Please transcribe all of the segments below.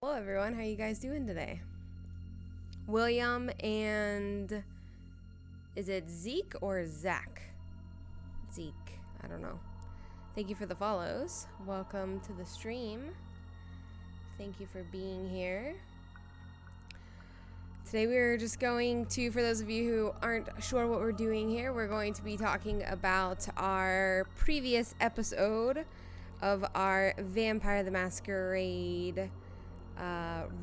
Hello everyone, how you guys doing today? William and is it Zeke or Zach? Zeke, I don't know. Thank you for the follows. Welcome to the stream. Thank you for being here. Today we're just going to, for those of you who aren't sure what we're doing here, we're going to be talking about our previous episode of our Vampire the Masquerade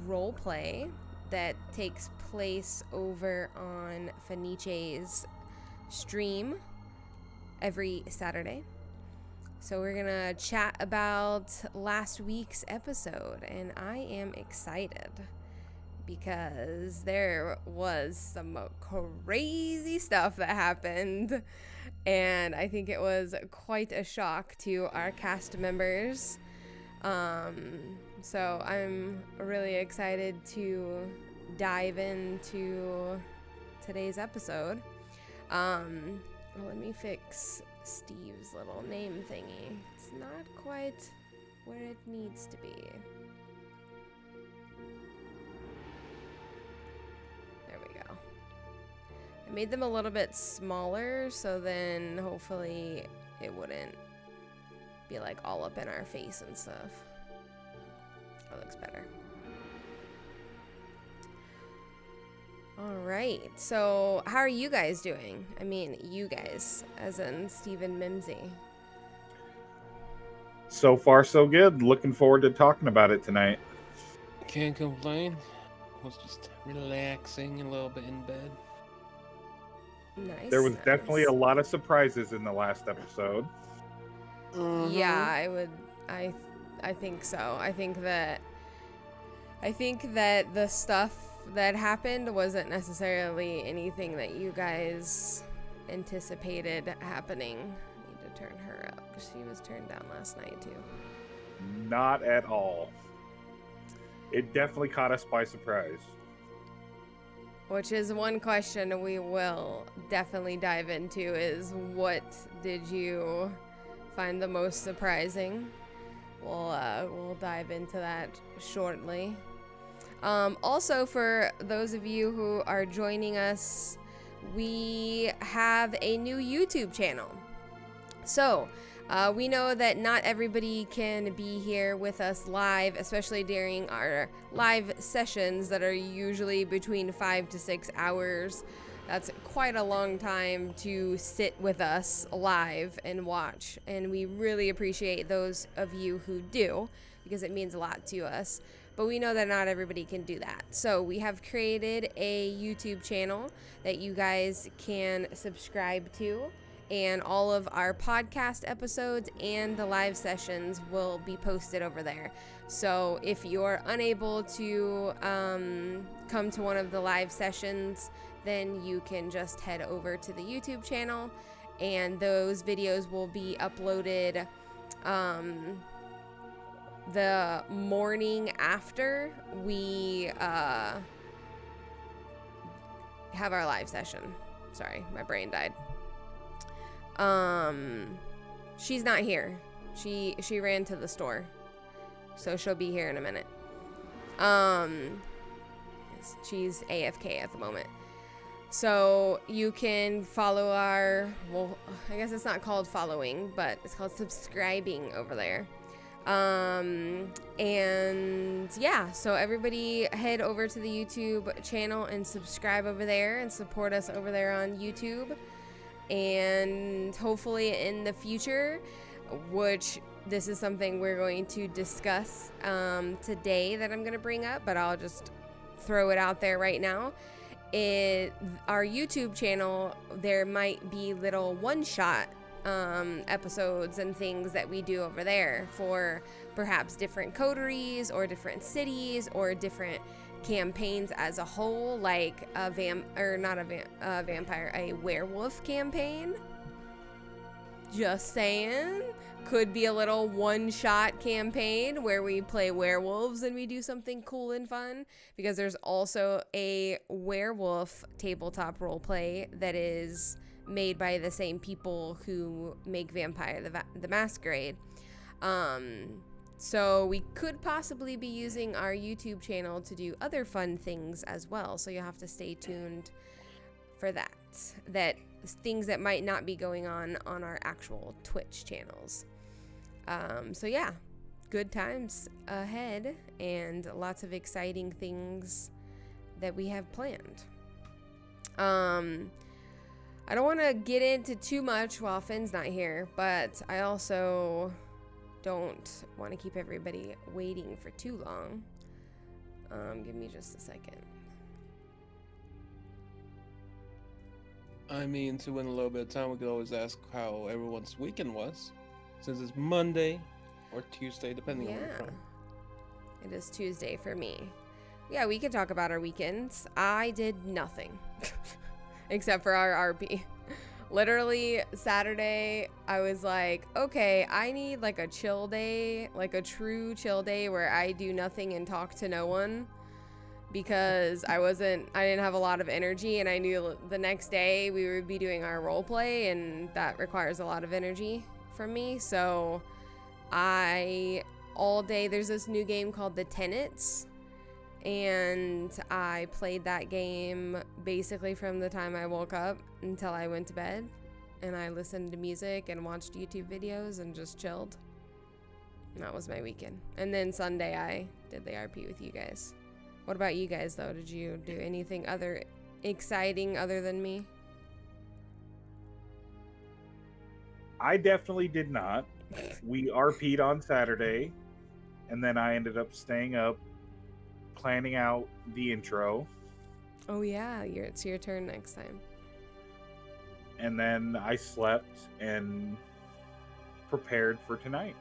role play that takes place over on Fenice's stream every Saturday. So we're gonna chat about last week's episode, and I am excited because there was some crazy stuff that happened, and I think it was quite a shock to our cast members. So I'm really excited to dive into today's episode. Let me fix Steve's little name thingy. It's not quite where it needs to be. There we go. I made them a little bit smaller so then hopefully it wouldn't be like all up in our face and stuff. That looks better. All right, so how are you guys doing? I mean, you guys, as in Stephen Mimsy. So far, so good. Looking forward to talking about it tonight. Can't complain. Was just relaxing a little bit in bed. Nice. There was definitely a lot of surprises in the last episode. Yeah, I think so. I think that the stuff that happened wasn't necessarily anything that you guys anticipated happening. I need to turn her up because she was turned down last night too. Not at all. It definitely caught us by surprise. Which is one question we will definitely dive into is what did you find the most surprising? We'll dive into that shortly. Also, for those of you who are joining us, we have a new YouTube channel. So, we know that not everybody can be here with us live, especially during our live sessions that are usually between 5 to 6 hours. That's quite a long time to sit with us live and watch, and we really appreciate those of you who do because it means a lot to us. But we know that not everybody can do that. So we have created a YouTube channel that you guys can subscribe to, and all of our podcast episodes and the live sessions will be posted over there. So if you're unable to come to one of the live sessions, then you can just head over to the YouTube channel, and those videos will be uploaded the morning after we have our live session. Sorry, my brain died. She's not here. She ran to the store, so she'll be here in a minute. She's AFK at the moment. So you can follow our, well, I guess it's not called following, but it's called subscribing over there. And yeah, so everybody head over to the YouTube channel and subscribe over there and support us over there on YouTube. And hopefully in the future, which this is something we're going to discuss today that I'm going to bring up, but I'll just throw it out there right now. Our YouTube channel, there might be little one-shot episodes and things that we do over there for perhaps different coteries or different cities or different campaigns as a whole, like a vampire, a werewolf campaign. Just saying. Could be a little one-shot campaign where we play werewolves and we do something cool and fun, because there's also a werewolf tabletop roleplay that is made by the same people who make Vampire the Masquerade. So we could possibly be using our YouTube channel to do other fun things as well. So you'll have to stay tuned for that. Things that might not be going on our actual Twitch channels. So yeah, good times ahead and lots of exciting things that we have planned. I don't want to get into too much while Finn's not here, but I also don't want to keep everybody waiting for too long. Give me just a second. I mean, to win a little bit of time, we could always ask how everyone's weekend was, since it's Monday or Tuesday, depending on where you're from. It is Tuesday for me. Yeah, we could talk about our weekends. I did nothing except for our RP. Literally, Saturday, I was like, okay, I need like a chill day, like a true chill day where I do nothing and talk to no one, because I didn't have a lot of energy, and I knew the next day we would be doing our role play, and that requires a lot of energy from me. So all day, there's this new game called The Tenets, and I played that game basically from the time I woke up until I went to bed, and I listened to music and watched YouTube videos and just chilled. And that was my weekend. And then Sunday I did the RP with you guys. What about you guys though? Did you do anything other exciting other than me? I definitely did not. We RP'd on Saturday, and then I ended up staying up planning out the intro. Oh yeah, it's your turn next time. And then I slept and prepared for tonight.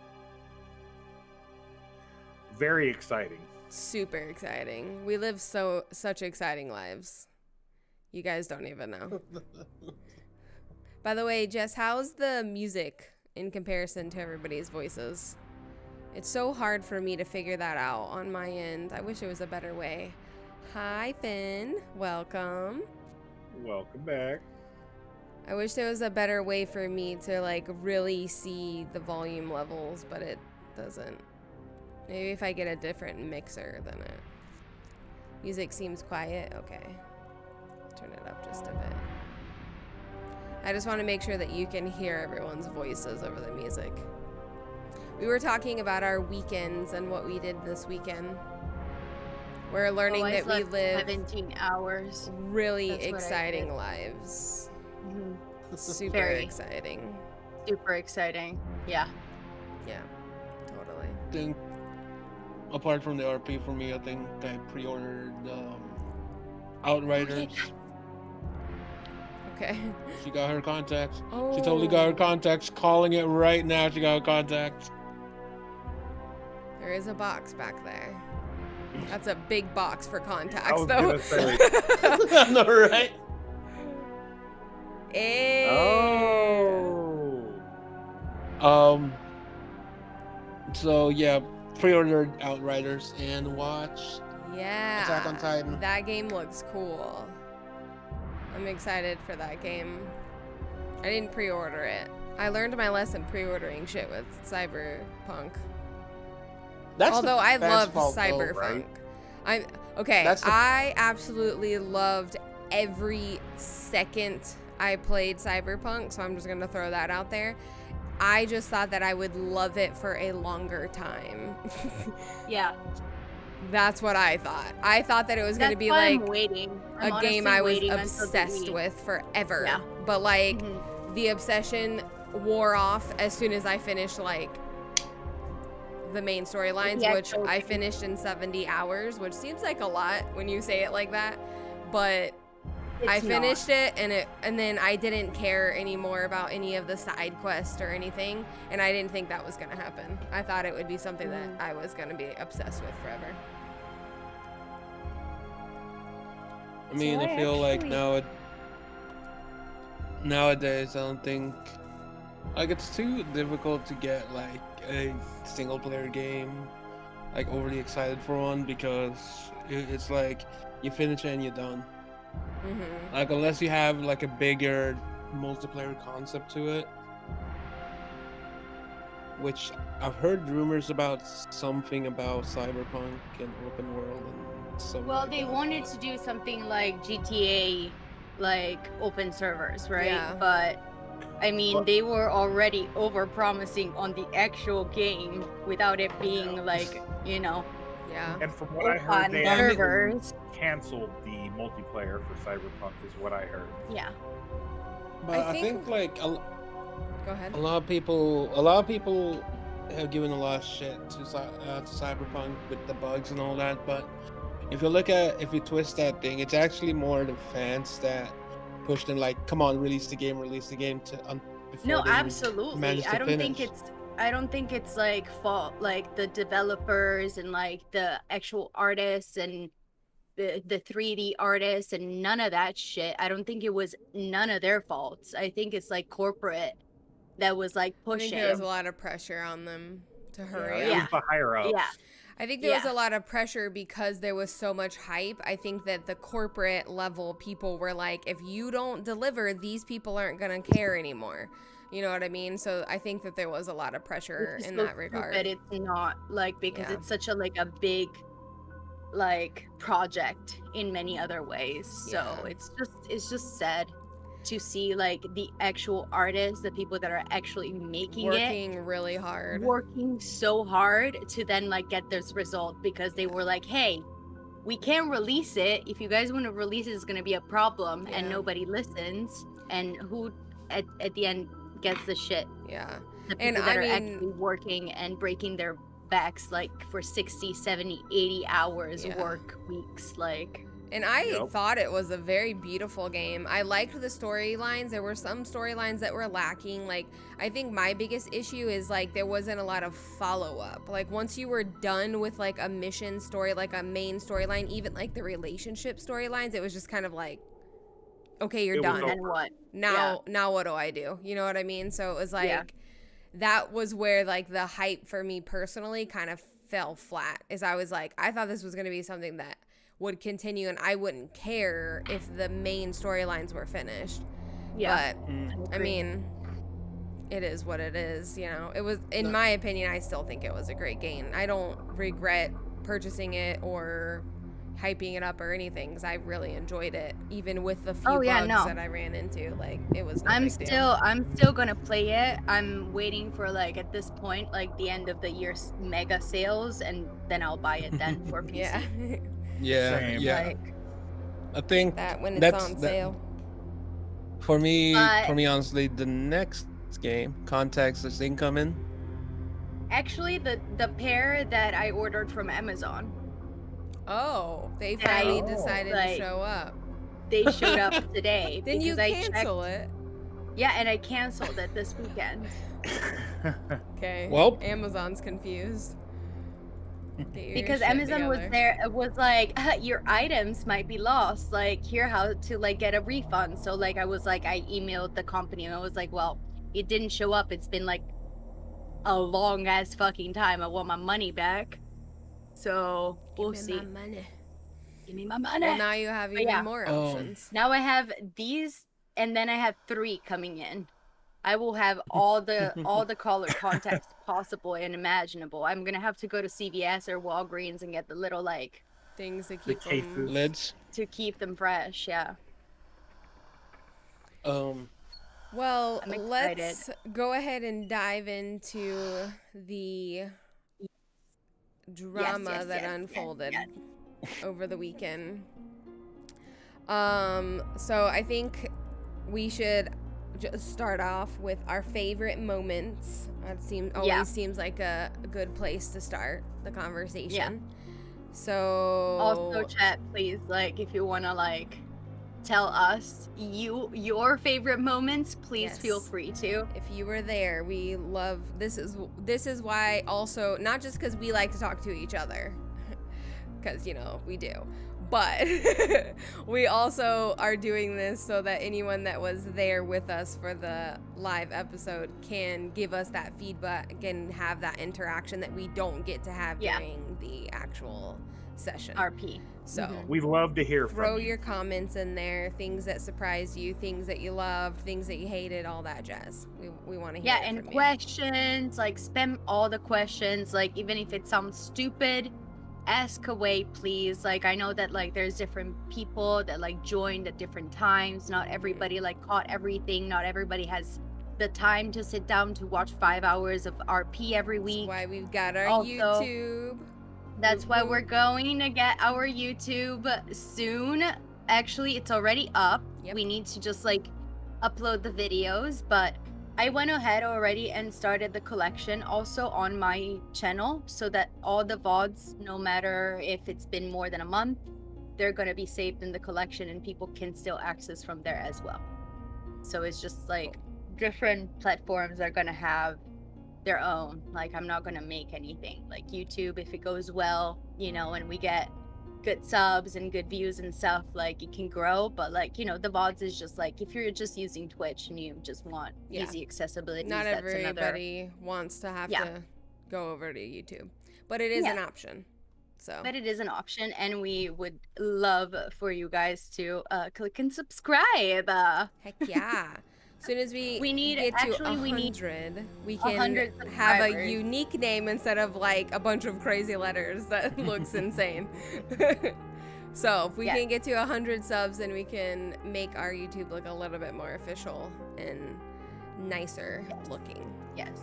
Very exciting. Super exciting. We live such exciting lives. You guys don't even know. By the way, Jess, how's the music in comparison to everybody's voices? It's so hard for me to figure that out on my end. I wish it was a better way. Hi, Finn. Welcome. Welcome back. I wish there was a better way for me to like really see the volume levels, but it doesn't. Maybe if I get a different mixer, then it. Music seems quiet. Okay. Turn it up just a bit. I just want to make sure that you can hear everyone's voices over the music. We were talking about our weekends and what we did this weekend. We're learning that we live 17 hours. Really exciting lives. Mm-hmm. Super Very exciting. Super exciting. Yeah. Yeah, totally. I think, apart from the RP for me, I think I pre-ordered Outriders. Okay. She got her contacts. Oh. She totally got her contacts. Calling it right now. She got her contacts. There is a box back there. That's a big box for contacts, I was though. gonna say. No, right? Hey. Oh. So yeah, pre-ordered Outriders and watched Yeah. Attack on Titan. That game looks cool. I'm excited for that game. I didn't pre-order it. I learned my lesson pre-ordering shit with Cyberpunk. Although I love Cyberpunk. right? I absolutely loved every second I played Cyberpunk, so I'm just gonna throw that out there. I just thought that I would love it for a longer time. Yeah. That's what I thought. I thought that it was gonna be like a game I was obsessed with forever. Yeah. But like the obsession wore off as soon as I finished like the main storylines, which I finished in 70 hours, which seems like a lot when you say it like that. But I finished it, and then I didn't care anymore about any of the side quests or anything, and I didn't think that was gonna happen. I thought it would be something that I was gonna be obsessed with forever. I mean, I feel like nowadays I don't think like it's too difficult to get like a single player game like overly excited for one, because it's like you finish it and you're done. Like unless you have like a bigger multiplayer concept to it, which I've heard rumors about something about cyberpunk and open world and stuff Well, like they that. wanted to do something like GTA, like open servers, right? Yeah. But I mean, But- they were already over promising on the actual game without it being like, you know, Yeah. And from what I heard, open they But I mean- actually servers. canceled the multiplayer for Cyberpunk, is what I heard. Yeah. But I I think- think like Go ahead. a lot of people have given a lot of shit to cyberpunk with the bugs and all that, but if you twist that thing, it's actually more the fans that push them, like, come on, release the game to before No, they absolutely. manage to I don't think finish. it's like fault like the developers and like the actual artists and the 3D artists and none of that shit. I don't think it was none of their faults. I think it's like corporate that was like I think pushing. there was a lot of pressure on them to hurry It up. was the higher ups. Yeah. I think there was Yeah. a lot of pressure because there was so much hype. I think that the corporate level people were like, if you don't deliver, these people aren't going to care anymore. You know what I mean? So I think that there was a lot of pressure Which is in so that regard. stupid. It's not like because Yeah. it's such a like a big like project in many other ways. So Yeah. it's just sad to see like the actual artists, the people that are actually making Working really hard. working so hard to then like get this result because they were like, hey, we can't release it. If you guys want to release it, it's going to be a problem. And Yeah. nobody listens. And who at the end gets the shit? Yeah. The people And that I are mean- actually working and breaking their backs like for 60, 70, 80 hours Yeah. work weeks. Like, And I Yep. thought it was a very beautiful game. I liked the storylines. There were some storylines that were lacking. Like, I think my biggest issue is like there wasn't a lot of follow up. Like, once you were done with like a mission story, like a main storyline, even like the relationship storylines, it was just kind of like, okay, you're It was done. over. then what? Now what do I do? You know what I mean? So it was like Yeah. that was where like the hype for me personally kind of fell flat. Is I was like, I thought this was going to be something that would continue and I wouldn't care if the main storylines were finished. Yeah. But I agree. mean, it is what it is, you know. It was, in my opinion, I still think it was a great game. I don't regret purchasing it or hyping it up or anything because I really enjoyed it, even with the few Oh, yeah, bugs no. that I ran into. Like, it was no I'm big deal. still gonna play it. I'm waiting for like at this point like the end of the year's mega sales and then I'll buy it then for PC. Yeah. Yeah, Same. yeah. Like, I think That when it's that's on that- sale. for me, But- honestly, the next game, Context, is incoming. actually the pair that I ordered from Amazon, Oh, they Yeah, finally I- decided to like- show up. they showed up today. Then you because I cancel checked, it. Yeah, and I canceled it this weekend. Okay. Well- Amazon's confused. Get your Because shit Amazon was together. there, it was like your items might be lost. Like here, how to like get a refund. So like I was like, I emailed the company and I was like, well, it didn't show up. It's been like a long ass fucking time. I want my money back. So we'll Give me see. my money. Give me my money. Well, now you have even yeah. more Oh. options. Now I have these, and then I have 3 coming in. I will have all the color contacts possible and imaginable. I'm gonna have to go to CVS or Walgreens and get the little like Things to The keep cases. them. Lids. to keep them fresh. Yeah. Well, I'm excited. let's go ahead and dive into the drama yes, that yes, unfolded yes. over the weekend. So I think we should just start off with our favorite moments. That always seems like a good place to start the conversation. So Also, chat, please, like, if you wanna like tell us your favorite moments, please feel Yes. free to. if you were there, we love this is why also, not just because we like to talk to each other, because we do, but we also are doing this so that anyone that was there with us for the live episode can give us that feedback and have that interaction that we don't get to have Yeah. during the actual session. RP. So We love to hear throw from you. your comments in there, things that surprised you, things that you loved, things that you hated, all that jazz. We want to hear Yeah, it and from you. questions, like spam all the questions, like even if it sounds stupid, ask away, please. Like I know that like there's different people that like joined at different times. Not everybody like caught everything. Not everybody has the time to sit down to watch 5 hours of RP every week. That's why we've got our Also, YouTube. That's why Woo we're woo. going to get our YouTube soon. Actually, it's already up. Yep. We need to just like upload the videos, but I went ahead already and started the collection also on my channel so that all the VODs, no matter if it's been more than a month, they're going to be saved in the collection and people can still access from there as well. So it's just like different platforms are going to have their own. Like I'm not gonna make anything like YouTube. If it goes well, you know, and we get good subs and good views and stuff, like it can grow. But like, you know, the VODs is just like if you're just using Twitch and you just want easy accessibility, Not that's everybody wants to have to go over to YouTube, but it is an option. So but it is an option, and we would love for you guys to click and subscribe. Heck yeah. As soon as we need- get to actually, we need 100, we can 100 have a subscribers. unique name instead of like a bunch of crazy letters that looks insane. So if we can get to 100 subs, then we can make our YouTube look a little bit more official and nicer looking. Yes.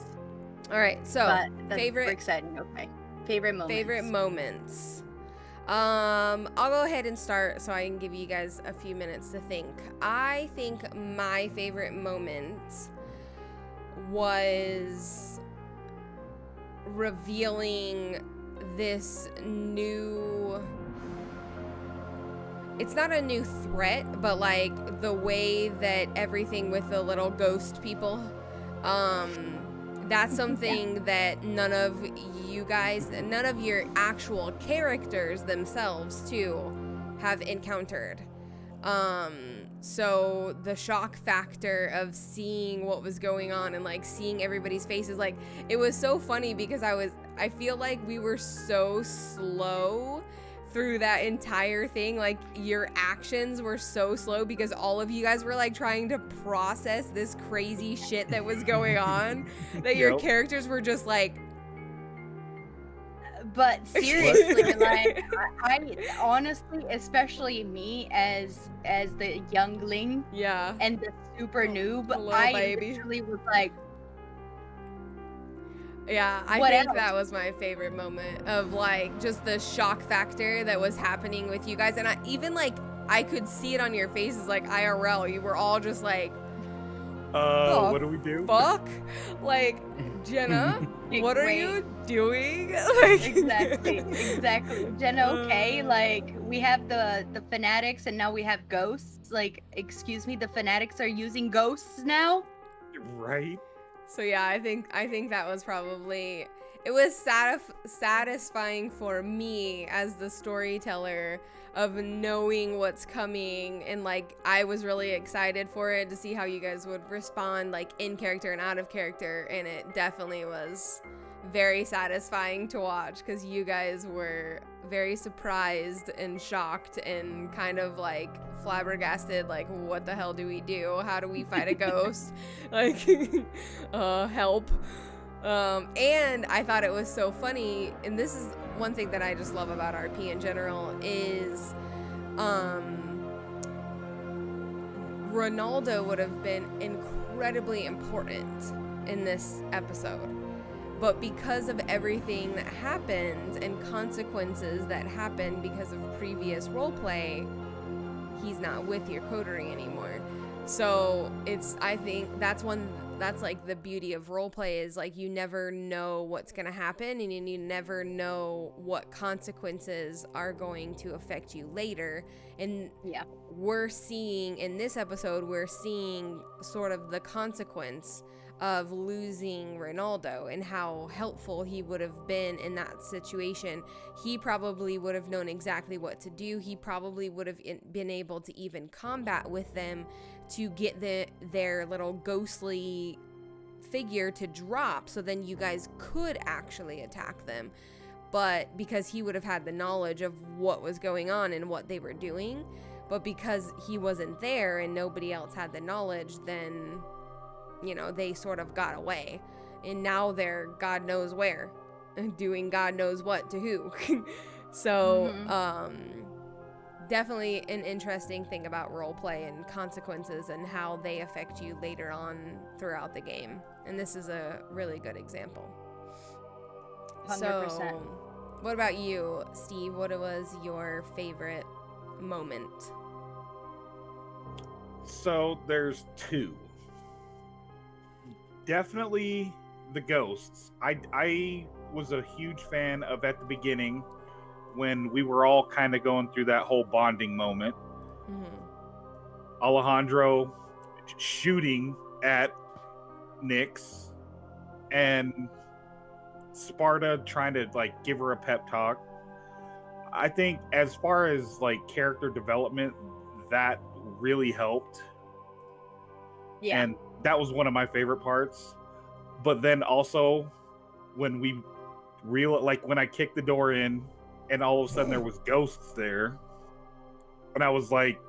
All right, so But that's favorite super exciting. Okay. Favorite moments. Favorite moments. I'll go ahead and start so I can give you guys a few minutes to think. I think my favorite moment was revealing this new, it's not a new threat, but like the way that everything with the little ghost people, that's something that none of you guys, none of your actual characters themselves too have encountered. So the shock factor of seeing what was going on and like seeing everybody's faces, like it was so funny because I feel like we were so slow through that entire thing. Like your actions were so slow because all of you guys were like trying to process this crazy shit that was going on that your characters were just like, but seriously, like I honestly, especially me as the youngling, and the super noob, literally was like, I think that was my favorite moment of like just the shock factor that was happening with you guys, and I could see it on your faces, like IRL, you were all just like, what do we do? Fuck, like Jenna, what are you doing? Like, exactly. Jenna, okay, like we have the fanatics and now we have ghosts. Like, excuse me, the fanatics are using ghosts now? Right. So yeah, I think that was probably, it was satisfying for me as the storyteller of knowing what's coming, and like I was really excited for it to see how you guys would respond like in character and out of character, and it definitely was very satisfying to watch because you guys were very surprised and shocked and kind of like flabbergasted, like what the hell do we do? How do we fight a ghost? Like help. And I thought it was so funny, and this is one thing that I just love about RP in general is Ronaldo would have been incredibly important in this episode, but because of everything that happened and consequences that happened because of previous roleplay, he's not with your coterie anymore. So I think that's like the beauty of roleplay, is like you never know what's going to happen, and you never know what consequences are going to affect you later. And we're seeing in this episode, we're seeing sort of the consequence of losing Ronaldo and how helpful he would have been in that situation. He probably would have known exactly what to do. He probably would have been able to even combat with them to get their little ghostly figure to drop, so then you guys could actually attack them. but because he would have had the knowledge of what was going on and what they were doing. But because he wasn't there and nobody else had the knowledge, then, you know, they sort of got away. And now they're God knows where, doing God knows what to who. So, definitely an interesting thing about roleplay and consequences and how they affect you later on throughout the game. And this is a really good example. 100%. So, what about you, Steve? What was your favorite moment? So there's two. Definitely the ghosts. I was a huge fan of at the beginning when we were all kind of going through that whole bonding moment. Alejandro shooting at Nyx and Sparta trying to like give her a pep talk. I think as far as like character development, that really helped. Yeah. And that was one of my favorite parts. But then also when we like when I kicked the door in and all of a sudden there was ghosts there, and I was like,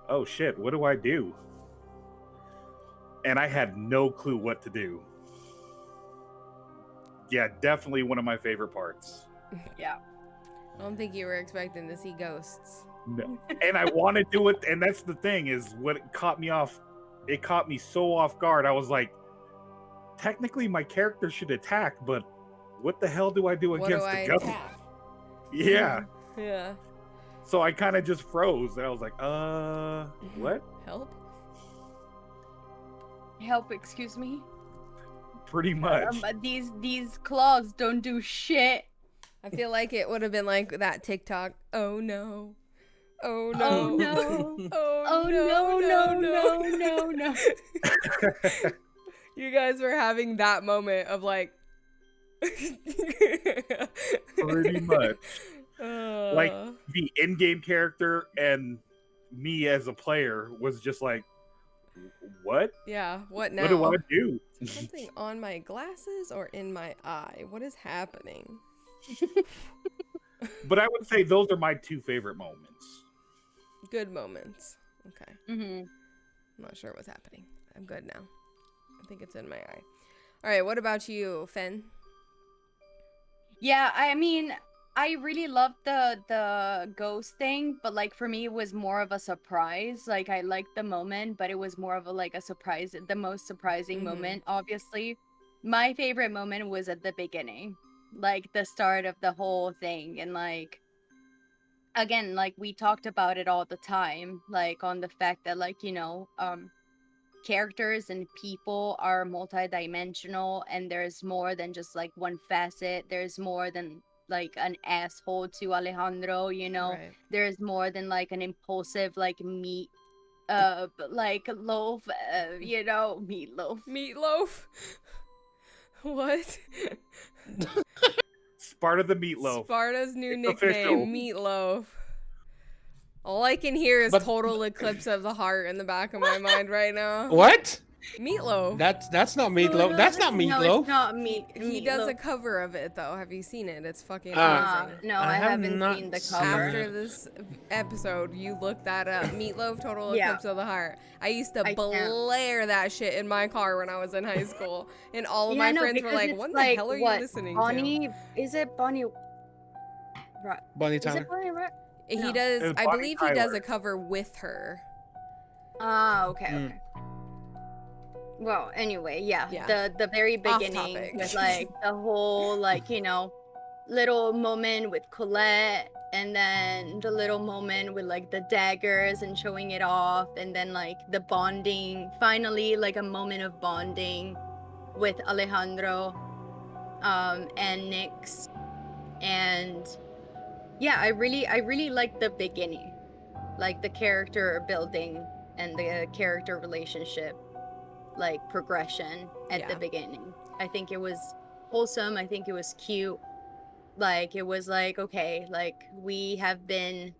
oh shit, what do I do? And I had no clue what to do. Yeah, definitely one of my favorite parts. Yeah. I don't think you were expecting to see ghosts. No. And I want to do it, and that's the thing is what caught me off. It caught me so off guard. I was like, technically my character should attack, but what the hell do I do against the ghost? Attack? Yeah. Yeah. So I kind of just froze, and I was like, what? Help? Help, excuse me? Pretty much. These claws don't do shit. I feel like it would have been like that TikTok. Oh no. Oh no. Oh no. Oh, Oh no. You guys were having that moment of like. Pretty much. Like the in-game character and me as a player was just like, what? Yeah, what now? What do I do? Is there something on my glasses or in my eye? What is happening? But I would say those are my two favorite moments. Good moments. Okay. Mm-hmm. I'm not sure what's happening. I'm good now. I think it's in my eye. All right, what about you, Fen? Yeah, I mean, I really loved the ghost thing, but like for me it was more of a surprise. Like I liked the moment, but it was more of a surprise, the most surprising moment, obviously. My favorite moment was at the beginning, like the start of the whole thing, and like again, like we talked about it all the time, like on the fact that like, you know, characters and people are multidimensional, and there's more than just like one facet. There's more than like an asshole to Alejandro, you know. Right. There's more than like an impulsive like like loaf, you know, meatloaf. Meatloaf? What? Sparta the Meatloaf. Sparta's new It's nickname, official. Meatloaf. All I can hear is But- total eclipse of the heart in the back of my mind right now. What? Meatloaf. That's not meatloaf. That's not No, meatloaf. it's not meat. He does a Meatloaf. cover of it though. Have you seen it? It's fucking Ah, amazing. No, I I have haven't not seen the seen cover. After this episode, you look that up. Meatloaf, Total Yeah. Eclipse of the Heart. I used to I can't. blare that shit in my car when I was in high school, and all of my no, friends were because like, it's "What the like, hell are you what, listening Bonnie, is it Bonnie? Right. Bonnie Is Tyler. it Bonnie? Right. to?" He No. does. It was I Bonnie believe he does Tyler. a cover with her. Ah, okay, Mm. okay. Well, anyway, yeah. Yeah. The very Off beginning topic. with like the whole like, you know, little moment with Colette, and then the little moment with like the daggers and showing it off, and then like the bonding, finally like a moment of bonding with Alejandro and Nyx. And yeah, I really like the beginning, like the character building and the character relationship like progression at the Yeah. beginning. I think it was wholesome. I think it was cute. Like it was like, okay, like we have been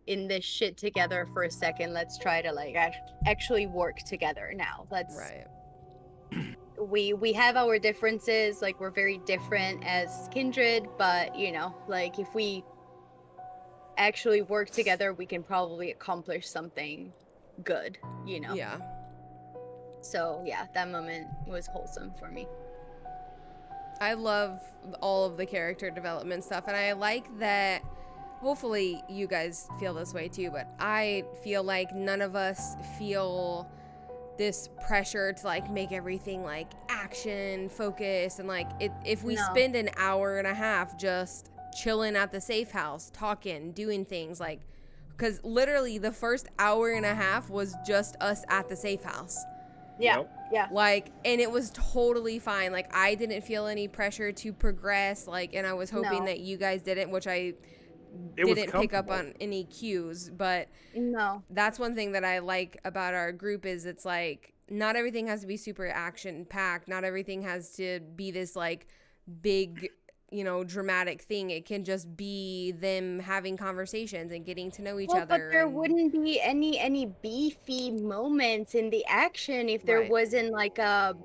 in this shit together for a second. Let's try to like actually work together now. Let's Right. we have our differences, like we're very different as kindred, but you know, like if we actually work together, we can probably accomplish something good, you know. Yeah. So yeah, that moment was wholesome for me. I love all of the character development stuff, and I like that. Hopefully, you guys feel this way too, but I feel like none of us feel this pressure to like make everything like action focused, and like if we No. spend an hour and a half just chilling at the safe house, talking, doing things like, because literally the first hour and a half was just us at the safe house. Yeah. Yep. Yeah. Like, and it was totally fine. Like, I didn't feel any pressure to progress. Like, and I was hoping No. that you guys didn't, which I It was didn't pick up comfortable. on any cues. But No. that's one thing that I like about our group is it's like not everything has to be super action packed. Not everything has to be this like big, you know, dramatic thing. It can just be them having conversations and getting to know each Well, but other. there and- wouldn't be any beefy moments in the action if there Right. wasn't like a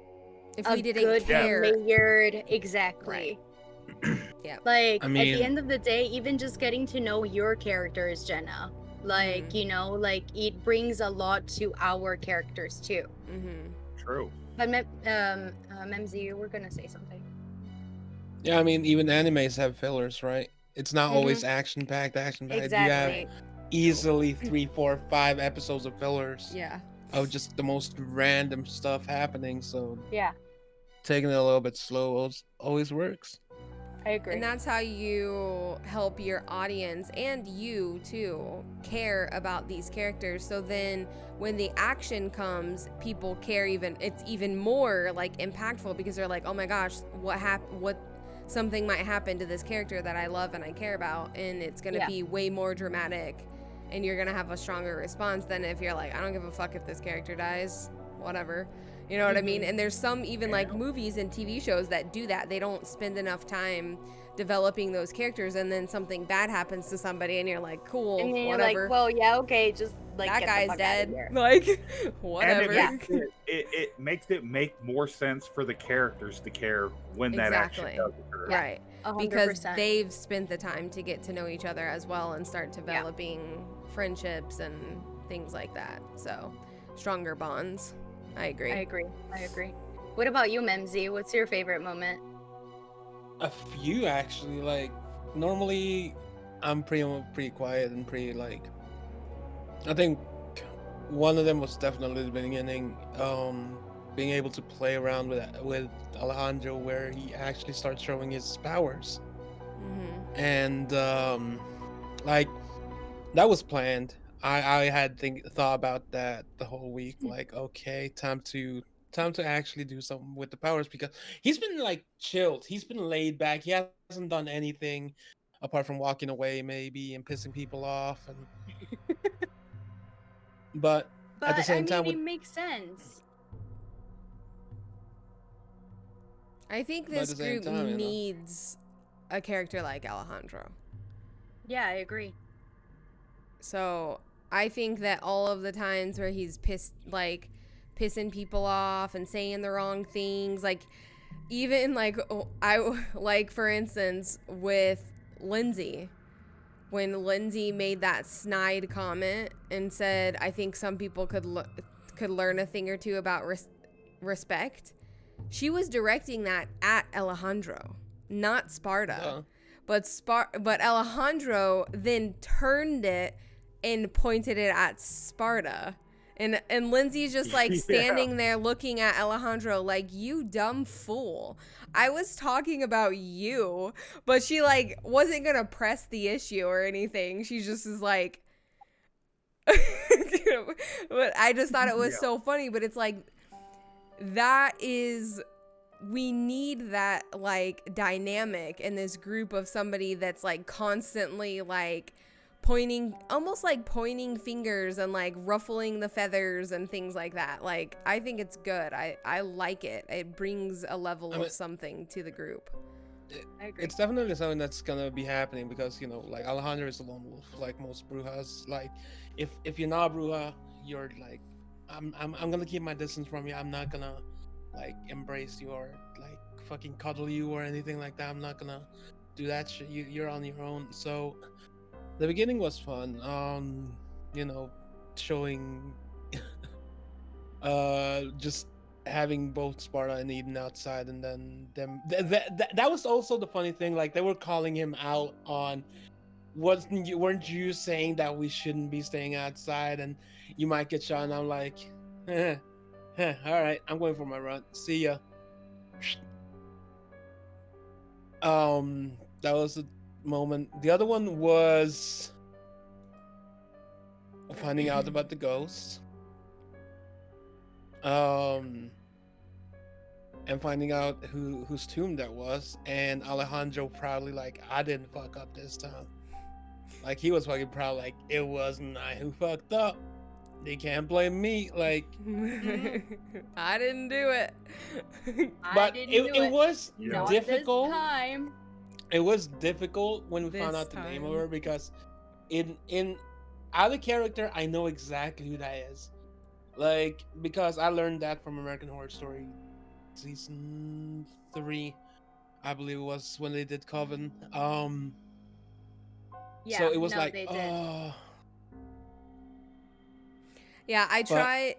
if we didn't good care. layered, exactly. Yeah. Like I at mean- the end of the day, even just getting to know your characters, Jenna, like Mhm. you know, like it brings a lot to our characters too. Mm-hmm. True. But Memzi, you were gonna say something. Yeah, I mean, even animes have fillers, right? It's not always action packed. You have Exactly. easily 3, 4, 5 episodes of fillers Yeah. of just the most random stuff happening. So Yeah, taking it a little bit slow always works. I agree. And that's how you help your audience and you too care about these characters. So then when the action comes, people care it's even more like impactful because they're like, "Oh my gosh, what something might happen to this character that I love and I care about, and it's going to Yeah. be way more dramatic and you're going to have a stronger response than if you're like, I don't give a fuck if this character dies, whatever." You know what I mean? And there's some even like Yeah. movies and TV shows that do that. They don't spend enough time developing those characters, and then something bad happens to somebody, and you're like, cool, And then you're whatever. like, well, yeah, okay, just like that get guy's the fuck dead. out of here. Like, whatever. And it makes it make more sense for the characters to care when that action Exactly. does occur. Right. 100%. Because they've spent the time to get to know each other as well and start developing friendships and things like that. So, stronger bonds. I agree. I agree. What about you, Memzi? What's your favorite moment? A few actually. Like normally, I'm pretty quiet and pretty like. I think one of them was definitely the beginning. Being able to play around with Alejandro, where he actually starts showing his powers, and like that was planned. I had thought about that the whole week. Like, okay, time to actually do something with the powers because he's been like chilled. He's been laid back. He hasn't done anything apart from walking away maybe and pissing people off. And but at the same time, it makes sense. I think But at this the same group time, you know. needs a character like Alejandro. Yeah, I agree. So I think that all of the times where he's pissing people off and saying the wrong things, like even like for instance with Lindsay, when Lindsay made that snide comment and said, "I think some people could learn a thing or two about respect." She was directing that at Alejandro, not Sparta. But Alejandro then turned it and pointed it at Sparta. And Lindsay's just like standing there looking at Alejandro like, "You dumb fool. I was talking about you." But she like wasn't going to press the issue or anything. She just is like but I just thought it was so funny, but it's like we need that like dynamic in this group of somebody that's like constantly like almost like pointing fingers and like ruffling the feathers and things like that. Like, I think it's good. I like it. It brings a level of something to the group. I agree. It's definitely something that's gonna be happening because like Alejandro is a lone wolf, like most brujas. Like, if you're not a bruja, you're like, I'm gonna keep my distance from you. I'm not gonna like embrace you or like fucking cuddle you or anything like that. I'm not gonna do that shit. You're on your own. So the beginning was fun. You know, showing just having both Sparta and Eden outside, and then them that was also the funny thing. Like they were calling him out on, weren't you saying that we shouldn't be staying outside and you might get shot? And I'm like, all right, I'm going for my run. See ya. That was the moment. The other one was finding out about the ghosts. And finding out whose tomb that was, and Alejandro proudly like, I didn't fuck up this time. Like he was fucking proud, like it wasn't I who fucked up. They can't blame me. Like, I didn't do it. but didn't do it was Not difficult. this time. It was difficult when we found This out the name of time. her, because in other character I know exactly who that is. Like, because I learned that from American Horror Story season 3, I believe it was when they did Coven. Yeah, So it was no, like, they did. Yeah, I But- try.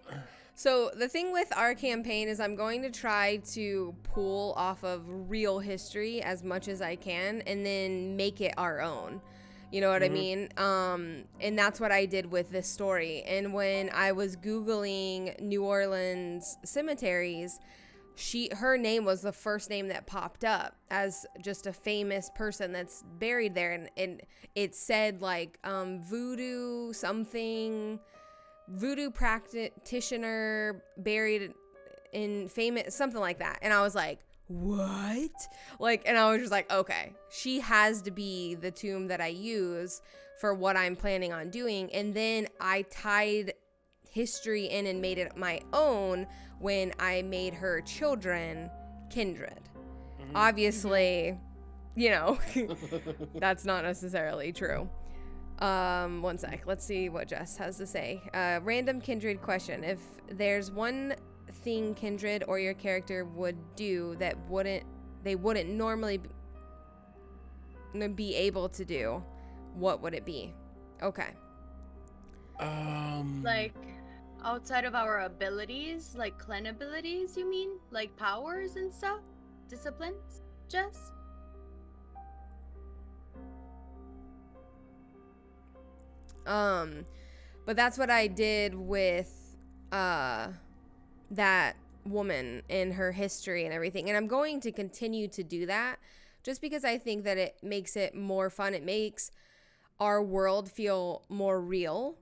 So the thing with our campaign is I'm going to try to pull off of real history as much as I can and then make it our own. You know what I mean? And that's what I did with this story. And when I was Googling New Orleans cemeteries, her name was the first name that popped up as just a famous person that's buried there. And it said like voodoo something, voodoo practitioner buried in famous, something like that. And I was like, what? Like, and I was just like, okay, she has to be the tomb that I use for what I'm planning on doing. And then I tied history in and made it my own when I made her children kindred. Obviously, you know, that's not necessarily true. One sec. Let's see what Jess has to say. Random kindred question. If there's one thing kindred or your character would do that they wouldn't normally be able to do, what would it be? Okay. Like outside of our abilities, like clan abilities, you mean? Like powers and stuff? Disciplines, Jess? But that's what I did with that woman and her history and everything. And I'm going to continue to do that just because I think that it makes it more fun. It makes our world feel more real.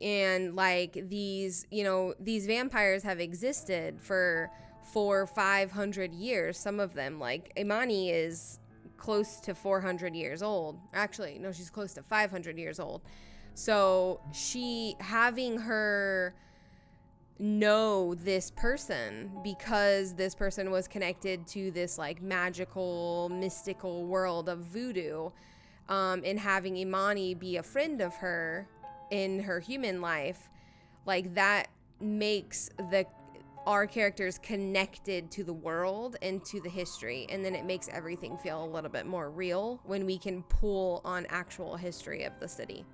And like these vampires have existed for 400-500 years. Some of them, like Imani, is close to 400 years old. Actually, no, she's close to 500 years old. So having her know this person because this person was connected to this like magical, mystical world of voodoo, and having Imani be a friend of her in her human life, like that makes our characters connected to the world and to the history, and then it makes everything feel a little bit more real when we can pull on actual history of the city.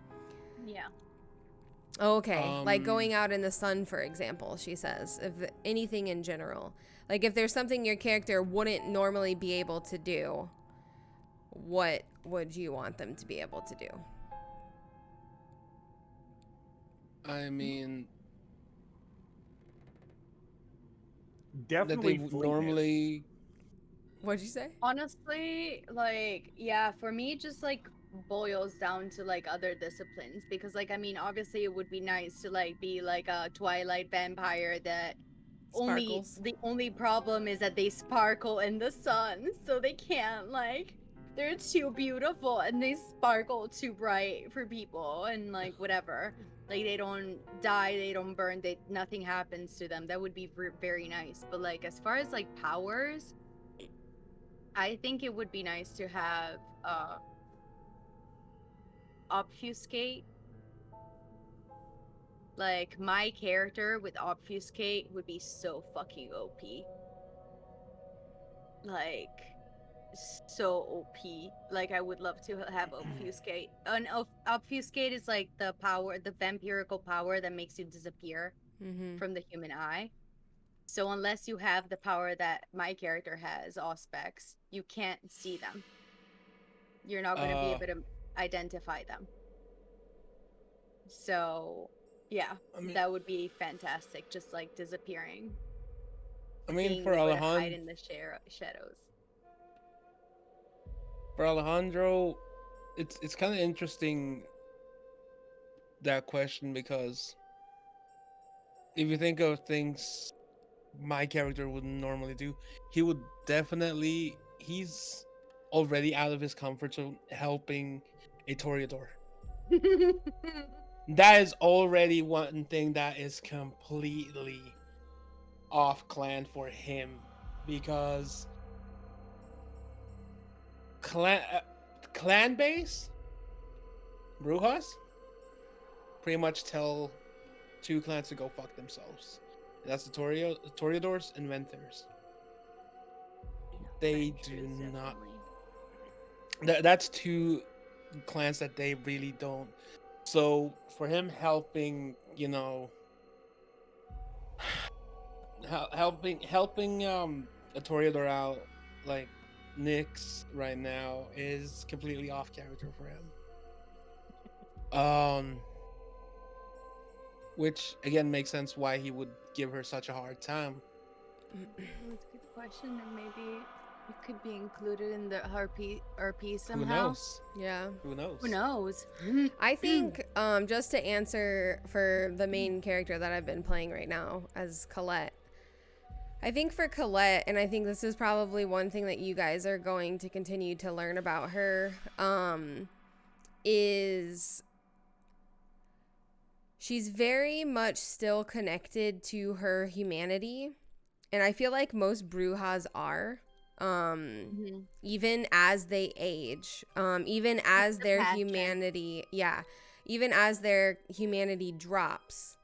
Yeah. Okay, like going out in the sun, for example, she says, if anything in general. Like if there's something your character wouldn't normally be able to do, what would you want them to be able to do? I mean, Definitely that they fleetness. normally. What'd you say? Honestly, like, yeah, for me, it just like boils down to like other disciplines because, like, I mean, obviously, it would be nice to like be like a Twilight vampire that Sparkles. the only problem is that they sparkle in the sun, so they can't like they're too beautiful and they sparkle too bright for people and like whatever. Like they don't die, they don't burn, nothing happens to them. That would be very nice. But like as far as like powers, I think it would be nice to have obfuscate. Like my character with obfuscate would be so fucking OP. like so OP. Like I would love to have obfuscate. And obfuscate is like the power, the vampirical power that makes you disappear Mm-hmm. from the human eye. So unless you have the power that my character has, Auspex, you can't see them. You're not going to be Uh, able to identify them. So, yeah, I mean, that would be fantastic. Just like disappearing, for being able to hide in the shadows. Alejandro, it's kind of interesting that question, because if you think of things my character would normally do, he would definitely, he's already out of his comfort zone helping a Toreador. That is already one thing that is completely off clan for him, because clan base Brujas pretty much tell two clans to go fuck themselves. And that's the Toreadors and Venthers. They do not. That's two clans that they really don't. So for him helping, helping a Toreador out like Nyx right now is completely off character for him. Which again makes sense why he would give her such a hard time. That's a good question, and maybe it could be included in the RP somehow. Who knows? Yeah. Who knows? Who knows? I think just to answer for the main character that I've been playing right now as Colette, I think for Colette, and I think this is probably one thing that you guys are going to continue to learn about her, is she's very much still connected to her humanity. And I feel like most Brujas are. Even as they age, even as their humanity, even as their humanity drops,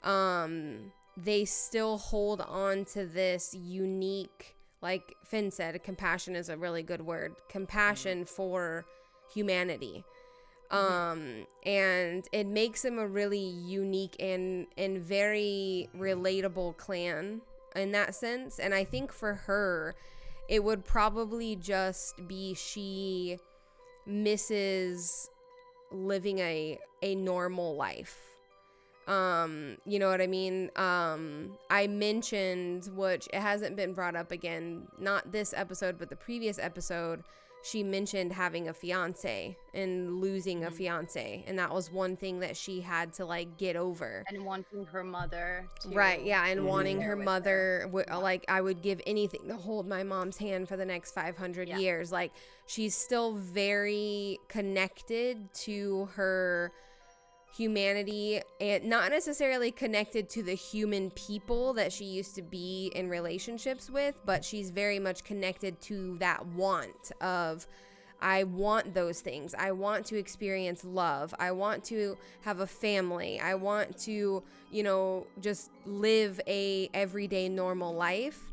they still hold on to this unique, like Finn said, compassion is a really good word, compassion for humanity. And it makes them a really unique and very relatable clan in that sense. And I think for her, it would probably just be she misses living a normal life. You know what I mean? I mentioned, which it hasn't been brought up again, not this episode, but the previous episode, she mentioned having a fiance and losing a fiance. And that was one thing that she had to like get over. And wanting her mother to Right, yeah, and wanting her mother, her. like, I would give anything to hold my mom's hand for the next 500 years. Like, she's still very connected to her humanity, and not necessarily connected to the human people that she used to be in relationships with, but she's very much connected to that want of, I want those things. I want to experience love. I want to have a family. I want to, just live a everyday normal life.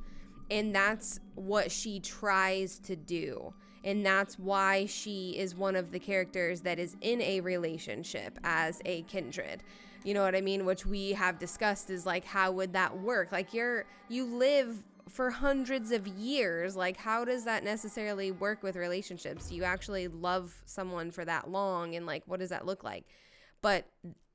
And that's what she tries to do. And that's why she is one of the characters that is in a relationship as a kindred. You know what I mean? Which we have discussed is like, how would that work? Like you live for hundreds of years. Like, how does that necessarily work with relationships? Do you actually love someone for that long? And like, what does that look like? But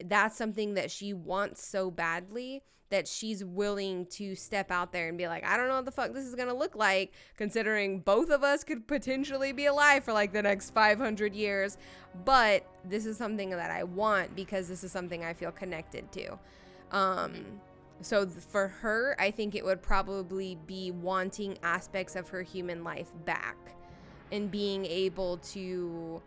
that's something that she wants so badly that she's willing to step out there and be like, I don't know what the fuck this is going to look like, considering both of us could potentially be alive for like the next 500 years. But this is something that I want because this is something I feel connected to. So for her, I think it would probably be wanting aspects of her human life back and being able to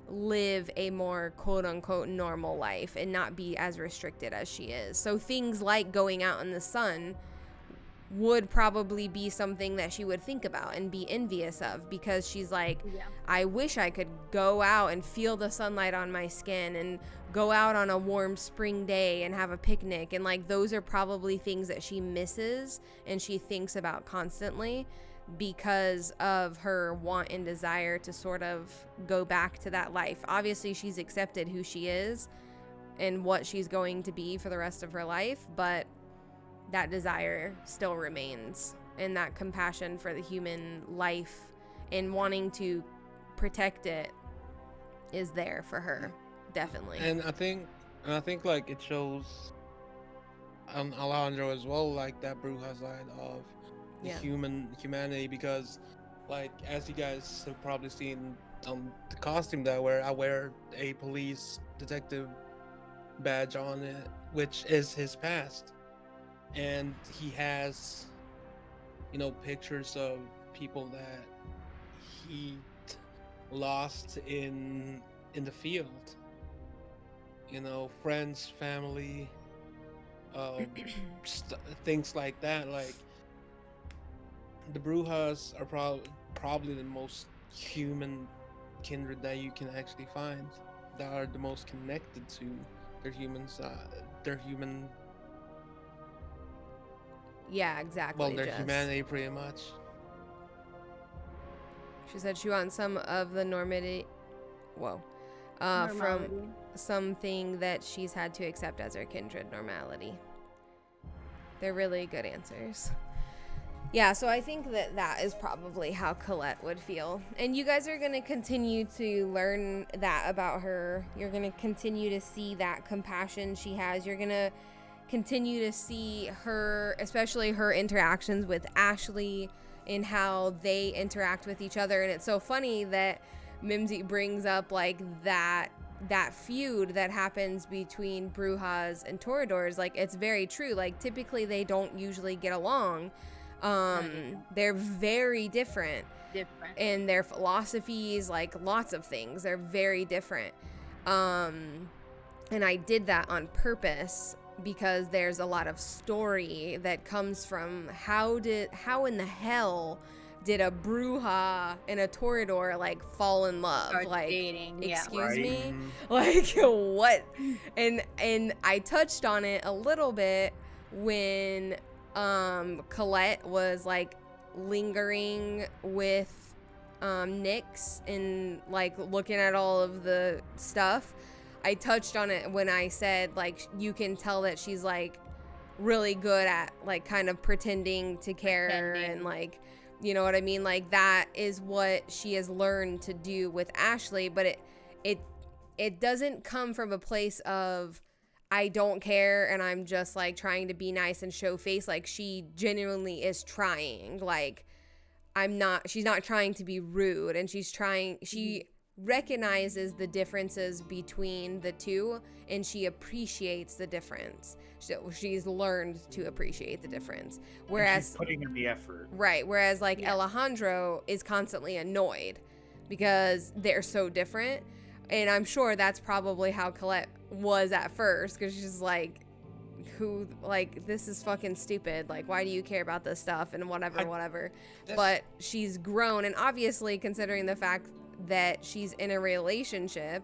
live a more quote unquote normal life and not be as restricted as she is. So things like going out in the sun would probably be something that she would think about and be envious of, because she's like, I wish I could go out and feel the sunlight on my skin and go out on a warm spring day and have a picnic. And like, those are probably things that she misses and she thinks about constantly. because of her want and desire to sort of go back to that life. Obviously, she's accepted who she is and what she's going to be for the rest of her life, but that desire still remains, and that compassion for the human life and wanting to protect it is there for her, definitely. And I think like it shows Alejandro as well, like that Bruja side of the humanity, because like as you guys have probably seen on the costume that I wear a police detective badge on it, which is his past, and he has, you know, pictures of people that he lost in the field, you know, friends, family, things like that. Like the Brujas are probably the most human kindred that you can actually find, that are the most connected to their human Yeah, exactly. well, their humanity, pretty much. She said she wants some of the normality from something that she's had to accept as her kindred normality. They're really good answers. Yeah, so I think that is probably how Colette would feel. And you guys are going to continue to learn that about her. You're going to continue to see that compassion she has. You're going to continue to see her, especially her interactions with Ashley and how they interact with each other. And it's so funny that Mimsy brings up like that feud that happens between Brujas and Toreadors. Like, it's very true. Like, typically they don't usually get along. They're very different in their philosophies, like lots of things. They're very different. And I did that on purpose because there's a lot of story that comes from how in the hell did a Bruja and a Toreador like fall in love? Start like dating, excuse yeah. me? Like what? And I touched on it a little bit when Colette was like lingering with Nyx and like looking at all of the stuff. I touched on it when I said like you can tell that she's like really good at like kind of pretending to care and like, you know what I mean? Like that is what she has learned to do with Ashley, but it doesn't come from a place of I don't care and I'm just like trying to be nice and show face. Like she genuinely is trying. Like she's not trying to be rude, and she recognizes the differences between the two and she appreciates the difference. So she's learned to appreciate the difference. Whereas she's putting in the effort. Right. Whereas like Alejandro is constantly annoyed because they're so different. And I'm sure that's probably how Colette was at first, because she's like, who, like, this is fucking stupid. Like, why do you care about this stuff and whatever. But she's grown, and obviously considering the fact that she's in a relationship,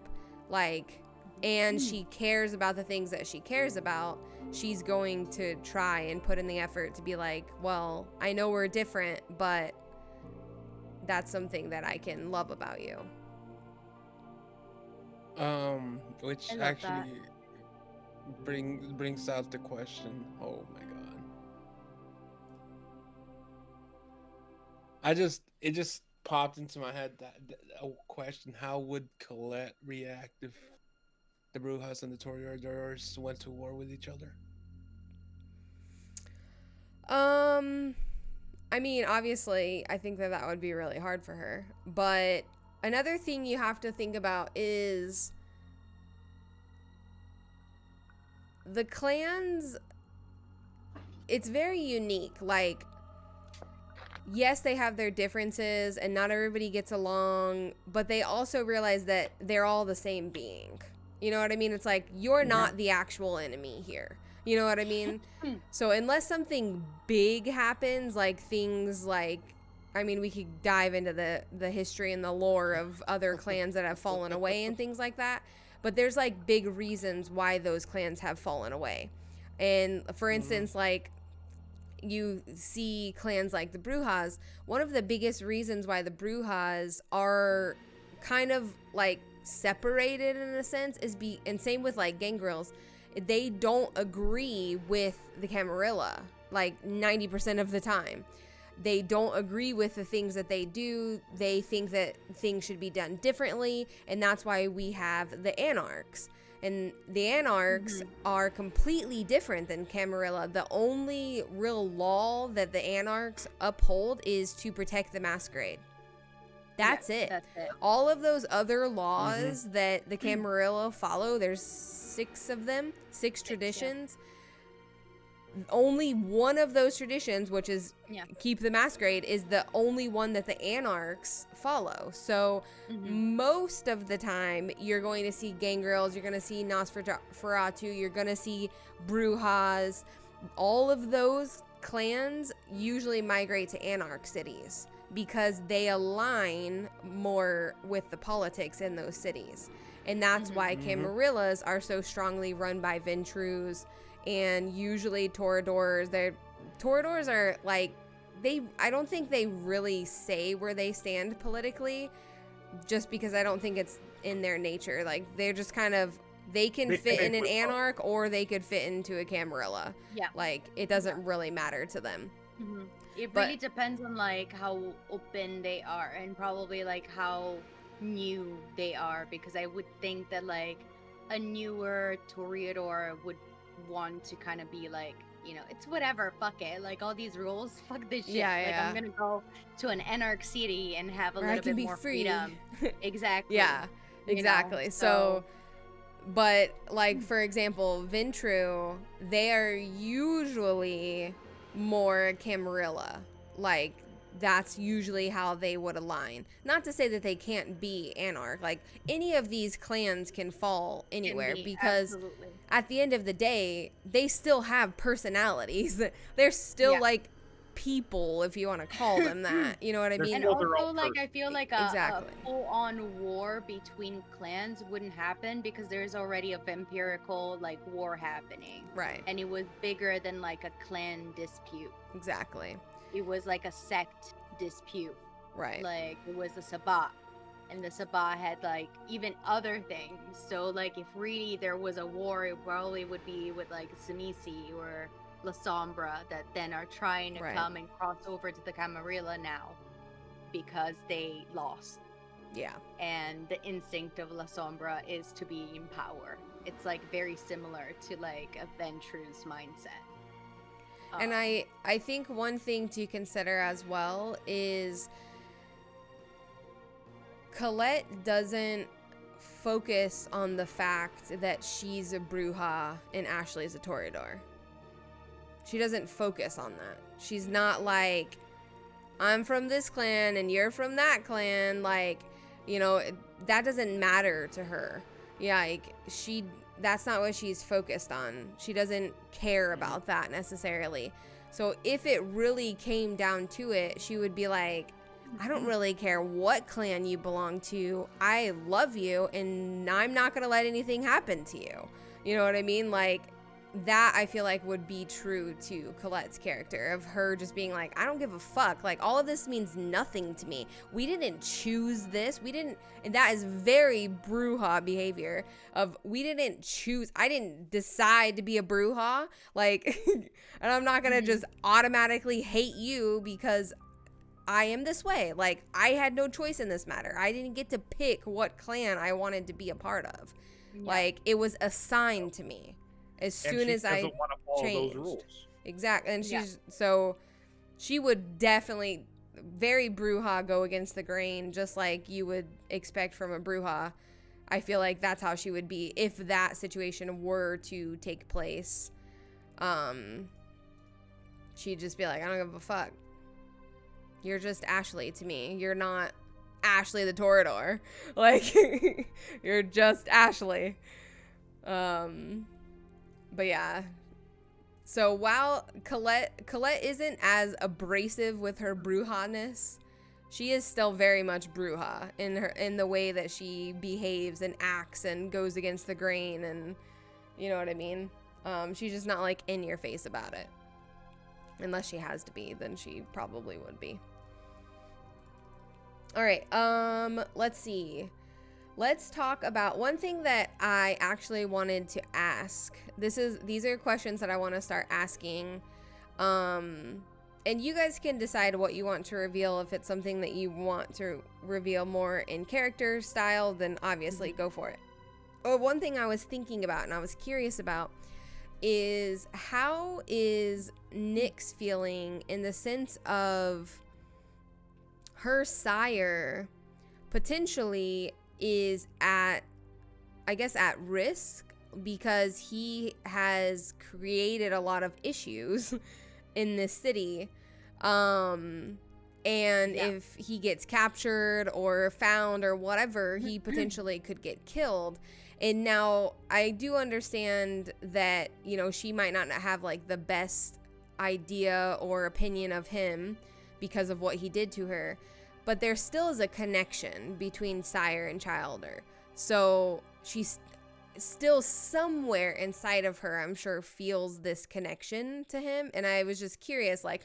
like, and she cares about the things that she cares about, she's going to try and put in the effort to be like, well, I know we're different, but that's something that I can love about you. Which actually brings out the question. Oh my god! It just popped into my head that a question: how would Colette react if the Brujas and the Toreadors went to war with each other? I mean, obviously, I think that would be really hard for her. But another thing you have to think about is the clans. It's very unique. Like, yes, they have their differences and not everybody gets along, but they also realize that they're all the same being. You know what I mean? It's like, you're not the actual enemy here. You know what I mean? So unless something big happens, like things like, I mean, we could dive into the history and the lore of other clans that have fallen away and things like that. But there's like big reasons why those clans have fallen away. And for instance, like you see clans like the Brujas, one of the biggest reasons why the Brujas are kind of like separated in a sense is and same with like gangrels, they don't agree with the Camarilla like 90% of the time. They don't agree with the things that they do. They think that things should be done differently, and that's why we have the Anarchs. And the Anarchs are completely different than Camarilla. The only real law that the Anarchs uphold is to protect the Masquerade. That's it. That's it. All of those other laws that the Camarilla follow, there's 6 of them, 6 traditions. Only one of those traditions, which is keep the Masquerade, is the only one that the Anarchs follow. So most of the time, you're going to see gangrels, you're going to see Nosferatu, you're going to see Brujas. All of those clans usually migrate to Anarch cities because they align more with the politics in those cities. And that's why Camarillas are so strongly run by Ventrus. And usually Toreadors are like, I don't think they really say where they stand politically, just because I don't think it's in their nature. Like, they're just kind of, they can fit in an Anarch or they could fit into a Camarilla. Yeah. Like, it doesn't really matter to them. It really depends on like how open they are and probably like how new they are, because I would think that like a newer Toreador would want to kind of be like, you know, it's whatever, fuck it, like all these rules, fuck this shit. I'm gonna go to an Anarch city and have a little bit more freedom. Exactly. Yeah, exactly. You know, so but like, for example, Ventru, they are usually more Camarilla. Like, that's usually how they would align. Not to say that they can't be Anarch. Like, any of these clans can fall anywhere because at the end of the day, they still have personalities. They're still like people, if you want to call them that. You know what I mean? And also, like, I feel like a full-on war between clans wouldn't happen because there's already a vampirical like war happening. Right. And it was bigger than like a clan dispute. Exactly. It was like a sect dispute. Right. Like, it was a Sabbat. And the Sabbat had like even other things. So like, if really there was a war, it probably would be with like Tzimisce or La Sombra that then are trying to come and cross over to the Camarilla now because they lost. Yeah. And the instinct of La Sombra is to be in power. It's like very similar to like a Ventrus mindset. And I think one thing to consider as well is Colette doesn't focus on the fact that she's a Bruja and Ashley's a Toreador. She doesn't focus on that. She's not like, I'm from this clan and you're from that clan. Like, you know, that doesn't matter to her. Yeah, like, that's not what she's focused on. She doesn't care about that necessarily. So if it really came down to it, she would be like, I don't really care what clan you belong to. I love you and I'm not going to let anything happen to you. You know what I mean? Like, that I feel like would be true to Colette's character, of her just being like, I don't give a fuck. Like, all of this means nothing to me. We didn't choose this. And that is very Bruja behavior of, we didn't choose. I didn't decide to be a Bruja. Like, and I'm not going to just automatically hate you because I am this way. Like, I had no choice in this matter. I didn't get to pick what clan I wanted to be a part of. Yeah. Like, it was assigned to me. As soon as I want to follow those rules. Exactly. And so she would definitely, very Bruja, go against the grain, just like you would expect from a Bruja. I feel like that's how she would be if that situation were to take place. She'd just be like, I don't give a fuck. You're just Ashley to me. You're not Ashley the Toreador. Like, you're just Ashley. But yeah, so while Colette isn't as abrasive with her Bruja-ness, she is still very much Bruja in the way that she behaves and acts and goes against the grain, and you know what I mean. She's just not like in your face about it. Unless she has to be, then she probably would be. All right, let's see. Let's talk about one thing that I actually wanted to ask. These are questions that I want to start asking. And you guys can decide what you want to reveal. If it's something that you want to reveal more in character style, then obviously go for it. One thing I was thinking about and I was curious about is, how is Nyx feeling in the sense of her sire potentially is at risk because he has created a lot of issues in this city. If he gets captured or found or whatever, he potentially could get killed. And now I do understand that, she might not have like the best idea or opinion of him because of what he did to her, but there still is a connection between sire and childer. So she's still somewhere inside of her, I'm sure, feels this connection to him. And I was just curious, like,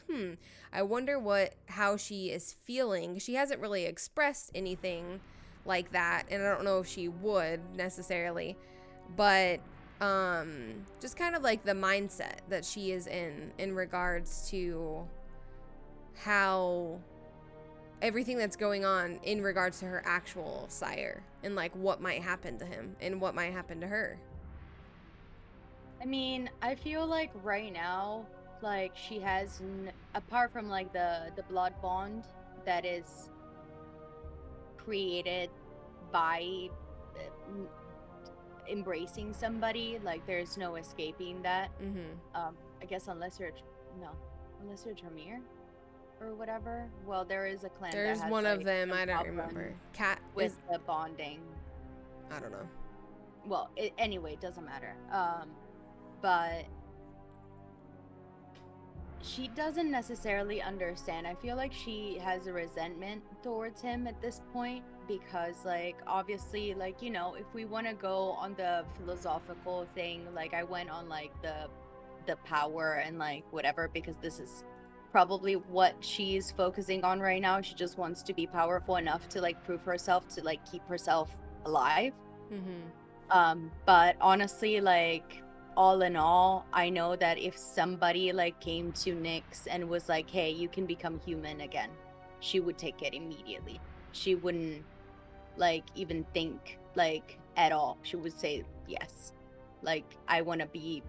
I wonder how she is feeling. She hasn't really expressed anything like that, and I don't know if she would necessarily, but just kind of like the mindset that she is in regards to how everything that's going on in regards to her actual sire, and like what might happen to him and what might happen to her. I mean, I feel like right now, like she has, apart from like the blood bond that is created by embracing somebody, like there's no escaping that. I guess unless you're Tremere or whatever. Well, there is a clan. There's that has, one like, of them. I don't problems remember. Cat with the bonding. I don't know. Well, anyway, it doesn't matter. But she doesn't necessarily understand. I feel like she has a resentment towards him at this point because, like, obviously, like, if we want to go on the philosophical thing, like, I went on, like, the power and, like, whatever, because this is probably what she's focusing on right now. She just wants to be powerful enough to, like, prove herself, to, like, keep herself alive. But honestly, like, all in all, I know that if somebody like came to Nyx and was like, hey, you can become human again, she would take it immediately. She wouldn't like even think like at all. She would say yes, like, I want to be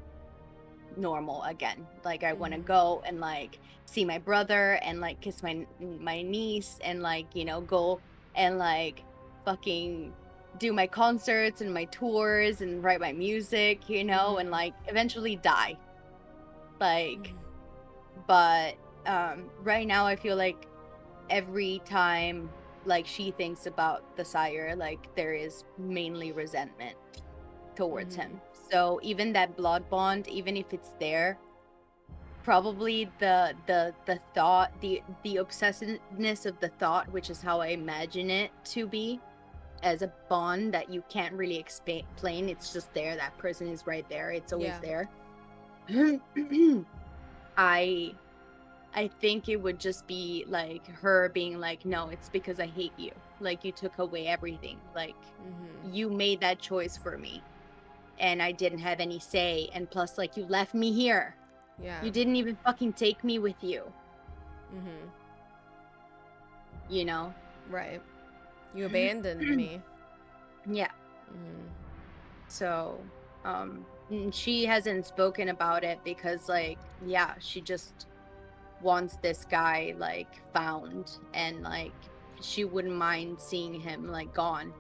normal again. Like, I want to go and like see my brother and like kiss my niece and like, go and like fucking do my concerts and my tours and write my music, and like eventually die. Like, but right now I feel like every time like she thinks about the sire, like there is mainly resentment towards him. So even that blood bond, even if it's there, probably the thought, the obsessiveness of the thought, which is how I imagine it to be, as a bond that you can't really explain. It's just there. That person is right there. It's always there. I think it would just be like her being like, no, it's because I hate you. Like, you took away everything. Like, you made that choice for me and I didn't have any say. And plus, like, you left me here. Yeah. You didn't even fucking take me with you. Right. You abandoned me. Yeah. So, she hasn't spoken about it because, like, yeah, she just wants this guy, like, found, and, like, she wouldn't mind seeing him, like, gone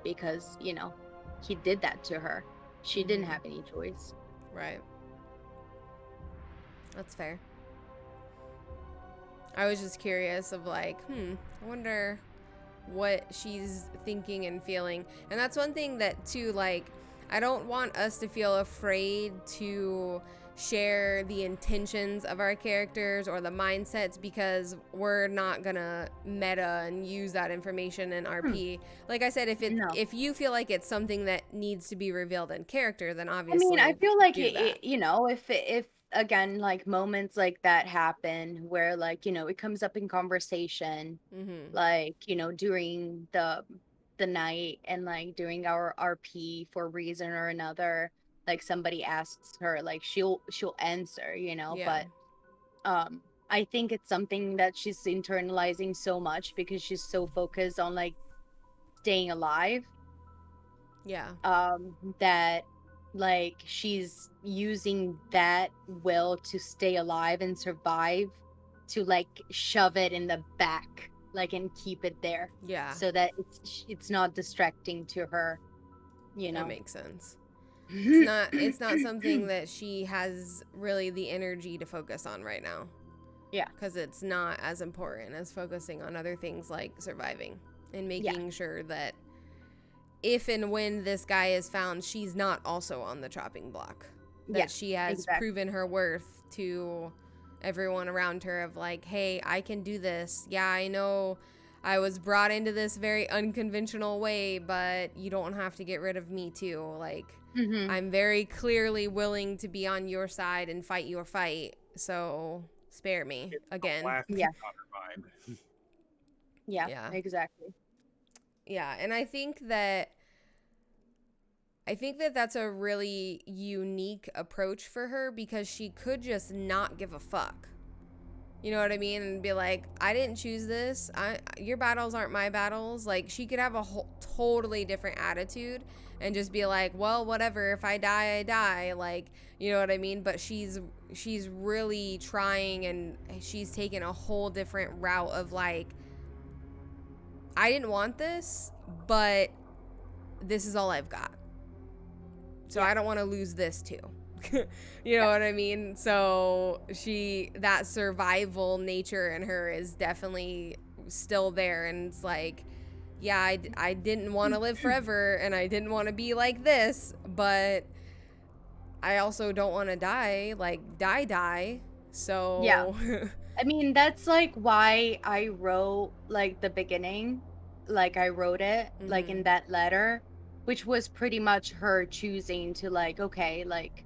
because, he did that to her. She didn't have any choice. Right. That's fair. I was just curious of, like, I wonder what she's thinking and feeling. And that's one thing that too, like, I don't want us to feel afraid to share the intentions of our characters or the mindsets, because we're not gonna meta and use that information in RP. Like I said, if you feel like it's something that needs to be revealed in character, then obviously, I mean, I feel like do that. if again, like moments like that happen where like, it comes up in conversation, Mm-hmm. like, during the night and like during our RP for a reason or another, like somebody asks her, like she'll answer, Yeah. but um I think it's something that she's internalizing so much because she's so focused on like staying alive, Yeah. that like she's using that will to stay alive and survive to like shove it in the back, like, and keep it there Yeah. so that it's not distracting to her, you That know. makes sense. It's not something that she has really the energy to focus on right now. Yeah. Because it's not as important as focusing on other things like surviving and Yeah. making sure that if and when this guy is found, she's not also on the chopping block. That Yeah, she has exactly. proven her worth to everyone around her of like, hey, I can do this. Yeah, I know I was brought into this very unconventional way, but you don't have to get rid of me too. Like, Mm-hmm. I'm very clearly willing to be on your side and fight your fight. So spare me It's the again. last thing Yeah. on her mind. Yeah, Yeah. exactly. Yeah, and I think that that's a really unique approach for her because she could just not give a fuck. You know what I mean? And be like, I didn't choose this. Your battles aren't my battles. Like, she could have a whole totally different attitude and just be like, well, whatever. If I die, I die. Like, you know what I mean? But she's really trying, and she's taken a whole different route of like, I didn't want this, but this is all I've got. So Yeah. I don't want to lose this too. You know what I mean? So that survival nature in her is definitely still there. And it's like, yeah, I didn't want to live forever and I didn't want to be like this, but I also don't want to die, like die. Yeah. So, I mean, that's like why I wrote like the beginning, like I wrote it like in mhm, that letter, which was pretty much her choosing to like, okay, like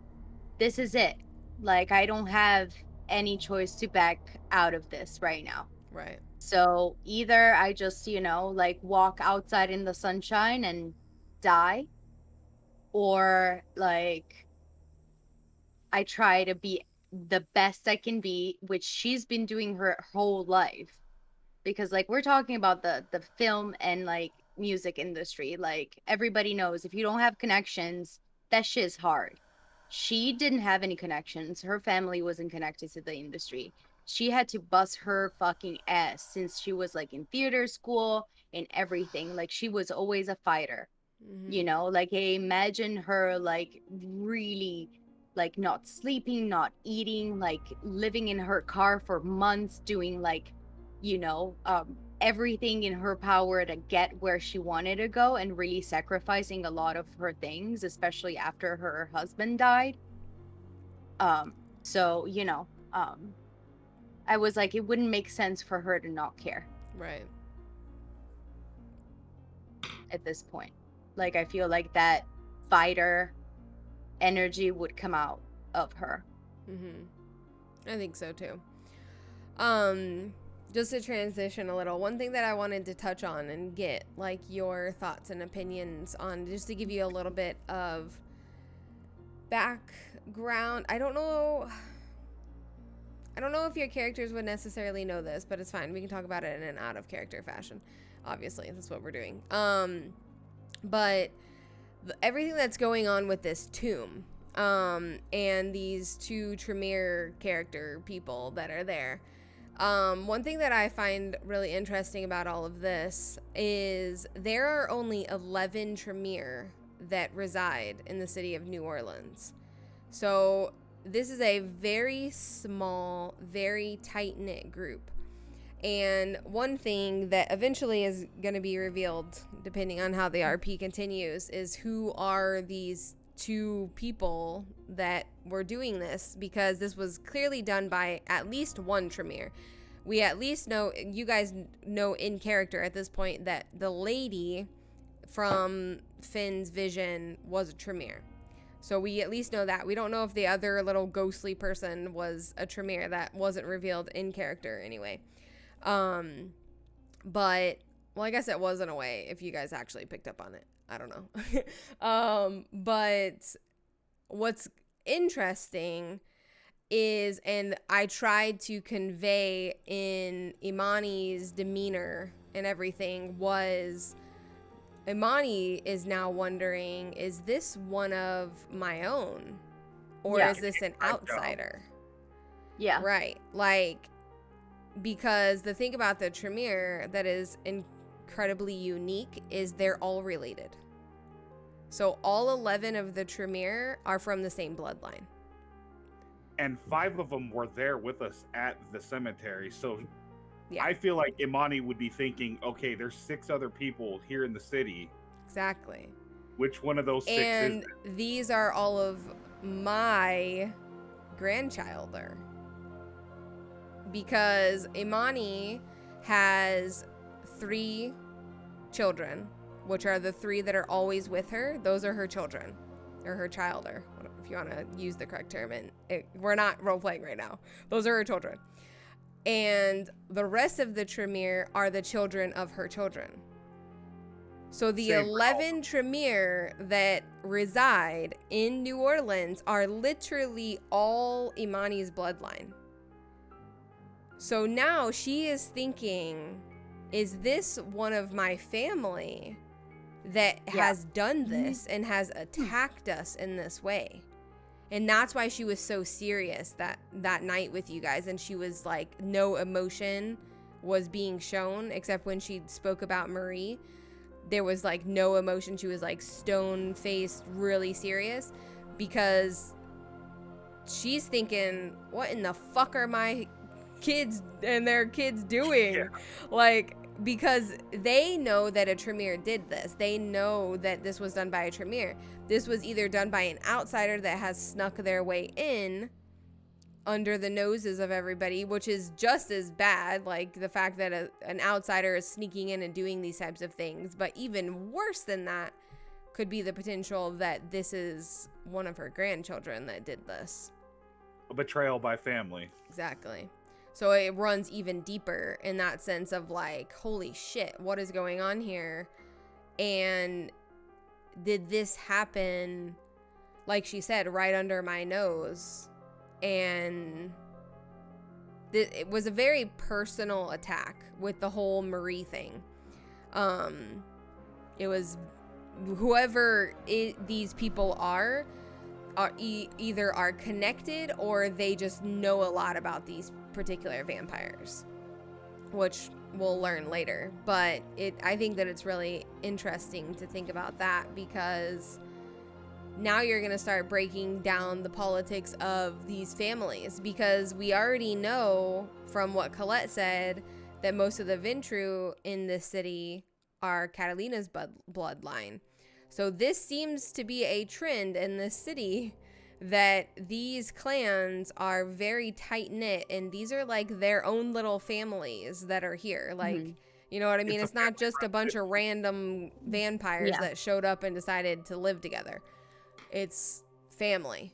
this is it. Like I don't have any choice to back out of this right now. right. So either I just, like walk outside in the sunshine and die, or like I try to be the best I can be, which she's been doing her whole life. Because like we're talking about the film and like music industry, like everybody knows if you don't have connections, that shit's hard. She didn't have any connections. Her family wasn't connected to the industry. She had to bust her fucking ass since she was like in theater school and everything. Like she was always a fighter, Mhm. like I imagine her like really like not sleeping, not eating, like living in her car for months, doing like, everything in her power to get where she wanted to go and really sacrificing a lot of her things, especially after her husband died. Um, so, I was like, it wouldn't make sense for her to not care Right. at this point. Like, I feel like that fighter energy would come out of her. Mhm. I think so too. Um, just to transition a little, one thing that I wanted to touch on and get like your thoughts and opinions on, just to give you a little bit of background. I don't know if your characters would necessarily know this, but it's fine. We can talk about it in an out of character fashion. Obviously, that's what we're doing. But everything that's going on with this tomb, and these two Tremere character people that are there. One thing that I find really interesting about all of this is there are only 11 Tremere that reside in the city of New Orleans. So this is a very small, very tight-knit group. And one thing that eventually is going to be revealed, depending on how the RP continues, is who are these two people that were doing this, because this was clearly done by at least one Tremere. We at least know, you guys know in character at this point, that the lady from Finn's vision was a Tremere. So we at least know that. We don't know if the other little ghostly person was a Tremere. That wasn't revealed in character anyway. But, well, I guess it was in a way if you guys actually picked up on it. I don't know. But what's interesting is, and I tried to convey in Imani's demeanor and everything, was Imani is now wondering, is this one of my own? Or is this an outsider? Yeah. Right. Like, because the thing about the Tremere that is incredibly unique is they're all related. So all 11 of the Tremere are from the same bloodline. And 5 of them were there with us at the cemetery. So Yeah. I feel like Imani would be thinking, okay, there's 6 other people here in the city. Exactly. Which one of those 6 And is it? these are all of my grandchilder. Because Imani has 3 children, which are the 3 that are always with her. Those are her children, or her childer, if you want to use the correct term. And we're not role-playing right now. Those are her children. And the rest of the Tremere are the children of her children. So the 11 Tremere that reside in New Orleans are literally all Imani's bloodline. So now she is thinking, is this one of my family that has done this and has attacked us in this way? And that's why she was so serious that night with you guys. And she was like, no emotion was being shown except when she spoke about Marie. There was like no emotion. She was like stone-faced, really serious, because she's thinking, what in the fuck are my kids and their kids doing? Yeah. Like, because they know that a Tremere did this. They know that this was done by a Tremere. This was either done by an outsider that has snuck their way in under the noses of everybody, which is just as bad, like the fact that an outsider is sneaking in and doing these types of things. But even worse than that could be the potential that this is one of her grandchildren that did this. A betrayal by family. Exactly. So it runs even deeper in that sense of like, holy shit, what is going on here? And did this happen, like she said, right under my nose? And it was a very personal attack with the whole Marie thing. It was whoever these people are either are connected or they just know a lot about these particular vampires, which we'll learn later. But I think that it's really interesting to think about that, because now you're going to start breaking down the politics of these families, because we already know from what Colette said that most of the Ventru in this city are Catalina's bloodline. So this seems to be a trend in this city, that these clans are very tight-knit, and these are like their own little families that are here. Like, you know what I mean? It's not just a bunch of random vampires that showed up and decided to live together. It's family.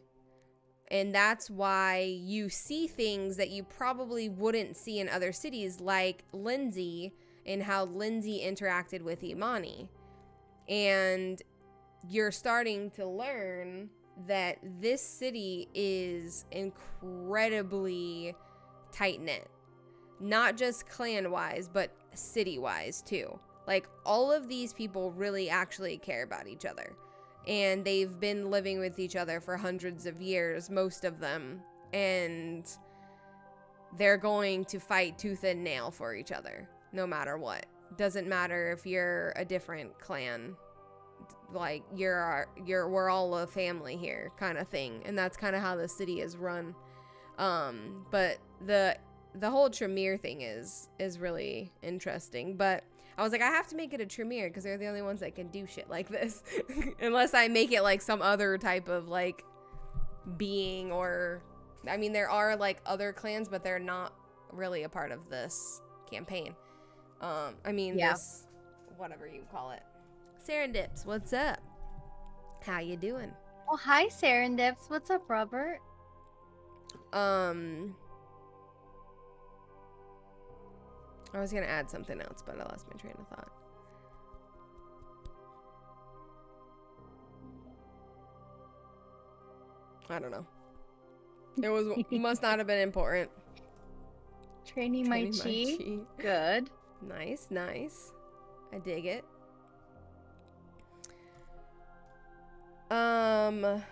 And that's why you see things that you probably wouldn't see in other cities, like Lindsay and how Lindsay interacted with Imani. And you're starting to learn that this city is incredibly tight-knit. Not just clan-wise, but city-wise too. Like, all of these people really actually care about each other. And they've been living with each other for hundreds of years, most of them. And they're going to fight tooth and nail for each other, no matter what. Doesn't matter if you're a different clan. Like, we're all a family here, kind of thing. And that's kind of how the city is run. But the whole Tremere thing is really interesting. But I was like, I have to make it a Tremere because they're the only ones that can do shit like this. Unless I make it like some other type of like being, or I mean, there are like other clans, but they're not really a part of this campaign. This, whatever you call it. Serendips, what's up? How you doing? Oh, hi, Serendips. What's up, Robert? I was gonna add something else, but I lost my train of thought. I don't know. It must not have been important. Training my chi. Good. Nice, nice. I dig it. I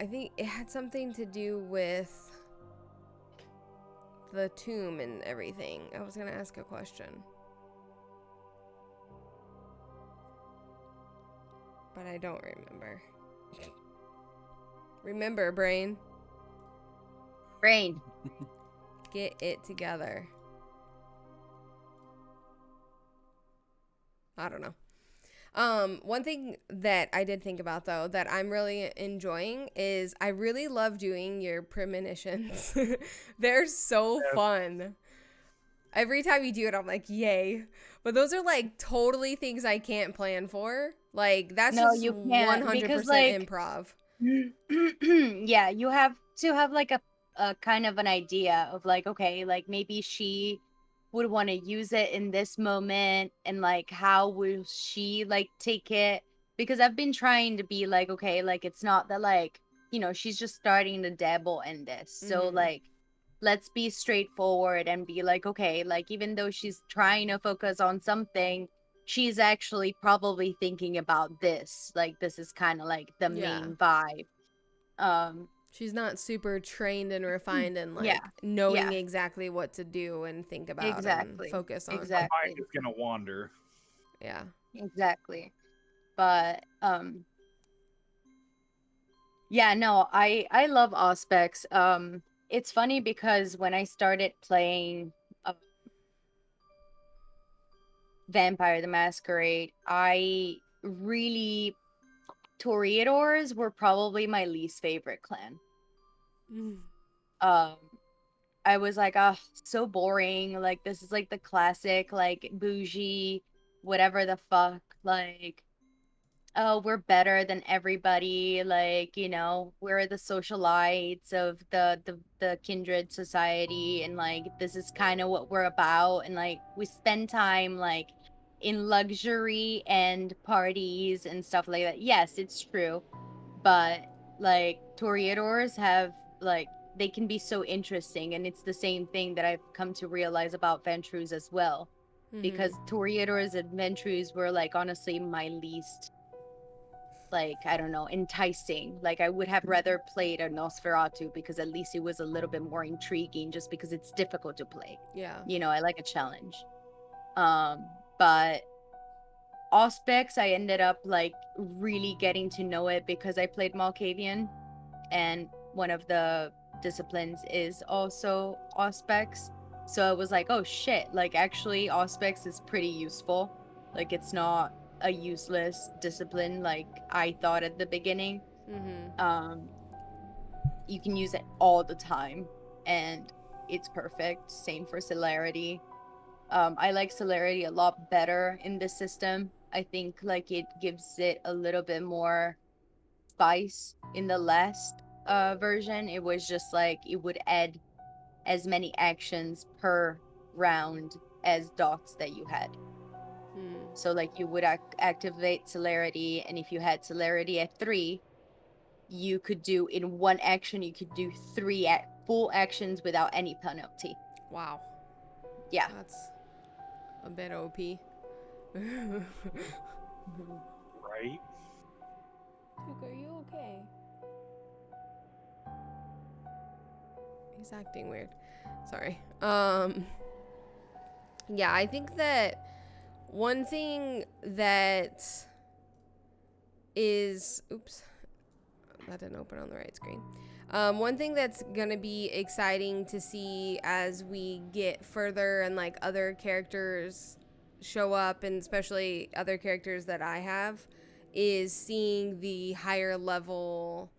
think it had something to do with the tomb and everything. I was gonna ask a question, but I don't remember. Remember, brain. Brain. Get it together. I don't know. One thing that I did think about though that I'm really enjoying is I really love doing your premonitions. They're so fun. Every time you do it, I'm like, yay. But those are like totally things I can't plan for. Like that's No, just you can't 100% because like improv. yeah, you have to have like a kind of an idea of like, okay, like maybe she would want to use it in this moment and like how will she like take it? Because I've been trying to be like, okay, like it's not that like, she's just starting to dabble in this. So Mhm. like let's be straightforward and be like, okay, like even though she's trying to focus on something, she's actually probably thinking about this. Like this is kind of like the Yeah. main vibe. She's not super trained and refined and Yeah. like knowing Yeah. exactly what to do and think about and Exactly. focus on. Her mind Exactly. is gonna wander. Yeah. Exactly. But yeah, no, I love Auspex. It's funny because when I started playing Vampire the Masquerade, I really Toreadors were probably my least favorite clan. Um I was like, oh, so boring. Like this is like the classic, like bougie, whatever the fuck, like oh, we're better than everybody, like we're the socialites of the kindred society, and like this is kind of what we're about, and like we spend time like in luxury and parties and stuff like that. Yes, it's true, but like toreadors have like they can be so interesting, and it's the same thing that I've come to realize about ventrus as well, because toreadors and ventrus were like honestly my least, like I don't know, enticing. Like I would have rather played a Nosferatu because at least it was a little bit more intriguing just because it's difficult to play. Yeah. I like a challenge. But Auspex, I ended up like really getting to know it because I played Malkavian, and one of the disciplines is also Auspex. So I was like, oh shit, like actually Auspex is pretty useful. Like it's not a useless discipline like I thought at the beginning. Um you can use it all the time and it's perfect. Same for celerity. I like celerity a lot better in this system. I think like it gives it a little bit more spice. In the last version, it was just like it would add as many actions per round as dots that you had. So like you would activate celerity, and if you had celerity at 3, you could do in one action, you could do 3 full actions without any penalty. Wow. Yeah. That's a bit OP. Right? Duke, are you okay? He's acting weird. Sorry. Yeah, I think that one thing that is, oops, that didn't open on the right screen. One thing that's gonna be exciting to see as we get further and like other characters show up, and especially other characters that I have, is seeing the higher level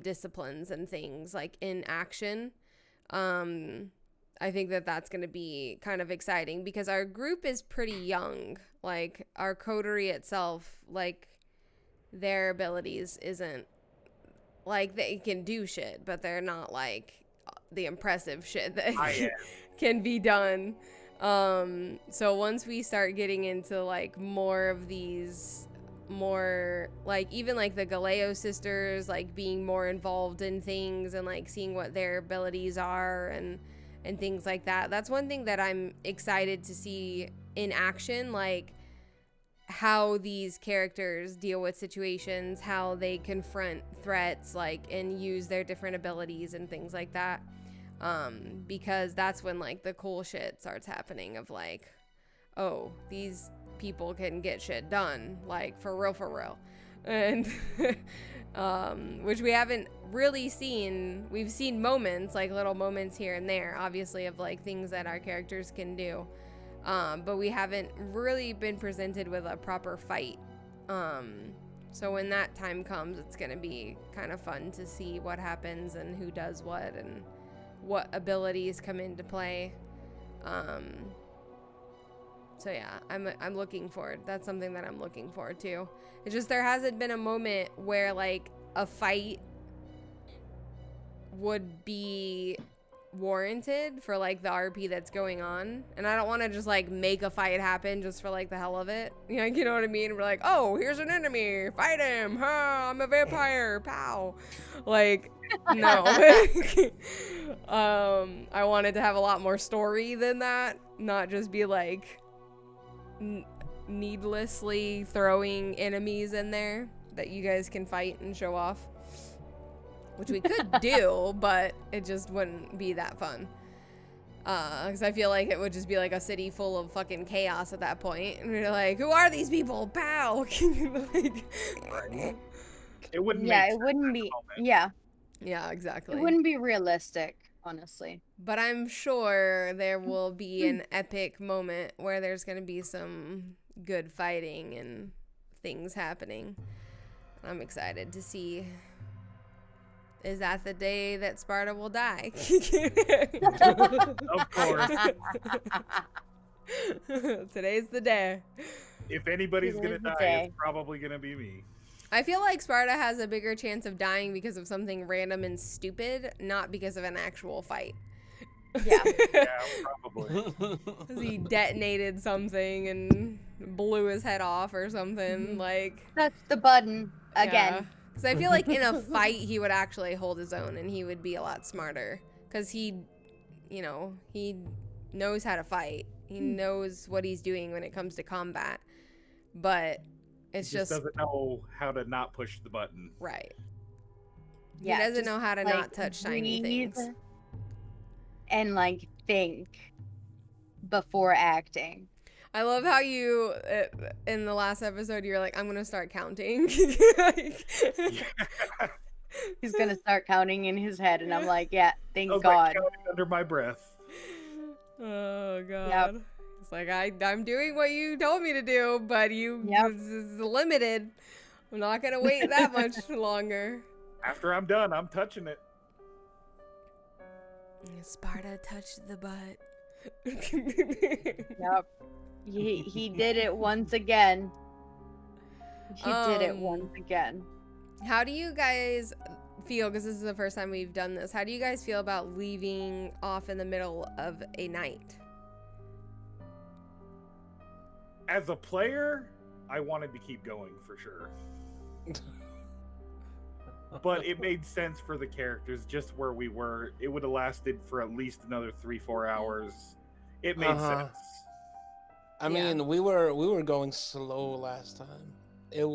disciplines and things like in action. I think that that's going to be kind of exciting because our group is pretty young. Like our coterie itself, like their abilities isn't like they can do shit, but they're not like the impressive shit that can be done. So once we start getting into like more of these more like even like the Galeo sisters like being more involved in things and like seeing what their abilities are and things like that, that's one thing that I'm excited to see in action, like how these characters deal with situations, how they confront threats, like, and use their different abilities and things like that. Because that's when like the cool shit starts happening of like, oh, these people can get shit done, like for real. And which we haven't really seen. We've seen moments, like little moments here and there, obviously, of like things that our characters can do. But we haven't really been presented with a proper fight. So when that time comes, it's going to be kind of fun to see what happens and who does what and what abilities come into play. So yeah, I'm looking forward. That's something that I'm looking forward to. It's just there hasn't been a moment where like a fight would be warranted for like the RP that's going on, and I don't want to just like make a fight happen just for like the hell of it. You know what I mean? We're like, oh, here's an enemy, fight him, huh? I'm a vampire, pow. Like, no. I wanted to have a lot more story than that, not just be like needlessly throwing enemies in there that you guys can fight and show off, which we could do, but it just wouldn't be that fun. Because I feel like it would just be like a city full of fucking chaos at that point. And we're like, who are these people? Pow! Like, it wouldn't. Yeah, make it sense wouldn't at be. the moment. Yeah, yeah, exactly. it wouldn't be realistic, honestly. But I'm sure there will be an epic moment where there's going to be some good fighting and things happening. I'm excited to see. Is that the day that Sparta will die? Of course. Today's the day. If anybody's gonna Today's the die, day. it's probably gonna be me. I feel like Sparta has a bigger chance of dying because of something random and stupid, not because of an actual fight. Yeah. Yeah, probably. Because he detonated something and blew his head off or something. Like, Touch the button again. Because I feel like in a fight, he would actually hold his own and he would be a lot smarter. Because he knows how to fight. He knows what he's doing when it comes to combat. But it's He just doesn't know how to not push the button. right. Yeah, he doesn't just, know how to like, not touch shiny breathe things. And like think before acting. I love how you, in the last episode, you're like, I'm going to start counting. Like, He's gonna start counting in his head, and I'm like, yeah, thank I was God. like counting under my breath. Oh, God. Yep. It's like, I'm doing what you told me to do, but this is limited. I'm not going to wait that much longer. After I'm done, I'm touching it. Sparta touched the butt. Yep. He did it once again. He did it once again. How do you guys feel, because this is the first time we've done this, how do you guys feel about leaving off in the middle of a night? As a player, I wanted to keep going for sure. But it made sense for the characters just where we were. It would have lasted for at least another 3-4 hours. It made sense. I mean, we were going slow last time. It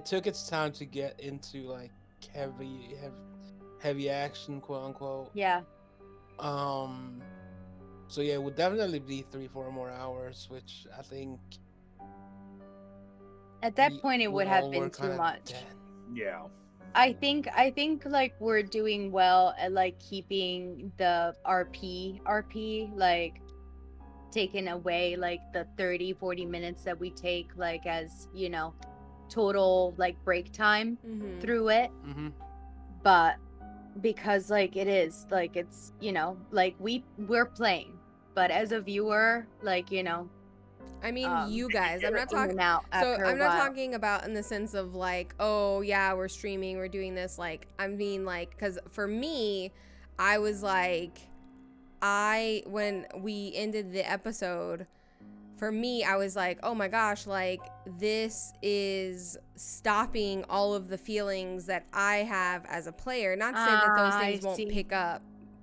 took its time to get into like heavy action, quote unquote. Yeah. So yeah, it would definitely be 3-4 more hours, which I think At that point, it would have been too much. Yeah. I think like we're doing well at like keeping the RP like taking away like the 30-40 minutes that we take like as total like break time through it. But because like it is like it's like we're playing, but as a viewer, like I mean, you guys. I'm not in and talking. out So after a I'm not while. talking about in the sense of like, oh yeah, we're streaming, we're doing this. Like, I mean, like, because for me, I was like, when we ended the episode, for me, I was like, oh my gosh, like this is stopping all of the feelings that I have as a player. Not to say that those I things won't see. pick up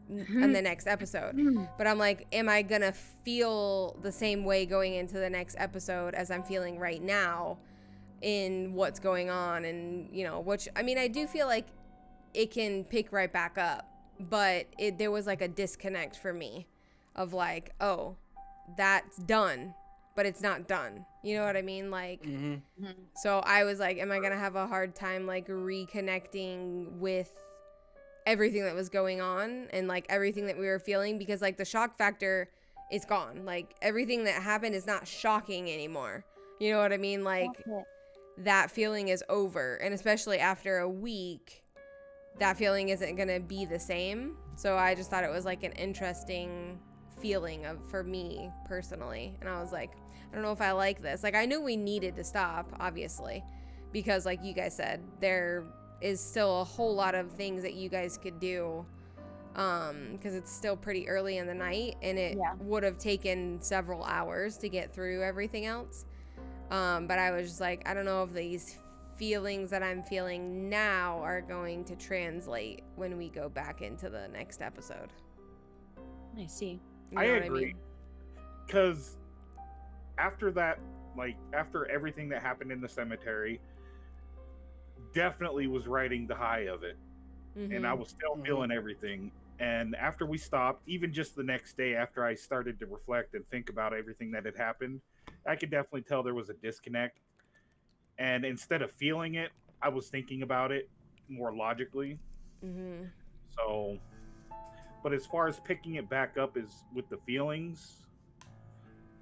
in the next episode, but I'm like, am I gonna feel the same way going into the next episode as I'm feeling right now in what's going on? And which, I mean, I do feel like it can pick right back up, but there was like a disconnect for me of like, oh, that's done, but it's not done. You know what I mean? Like, so I was like, am I gonna have a hard time like reconnecting with everything that was going on and like everything that we were feeling, because like the shock factor is gone. Like everything that happened is not shocking anymore. You know what I mean? Like that feeling is over, and especially after a week, that feeling isn't gonna be the same. So I just thought it was like an interesting feeling for me personally, and I was like, I don't know if I like this. Like I knew we needed to stop, obviously, because like you guys said, there is still a whole lot of things that you guys could do, because it's still pretty early in the night, and it would have taken several hours to get through everything else. But I was just like, I don't know if these feelings that I'm feeling now are going to translate when we go back into the next episode. I see. You know I what agree. mean? Because after that, like after everything that happened in the cemetery, definitely was riding the high of it. And I was still feeling everything. And after we stopped, even just the next day after I started to reflect and think about everything that had happened, I could definitely tell there was a disconnect. And instead of feeling it, I was thinking about it more logically. So, but as far as picking it back up is with the feelings,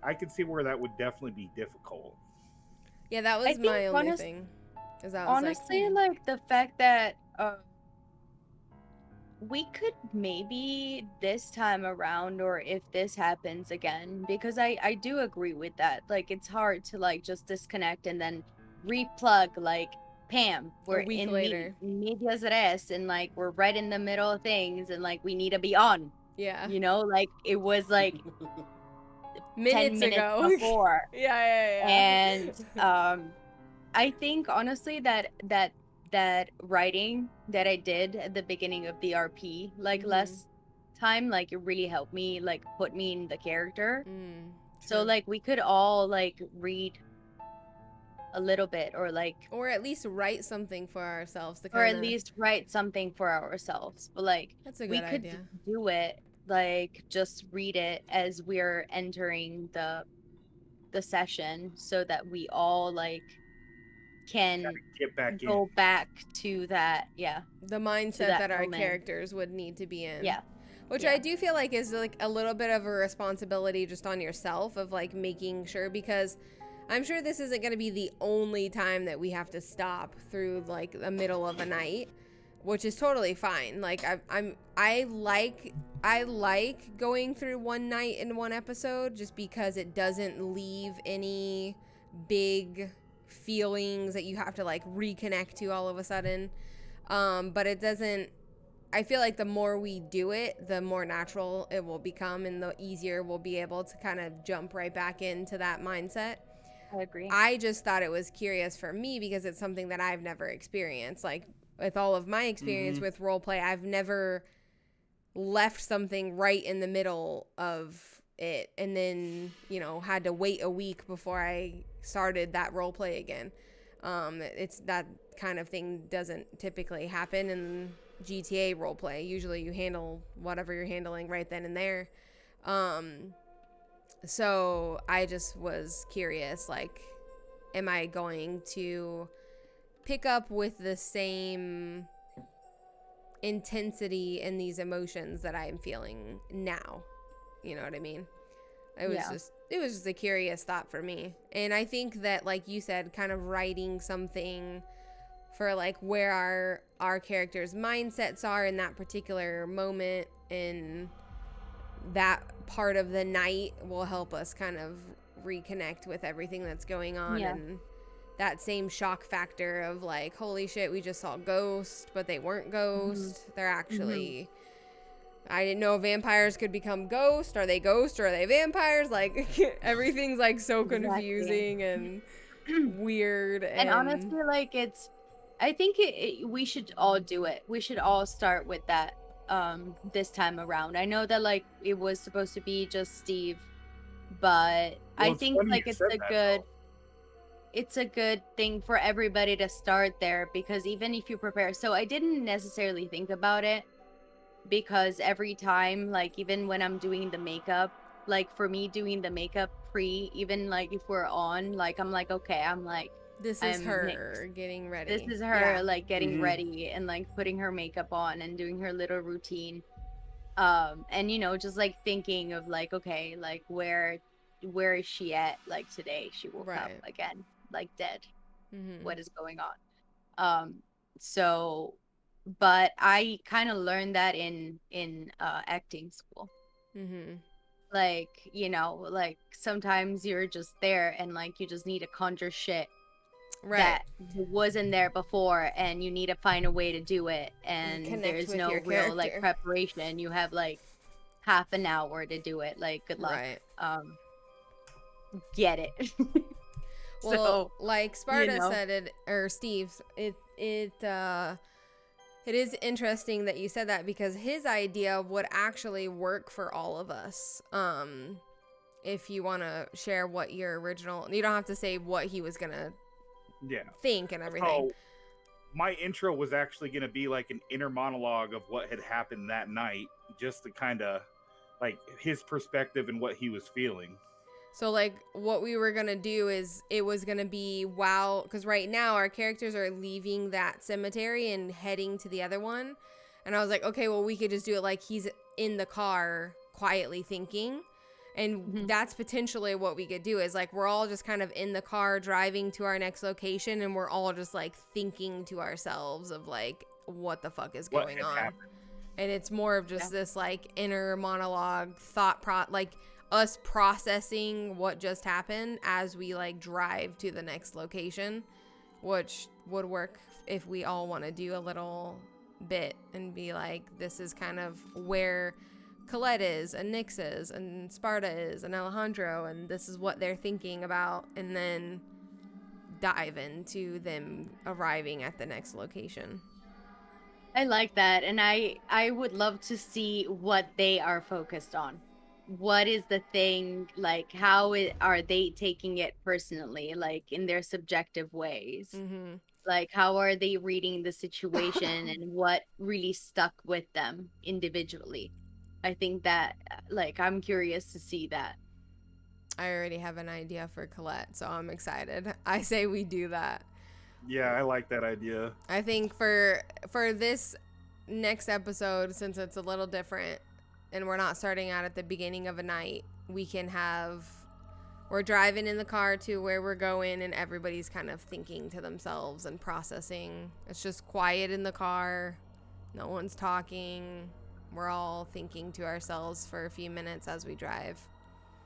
I could see where that would definitely be difficult. Yeah, that was my only thing. Is I was honestly, like the fact that we could maybe this time around, or if this happens again, because I do agree with that. Like it's hard to like just disconnect and then replug. Like Pam, we're a week in later. medias res, and like we're right in the middle of things, and like we need to be on. Yeah. You know, like it was like minutes 10 minutes ago. before. Yeah. And I think honestly that writing that I did at the beginning of the RP, like last time, like it really helped me like put me in the character. So like we could all like read a little bit, or at least write something for ourselves to or at least write something for ourselves. But like that's a good we could idea. do it, like just read it as we're entering the session, so that we all like can get back go in. back to that, the mindset that our characters would need to be in. Which I do feel like is like a little bit of a responsibility just on yourself of like making sure, because I'm sure this isn't going to be the only time that we have to stop through like the middle of a night, which is totally fine. Like I like going through one night in one episode just because it doesn't leave any big feelings that you have to like reconnect to all of a sudden. But it doesn't, I feel like the more we do it, the more natural it will become, and the easier we'll be able to kind of jump right back into that mindset. I agree. I just thought it was curious for me because it's something that I've never experienced. Like with all of my experience with roleplay, I've never left something right in the middle of it and then, had to wait a week before I started that roleplay again. It's that kind of thing doesn't typically happen in GTA roleplay. Usually you handle whatever you're handling right then and there. So I just was curious, like, am I going to pick up with the same intensity in these emotions that I'm feeling now? You know what I mean? It was just a curious thought for me. And I think that, like you said, kind of writing something for like where our characters' mindsets are in that particular moment and that part of the night will help us kind of reconnect with everything that's going on. Yeah. And that same shock factor of like, holy shit, we just saw ghosts, but they weren't ghosts. They're actually, I didn't know vampires could become ghosts. Are they ghosts or are they vampires? Like everything's like so confusing and weird. And honestly, like I think we should all do it. We should all start with that this time around. I know that like it was supposed to be just Steve, but I it's think funny like you it's said a that, good it's a good thing for everybody to start there, because even if you prepare, so I didn't necessarily think about it, because every time, like even when I'm doing the makeup, like for me doing the makeup even like if we're on, like I'm like, okay, I'm like, this is I'm Nyx. her getting ready. This is her Yeah. like getting Mhm. ready and like putting her makeup on and doing her little routine. And you know, just like thinking of like, okay, like where is she at? Like today she woke up Right. again, like dead. Mm-hmm. What is going on? So but I kind of learned that in acting school. Mm-hmm. Like, you know, like sometimes you're just there and like you just need to conjure shit Right. that wasn't there before, and you need to find a way to do it, and connect there's with no your real like character. preparation. You have like half an hour to do it. Like, good luck. Right. Get it. Well, So, like Sparta you know. said it, or Steve, it is interesting that you said that, because his idea would actually work for all of us. If you want to share what your original, you don't have to say what he was gonna Yeah. think and everything. So my intro was actually going to be like an inner monologue of what had happened that night, just to kind of like his perspective and what he was feeling. So like what we were gonna do is it was gonna be while, because right now our characters are leaving that cemetery and heading to the other one, and I was like, okay, well we could just do it like he's in the car quietly thinking, and that's potentially what we could do, is like we're all just kind of in the car driving to our next location, and we're all just like thinking to ourselves of like what the fuck is going on. Happened. And it's more of just this like inner monologue like us processing what just happened as we like drive to the next location, which would work if we all want to do a little bit and be like, this is kind of where Colette is and Nyx is and Sparta is and Alejandro, and this is what they're thinking about, and then dive into them arriving at the next location. I like that, and I would love to see what they are focused on. What is the thing, like how are they taking it personally, like in their subjective ways? Mm-hmm. Like how are they reading the situation and what really stuck with them individually? I think that like I'm curious to see that. I already have an idea for Colette, so I'm excited. I say we do that. Yeah, I like that idea. I think for this next episode, since it's a little different and we're not starting out at the beginning of a night, we're driving in the car to where we're going, and everybody's kind of thinking to themselves and processing. It's just quiet in the car. No one's talking. We're all thinking to ourselves for a few minutes as we drive.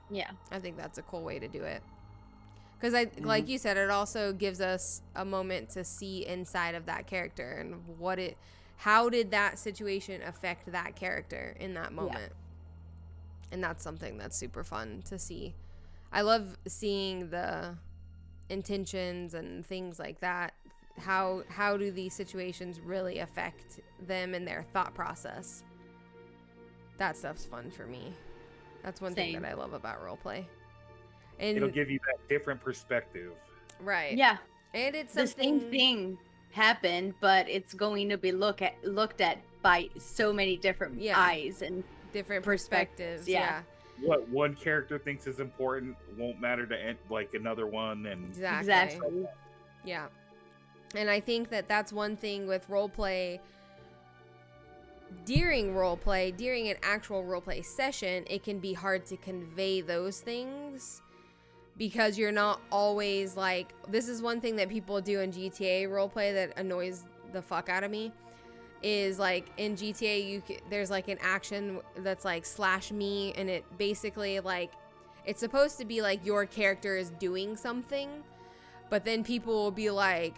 Yeah. I think that's a cool way to do it. Because like you said, it also gives us a moment to see inside of that character and how did that situation affect that character in that moment. Yeah. And that's something that's super fun to see. I love seeing the intentions and things like that. How do these situations really affect them and their thought process? That stuff's fun for me. That's one thing that I love about roleplay. And it'll give you that different perspective. Right. Yeah. And it's the same thing happened, but it's going to be looked at by so many different eyes and different perspectives. Yeah. What one character thinks is important won't matter to like another one, and exactly. Yeah. And I think that that's one thing with roleplay. During an actual roleplay session, it can be hard to convey those things because you're not always like, this is one thing that people do in GTA roleplay that annoys the fuck out of me, is like in GTA there's like an action that's like /me, and it basically like it's supposed to be like your character is doing something, but then people will be like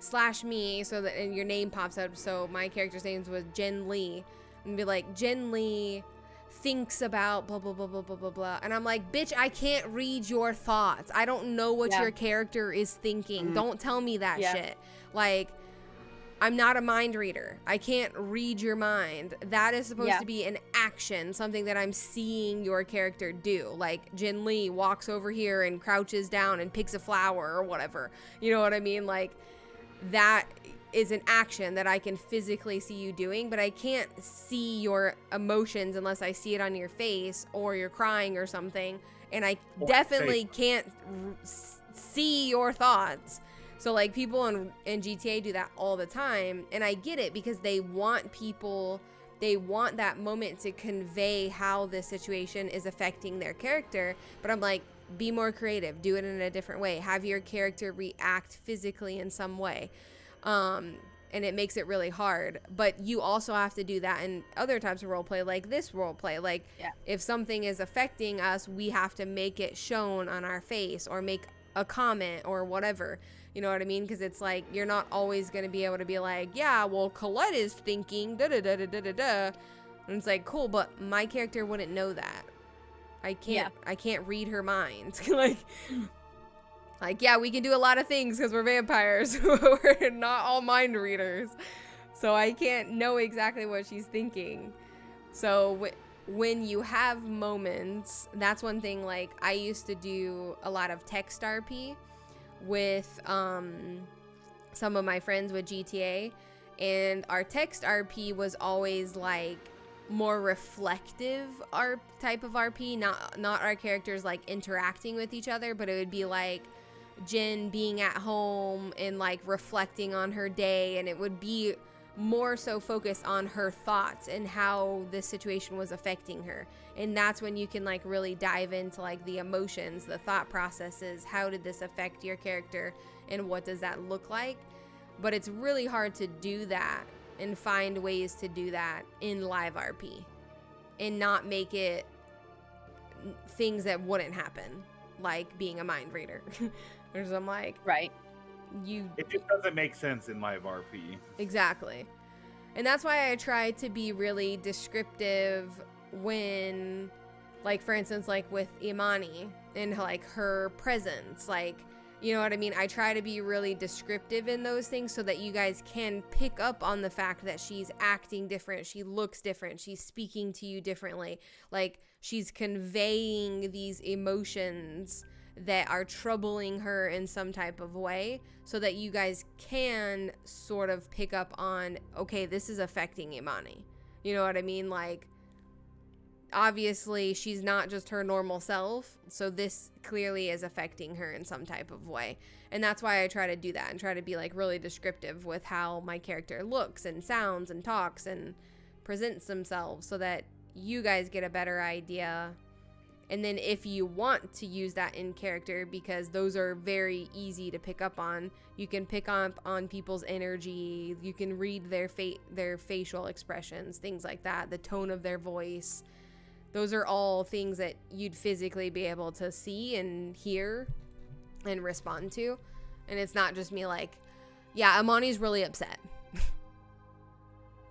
/me, so that, and your name pops up. So my character's name was Jen Lee, and be like, Jen Lee thinks about blah blah blah blah blah blah blah, and I'm like, bitch, I can't read your thoughts. I don't know what your character is thinking. Don't tell me that shit. Like, I'm not a mind reader. I can't read your mind. That is supposed to be an action, something that I'm seeing your character do. Like, Jin Lee walks over here and crouches down and picks a flower or whatever. You know what I mean? Like, that is an action that I can physically see you doing, but I can't see your emotions unless I see it on your face or you're crying or something. And I definitely can't see your thoughts. So, like, people in GTA do that all the time, and I get it because they want that moment to convey how this situation is affecting their character, but I'm like, be more creative, do it in a different way, have your character react physically in some way, and it makes it really hard. But you also have to do that in other types of roleplay, like this roleplay. Like, if something is affecting us, we have to make it shown on our face or make a comment or whatever. You know what I mean? Because it's like, you're not always going to be able to be like, yeah, well, Colette is thinking da-da-da-da-da-da. And it's like, cool, but my character wouldn't know that. I can't read her mind. like, yeah, we can do a lot of things because we're vampires. We're not all mind readers. So I can't know exactly what she's thinking. So when you have moments, that's one thing. Like, I used to do a lot of text RP with some of my friends with GTA, and our text RP was always like more reflective type of RP, not our characters like interacting with each other, but it would be like Jen being at home and like reflecting on her day, and it would be more so focused on her thoughts and how this situation was affecting her. And that's when you can like really dive into like the emotions, the thought processes, how did this affect your character and what does that look like. But it's really hard to do that and find ways to do that in live RP and not make it things that wouldn't happen, like being a mind reader. Or something like, right, it just doesn't make sense in live RP. Exactly. And that's why I try to be really descriptive when, like, for instance, like with Imani and like her presence, like, you know what I mean? I try to be really descriptive in those things so that you guys can pick up on the fact that she's acting different, she looks different, she's speaking to you differently, like she's conveying these emotions that are troubling her in some type of way, so that you guys can sort of pick up on, okay, this is affecting Imani. You know what I mean? Like, obviously she's not just her normal self, so this clearly is affecting her in some type of way. And that's why I try to do that and try to be like really descriptive with how my character looks and sounds and talks and presents themselves, so that you guys get a better idea. And then if you want to use that in character, because those are very easy to pick up on, you can pick up on people's energy, you can read their facial expressions, things like that, the tone of their voice. Those are all things that you'd physically be able to see and hear and respond to. And it's not just me like, yeah, Imani's really upset.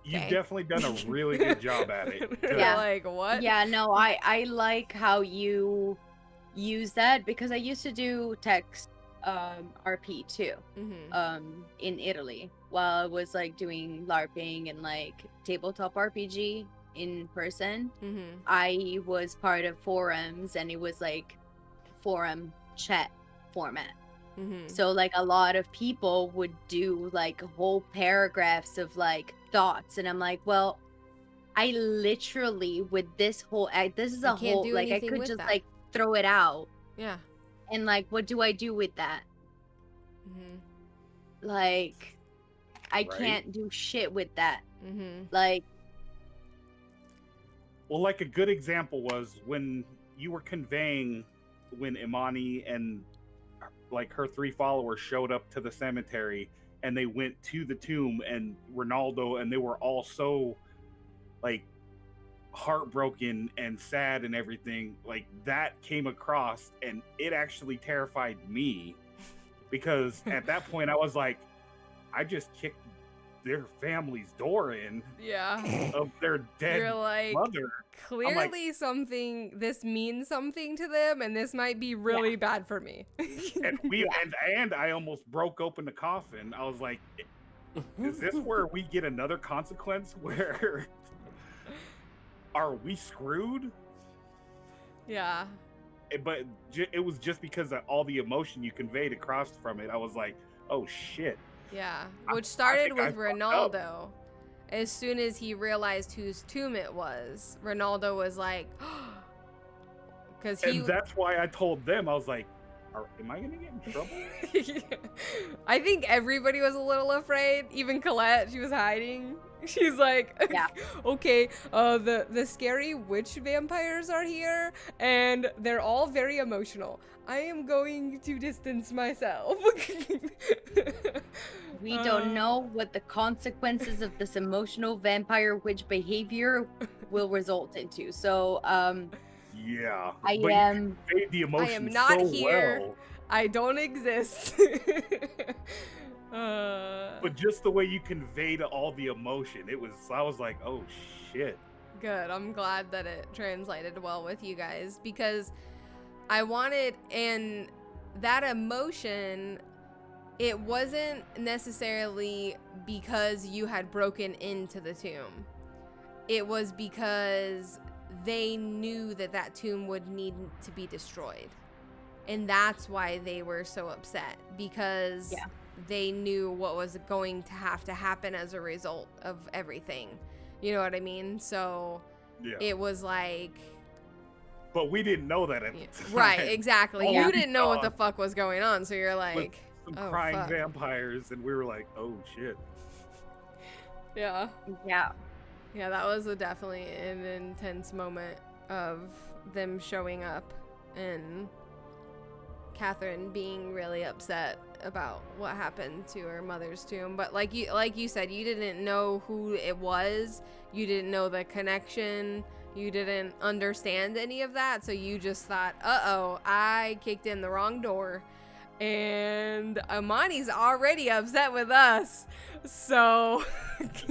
You've definitely done a really good job at it. Yeah. Like, what? Yeah, no, I like how you use that, because I used to do text RP too, in Italy, while I was like doing LARPing and like tabletop RPG in person. I was part of forums, and it was like forum chat format. So like a lot of people would do like whole paragraphs of like thoughts, and I'm like, well, I literally with this whole this is a whole like I could just like throw it out. Yeah. And like, what do I do with that? Like, I can't do shit with that. Like, well, like a good example was when you were conveying when Imani and like her 3 followers showed up to the cemetery, and they went to the tomb, and Ronaldo, and they were all so like heartbroken and sad and everything, like that came across, and it actually terrified me because at that point I was like, I just kicked their family's door in Yeah. of their dead You're like, mother. clearly this means something to them, and this might be really bad for me. And and I almost broke open the coffin. I was like, is this where we get another consequence? Where are we screwed? Yeah. But it was just because of all the emotion you conveyed across from it. I was like, oh shit. Yeah, which started think I with fucked up. Ronaldo. As soon as he realized whose tomb it was, Ronaldo was like, because he. And that's why I told them, I was like, am I gonna get in trouble? I think everybody was a little afraid. Even Colette, she was hiding. She's like, Yeah. okay, the scary witch vampires are here, and they're all very emotional. I am going to distance myself. We don't know what the consequences of this emotional vampire witch behavior will result into. So, Yeah. I but am. you conveyed the emotion I am not so here. well. I don't exist. But just the way you conveyed all the emotion, I was like, oh shit. Good. I'm glad that it translated well with you guys, because I wanted, and that emotion, it wasn't necessarily because you had broken into the tomb. It was because they knew that tomb would need to be destroyed. And that's why they were so upset, because they knew what was going to have to happen as a result of everything. You know what I mean? So it was like... But we didn't know that at the time. Right, exactly. All You we didn't know what saw the fuck was going on, so you're like... some oh, crying fuck. vampires, and we were like, oh shit. Yeah. Yeah. Yeah, that was definitely an intense moment of them showing up and Catherine being really upset about what happened to her mother's tomb. But like you said, you didn't know who it was. You didn't know the connection. You didn't understand any of that. So you just thought, uh-oh, I kicked in the wrong door. And Amani's already upset with us. So...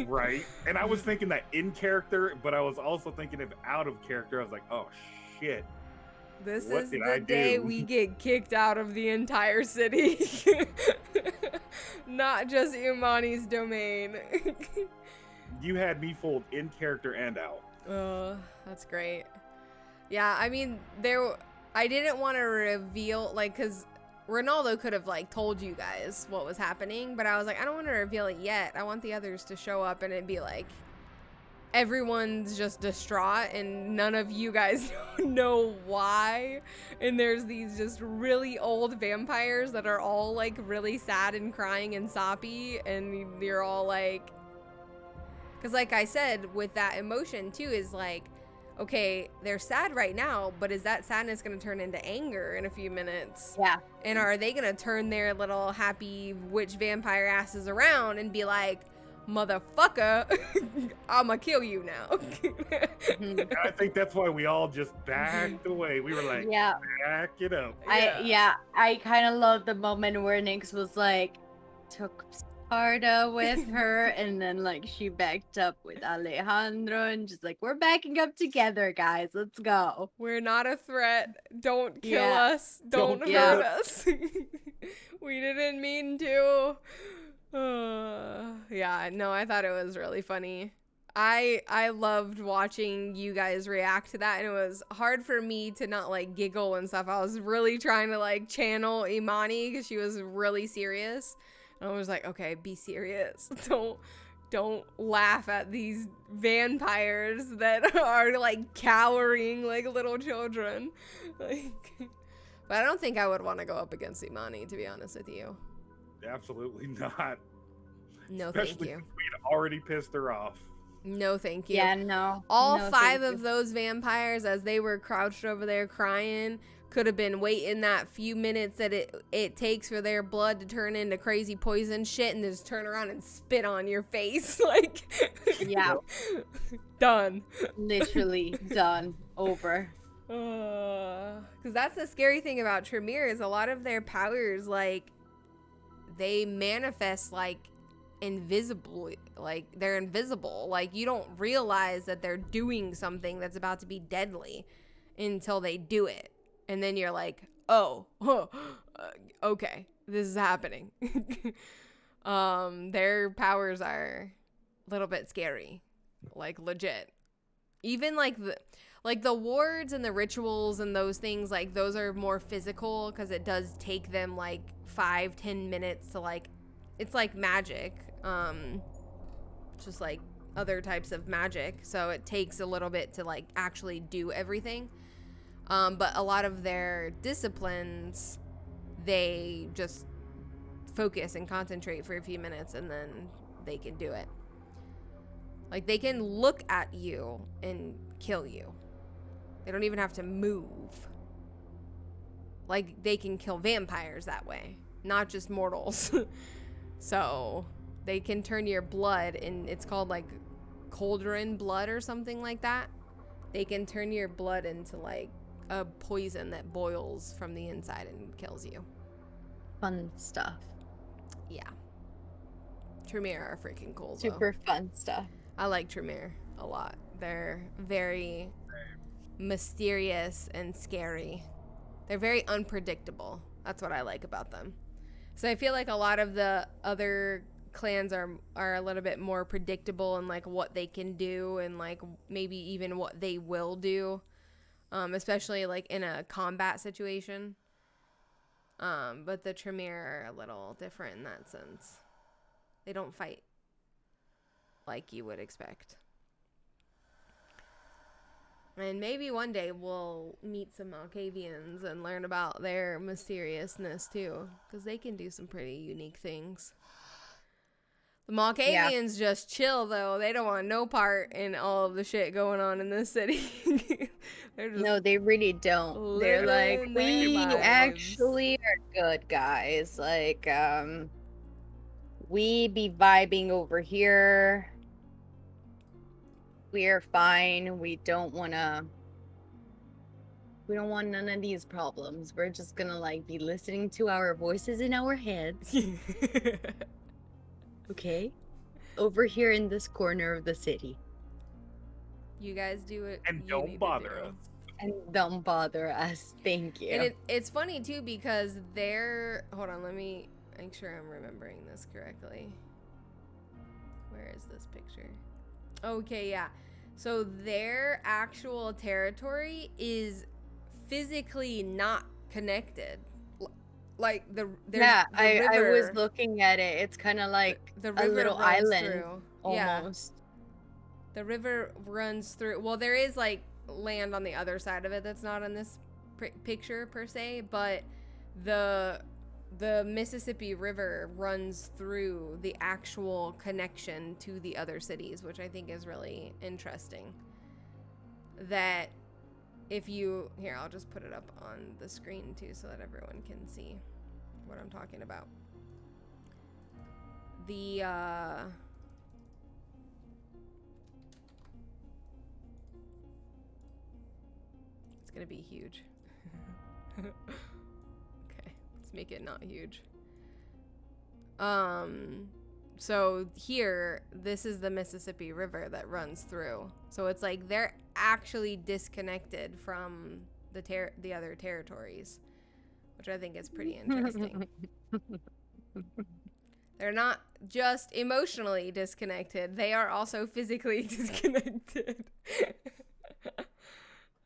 Right. And I was thinking that in character, but I was also thinking of out of character. I was like, oh shit. This What is did the I day do? we get kicked out of the entire city. Not just Imani's domain. You had me fooled in character and out. That's great. Yeah, I mean, I didn't want to reveal, like, because Ronaldo could have, like, told you guys what was happening, but I was like, I don't want to reveal it yet. I want the others to show up and it'd be like, everyone's just distraught and none of you guys know why. And there's these just really old vampires that are all, like, really sad and crying and soppy, and you're all like... Because like I said, with that emotion, too, is like, okay, they're sad right now, but is that sadness going to turn into anger in a few minutes? Yeah. And are they going to turn their little happy witch vampire asses around and be like, motherfucker, I'ma kill you now? I think that's why we all just backed away. We were like, back it up. I kind of love the moment where Nyx was like, took Sparta with her, and then like she backed up with Alejandro, and just like, we're backing up together, guys. Let's go. We're not a threat. Don't kill us. Don't hurt Yeah. us. We didn't mean to. Yeah, no, I thought it was really funny. I loved watching you guys react to that, and it was hard for me to not like giggle and stuff. I was really trying to like channel Imani because she was really serious. And I was like, okay, be serious. Don't laugh at these vampires that are like cowering like little children. Like, but I don't think I would want to go up against Imani, to be honest with you. Absolutely not. No, Especially thank you. since we'd already pissed her off. No, thank you. Yeah, no. All No, five thank of you. those vampires, as they were crouched over there crying, could have been waiting that few minutes that it takes for their blood to turn into crazy poison shit and just turn around and spit on your face. Like, Yeah. done. Literally done. Over. Because that's the scary thing about Tremere is a lot of their powers, like, they manifest, like, invisibly. Like, they're invisible. Like, you don't realize that they're doing something that's about to be deadly until they do it. And then you're like, oh, okay, this is happening. Their powers are a little bit scary. Like, legit. Even, like, the wards and the rituals and those things, like, those are more physical because it does take them, like, 5-10 minutes to, like, it's like magic. Just like other types of magic. So it takes a little bit to, like, actually do everything. But a lot of their disciplines, they just focus and concentrate for a few minutes and then they can do it. Like, they can look at you and kill you. They don't even have to move. Like, they can kill vampires that way, not just mortals. So they can turn your blood, and it's called, like, cauldron blood or something like that. They can turn your blood into, like, a poison that boils from the inside and kills you. Fun stuff. Yeah. Tremere are freaking cool, though. Super fun stuff. I like Tremere a lot. They're very mysterious and scary. They're very unpredictable. That's what I like about them. So I feel like a lot of the other clans are a little bit more predictable in, like, what they can do and, like, maybe even what they will do, especially, like, in a combat situation. But the Tremere are a little different in that sense. They don't fight like you would expect. And maybe one day we'll meet some Malkavians and learn about their mysteriousness too, because they can do some pretty unique things. The Malkavians just chill, though. They don't want no part in all of the shit going on in this city. They're just No, they really don't. They're like, living their we lives. actually are good guys. Like, we be vibing over here. We're fine. We don't want none of these problems. We're just gonna, like, be listening to our voices in our heads. Okay? Over here in this corner of the city. You guys do it. And you don't need to bother do. us. And don't bother us. Thank you. And it's funny too because hold on, let me make sure I'm remembering this correctly. Where is this picture? Okay, yeah. So their actual territory is physically not connected. Like I was looking at it. It's kind of like the a river little runs island through. almost. Yeah. The river runs through. Well, there is, like, land on the other side of it that's not on this picture per se, but the Mississippi River runs through the actual connection to the other cities, which I think is really interesting. That if you... Here, I'll just put it up on the screen, too, so that everyone can see what I'm talking about. It's gonna be huge. Okay, let's make it not huge. So here, this is the Mississippi River that runs through. So it's like they're actually disconnected from the other territories, which I think is pretty interesting. They're not just emotionally disconnected, they are also physically disconnected.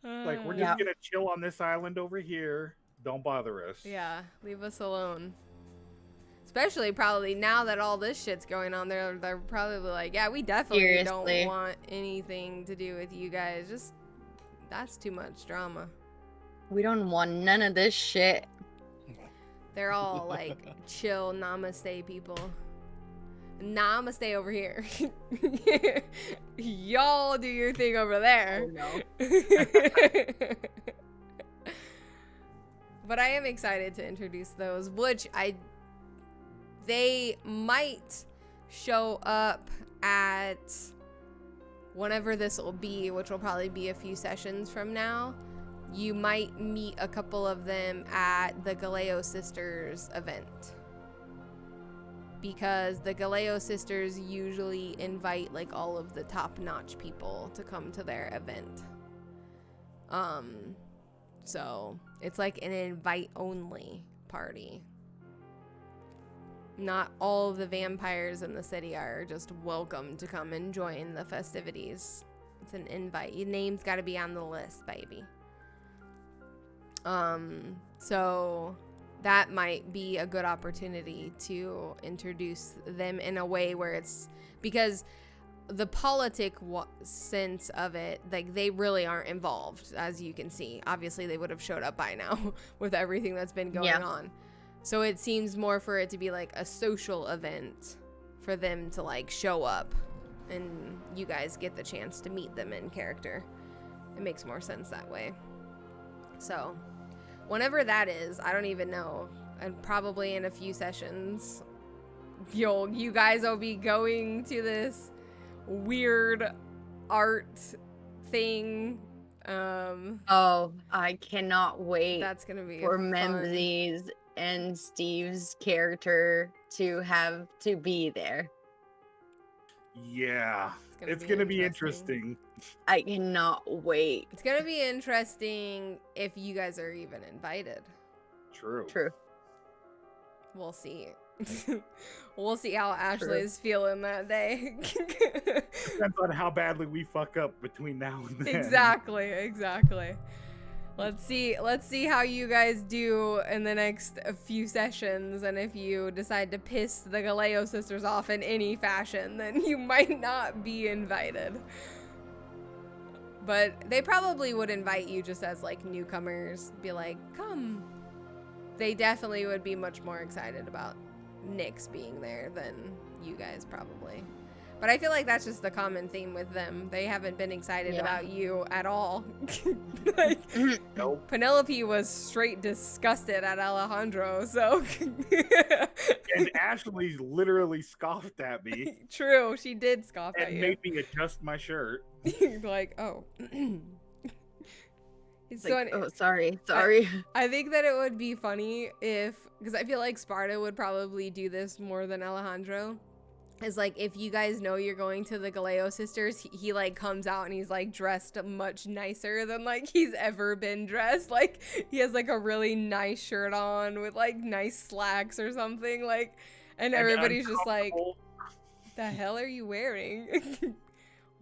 Like, we're just gonna chill on this island over here. Don't bother us. Yeah, leave us alone. Especially probably now that all this shit's going on, they're probably like, yeah, we definitely don't want anything to do with you guys. Just, that's too much drama. We don't want none of this shit. They're all like chill namaste people. Namaste over here. Y'all do your thing over there. Oh, no. But I am excited to introduce those, which they might show up at whenever this will be, which will probably be a few sessions from now. You might meet a couple of them at the Galeo Sisters event. Because the Galeo Sisters usually invite like all of the top-notch people to come to their event. So it's like an invite-only party. Not all of the vampires in the city are just welcome to come and join the festivities. It's an invite. Your name's got to be on the list, baby. So that might be a good opportunity to introduce them in a way where it's, because the politic sense of it, like, they really aren't involved, as you can see. Obviously they would have showed up by now with everything that's been going on. So it seems more for it to be like a social event for them to like show up and you guys get the chance to meet them in character. It makes more sense that way. So whenever that is, I don't even know. And probably in a few sessions, you guys will be going to this weird art thing. Oh, I cannot wait That's gonna be for fun. Memsy's and Steve's character to have to be there. Yeah, it's gonna be interesting. I cannot wait. It's gonna be interesting if you guys are even invited. True. We'll see. We'll see how Ashley is feeling that day. Depends on how badly we fuck up between now and then. Exactly. Let's see how you guys do in the next few sessions, and if you decide to piss the Galeo sisters off in any fashion, then you might not be invited. But they probably would invite you just as like newcomers, be like, come. They definitely would be much more excited about Nyx being there than you guys probably. But I feel like that's just the common theme with them. They haven't been excited about you at all. Like, nope. Penelope was straight disgusted at Alejandro, so. And Ashley literally scoffed at me. True, she did scoff at and you. made me adjust my shirt. Like, oh. It's so like, oh, sorry. I think that it would be funny if, because I feel like Sparta would probably do this more than Alejandro. Is like, if you guys know you're going to the Galeo sisters, he like comes out and he's like dressed much nicer than like he's ever been dressed. Like he has like a really nice shirt on with like nice slacks or something, like, and everybody's just like, the hell are you wearing?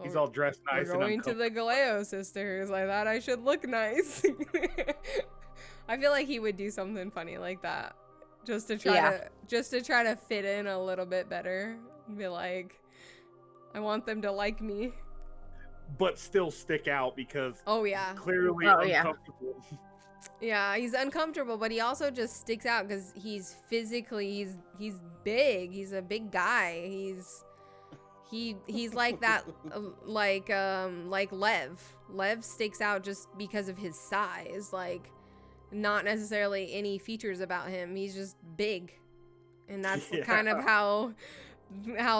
He's all dressed nice. We're going to the Galeo sisters. I thought I should look nice. I feel like he would do something funny like that, just to try to fit in a little bit better. Be like, I want them to like me, but still stick out because clearly uncomfortable. Yeah, he's uncomfortable, but he also just sticks out because he's physically he's big. He's a big guy. He's like that, like Lev. Lev sticks out just because of his size, like not necessarily any features about him. He's just big, and that's kind of how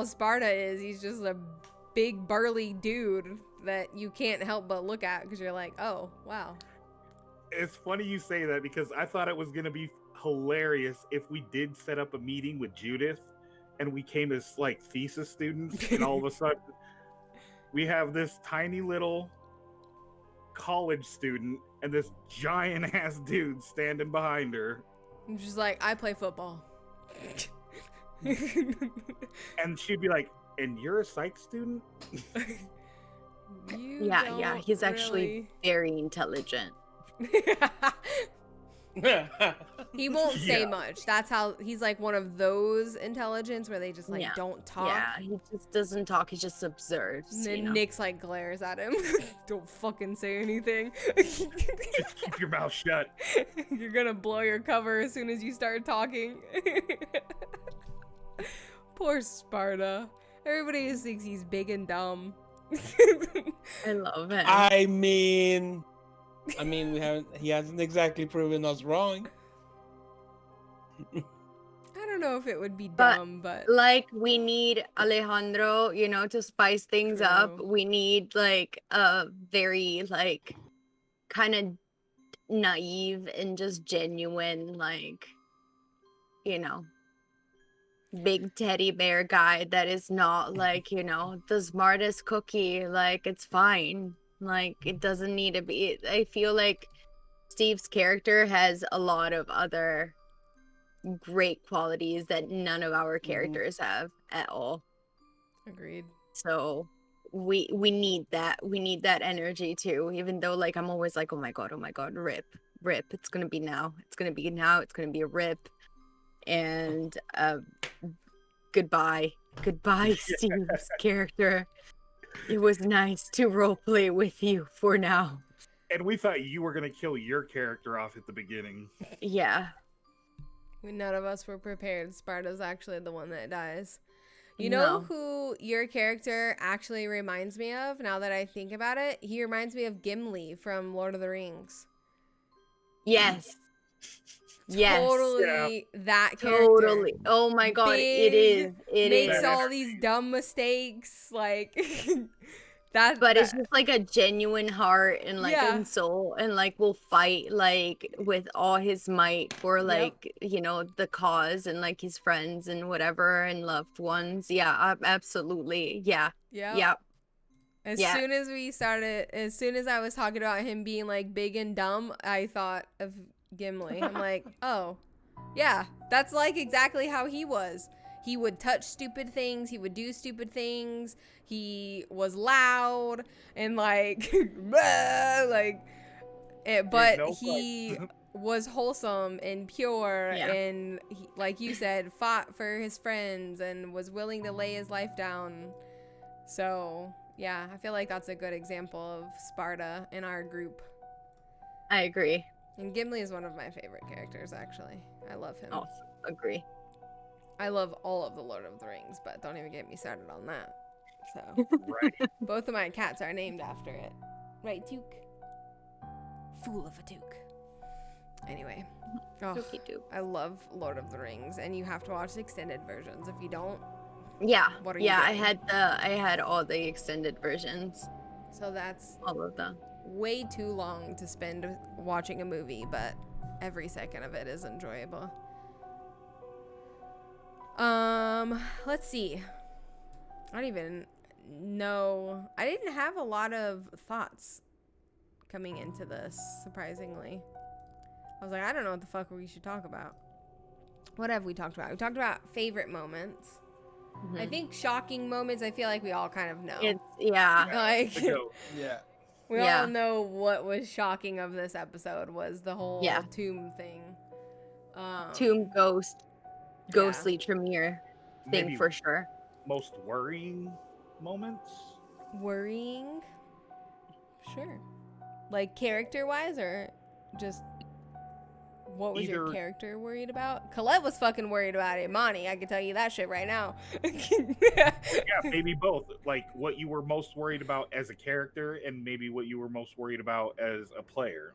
Sparta is. He's just a big burly dude that you can't help but look at because you're like, oh wow. It's funny you say that because I thought it was gonna be hilarious if we did set up a meeting with Judith and we came as like thesis students and all of a sudden we have this tiny little college student and this giant ass dude standing behind her. I'm just like, I play football. And she'd be like, and you're a psych student? Yeah, he's actually very intelligent. He won't say much. That's how he's like one of those intelligence where they just like don't talk. Yeah, he just doesn't talk. He just observes. And then Nyx like glares at him. Don't fucking say anything. Just keep your mouth shut. You're gonna blow your cover as soon as you start talking. Poor Sparta. Everybody just thinks he's big and dumb. I love it. I mean, he hasn't exactly proven us wrong. I don't know if it would be But, dumb, but like, we need Alejandro, to spice things up. True. We need like a very like kind of naive and just genuine, like, big teddy bear guy that is not like, the smartest cookie. Like, it's fine. Like, it doesn't need to be. I feel like Steve's character has a lot of other great qualities that none of our characters have at all. agreed. So we need that. We need that energy too. Even though, like, I'm always like, oh my god, rip. It's gonna be now. It's gonna be now. It's gonna be a rip. And goodbye, Steve's character. It was nice to roleplay with you for now. And we thought you were gonna kill your character off at the beginning. Yeah. None of us were prepared. Sparta's actually the one that dies. You know who your character actually reminds me of, now that I think about it? He reminds me of Gimli from Lord of the Rings. Yes. Yes. Totally that character. Totally. Oh my god, it is. It makes is. all these dumb mistakes. Like, that. But it's just like a genuine heart and like Yeah. and soul, and like will fight like with all his might for like the cause and like his friends and whatever and loved ones. Yeah, absolutely. Yeah. Yep. As soon as I was talking about him being like big and dumb, I thought of Gimli. I'm like, oh, yeah, that's like exactly how he was. He would touch stupid things. He would do stupid things. He was loud and like, but he was wholesome and pure, and he, like you said, fought for his friends and was willing to lay his life down. So yeah, I feel like that's a good example of Sparta in our group. I agree. And Gimli is one of my favorite characters, actually. I love him. Also agree. I love all of the Lord of the Rings, but don't even get me started on that. So, Right. Both of my cats are named after it. Right, Duke? Fool of a Duke. Anyway. Oh, I love Lord of the Rings, and you have to watch the extended versions. If you don't, Yeah. what are you doing? I had all the extended versions. So that's all of them. Way too long to spend watching a movie, but every second of it is enjoyable. Let's see. I don't even know. I didn't have a lot of thoughts coming into this, surprisingly. I was like, I don't know what the fuck we should talk about. What have we talked about? We talked about favorite moments. Mm-hmm. I think shocking moments, I feel like we all kind of know. Like, yeah. We all know what was shocking of this episode was the whole tomb thing. Tomb ghostly Tremere thing. Maybe for sure. Most worrying moments? Worrying? Sure. Like character-wise, or just what was your character worried about? Colette was fucking worried about Imani. I can tell you that shit right now. Yeah, maybe both. Like what you were most worried about as a character, and maybe what you were most worried about as a player.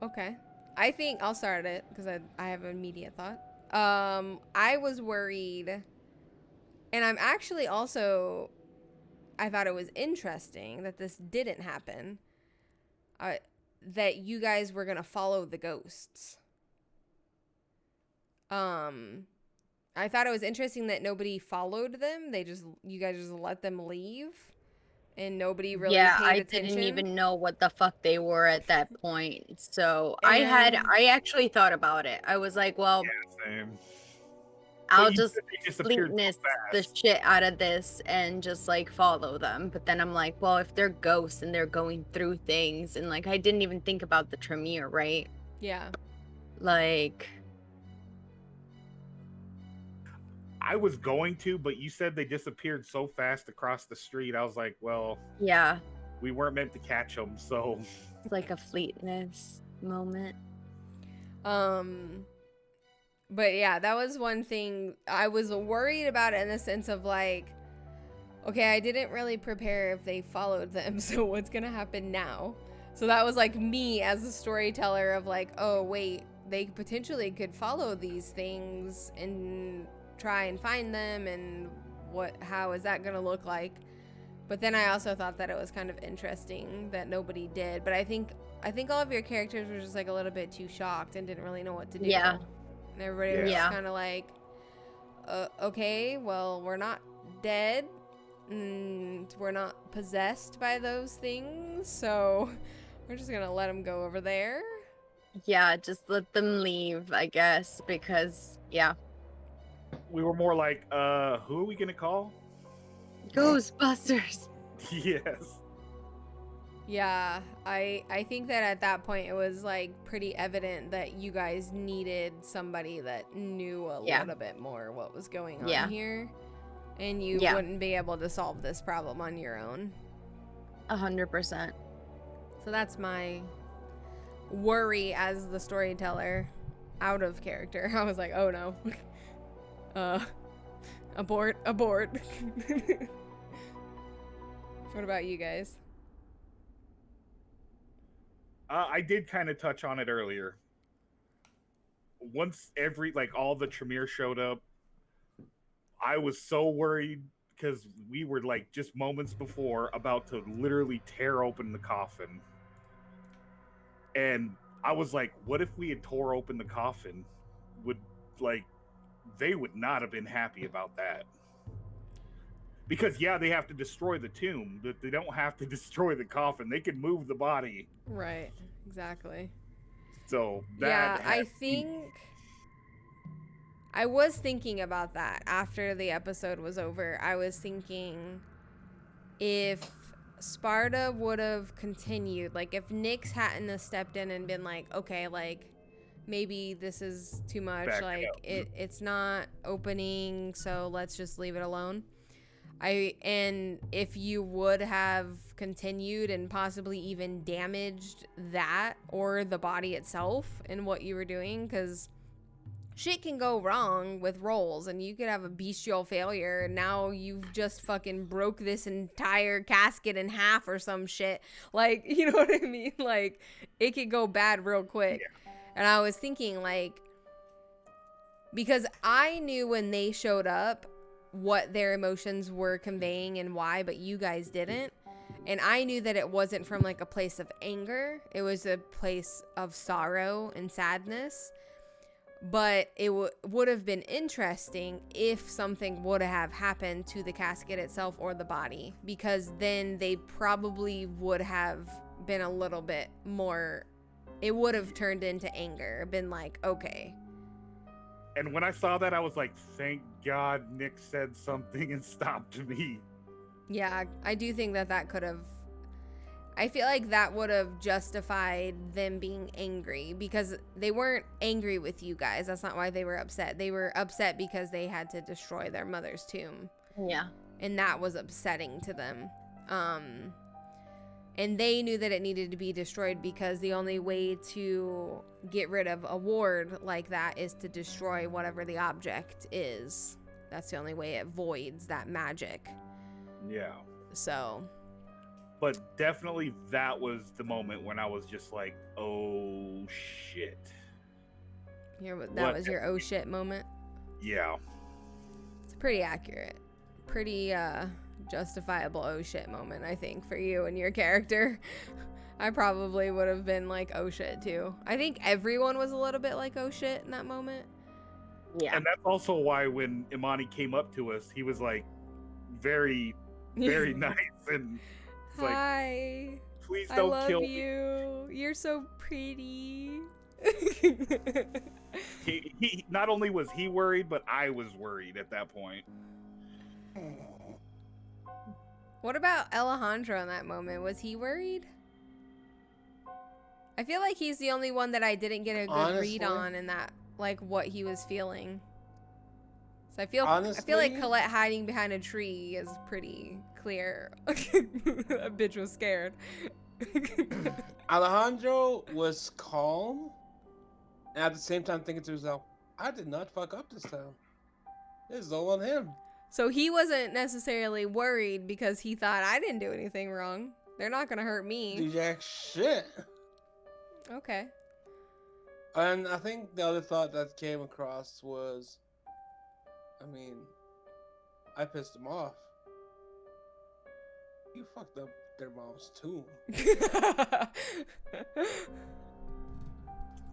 Okay. I think I'll start it because I have an immediate thought. I was worried, and I'm actually also, I thought it was interesting that this didn't happen. That you guys were gonna follow the ghosts. I thought it was interesting that nobody followed them. You guys just let them leave, and nobody really paid attention. Didn't even know what the fuck they were at that point. So I actually thought about it. I was like, well, same. I'll just fleetness the shit out of this and just like follow them. But then I'm like, well, if they're ghosts and they're going through things, and like I didn't even think about the Tremere, right? Yeah. Like, I was going to, but you said they disappeared so fast across the street. I was like, well, yeah, we weren't meant to catch them, so it's like a fleetness moment. But yeah, that was one thing I was worried about it, in the sense of like, okay, I didn't really prepare if they followed them, so what's gonna happen now? So that was like me as a storyteller of like, oh wait, they potentially could follow these things and try and find them, and how is that going to look like? But then I also thought that it was kind of interesting that nobody did. But I think all of your characters were just like a little bit too shocked and didn't really know what to do. Yeah. And everybody was Yeah. just kind of like, okay, well, we're not dead and we're not possessed by those things, so we're just gonna let them go over there. Yeah, just let them leave, I guess, because yeah. We were more like, who are we gonna call? Ghostbusters. Yes. Yeah, I think that at that point it was like pretty evident that you guys needed somebody that knew a little bit more what was going on here, and you wouldn't be able to solve this problem on your own. 100%. So that's my worry as the storyteller, out of character. I was like, oh no. Abort. What about you guys? I did kind of touch on it earlier. Once all the Tremere showed up, I was so worried because we were like just moments before about to literally tear open the coffin. And I was like, what if we had tore open the coffin? They would not have been happy about that. Because they have to destroy the tomb, but they don't have to destroy the coffin. They can move the body. Right, exactly. So I think I was thinking about that after the episode was over. I was thinking if Sparta would have continued, like if Nyx hadn't have stepped in and been like, okay, like maybe this is too much, it's not opening, so let's just leave it alone. And if you would have continued and possibly even damaged that or the body itself in what you were doing, because shit can go wrong with rolls and you could have a bestial failure and now you've just fucking broke this entire casket in half or some shit. Like, you know what I mean? Like, it could go bad real quick. Yeah. And I was thinking, like, because I knew when they showed up what their emotions were conveying and why, but you guys didn't. And I knew that it wasn't from like a place of anger. It was a place of sorrow and sadness. But it would have been interesting if something would have happened to the casket itself or the body, because then they probably would have been a little bit more, it would have turned into anger, been like, okay. And when I saw that, I was like, thank God Nick said something and stopped me. Yeah, I do think that could have, I feel like that would have justified them being angry, because they weren't angry with you guys. That's not why they were upset. They were upset because they had to destroy their mother's tomb. Yeah. And that was upsetting to them. And they knew that it needed to be destroyed because the only way to get rid of a ward like that is to destroy whatever the object is. That's the only way it voids that magic. Yeah. So. But definitely that was the moment when I was just like, oh shit. That was your oh shit moment? Yeah. It's pretty accurate. Pretty justifiable oh shit moment, I think, for you and your character. I probably would have been like oh shit too. I think everyone was a little bit like oh shit in that moment. Yeah. And that's also why when Imani came up to us, he was like very, very nice and hi. Like, please don't kill me. You. You're so pretty. he not only was he worried, but I was worried at that point. What about Alejandro in that moment? Was he worried? I feel like he's the only one that I didn't get a good read on in that, like what he was feeling. So I feel like Colette hiding behind a tree is pretty clear. That bitch was scared. Alejandro was calm, and at the same time thinking to himself, I did not fuck up this time. This is all on him. So he wasn't necessarily worried because he thought, I didn't do anything wrong. They're not going to hurt me. Do jack shit. Okay. And I think the other thought that came across was, I mean, I pissed them off. You fucked up their mom's tomb.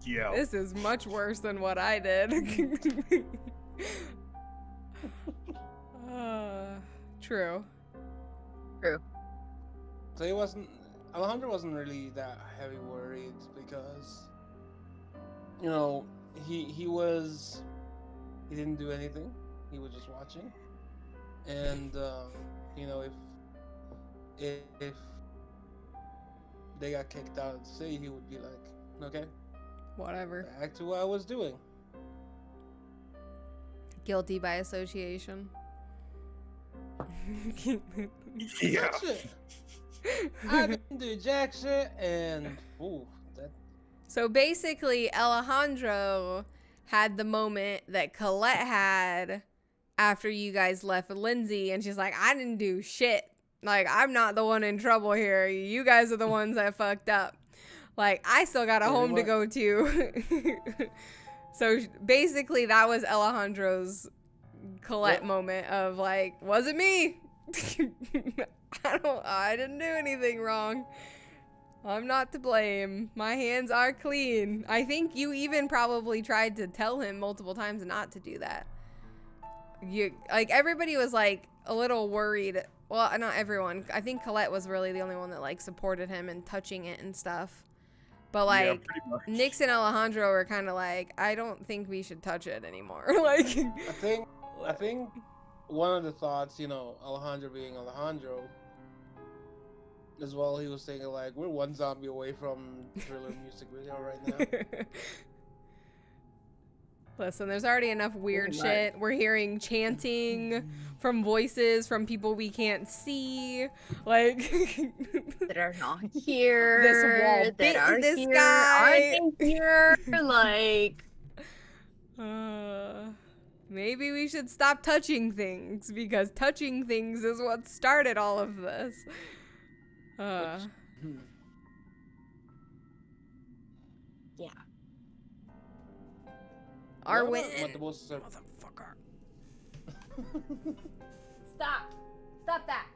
Yeah. This is much worse than what I did. True. So Alejandro wasn't really that heavy worried because, you know, he didn't do anything. He was just watching. And, you know, if they got kicked out of the city, he would be like, okay, Whatever. back to what I was doing. Guilty by association. Yeah. Jack shit. I didn't do jack shit, and that So basically, Alejandro had the moment that Colette had after you guys left with Lindsay, and she's like, I didn't do shit. Like, I'm not the one in trouble here. You guys are the ones that fucked up. Like, I still got a Pretty home to much. go to. So basically, that was Alejandro's Colette Yep. moment of like, wasn't me. I didn't do anything wrong. I'm not to blame. My hands are clean. I think you even probably tried to tell him multiple times not to do that. Everybody was like a little worried. Well, not everyone. I think Colette was really the only one that like supported him and touching it and stuff. But Yeah, like pretty much. Nix and Alejandro were kind of like, I don't think we should touch it anymore. Like, I think one of the thoughts, you know, Alejandro being Alejandro, as well, he was thinking like, we're one zombie away from Thriller music video right now. Listen, there's already enough weird Pretty shit. We're hearing chanting from voices from people we can't see. Like, That are not here. This wall bit that are this here, guy. aren't they here? Like, maybe we should stop touching things because touching things is what started all of this. yeah. Our What win. about what the most Motherfucker. Stop. Stop that.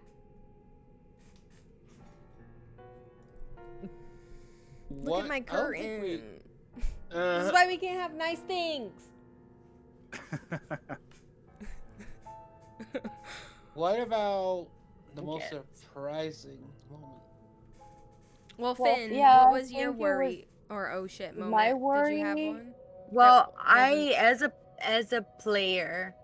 Look at my curtain. This Uh, is why we can't have nice things. what about the most Okay. surprising moment? Well, Well, Finn, yeah, what was I your think it worry or oh shit moment? my Did you have worry- one? Well, That wasn't- as a player,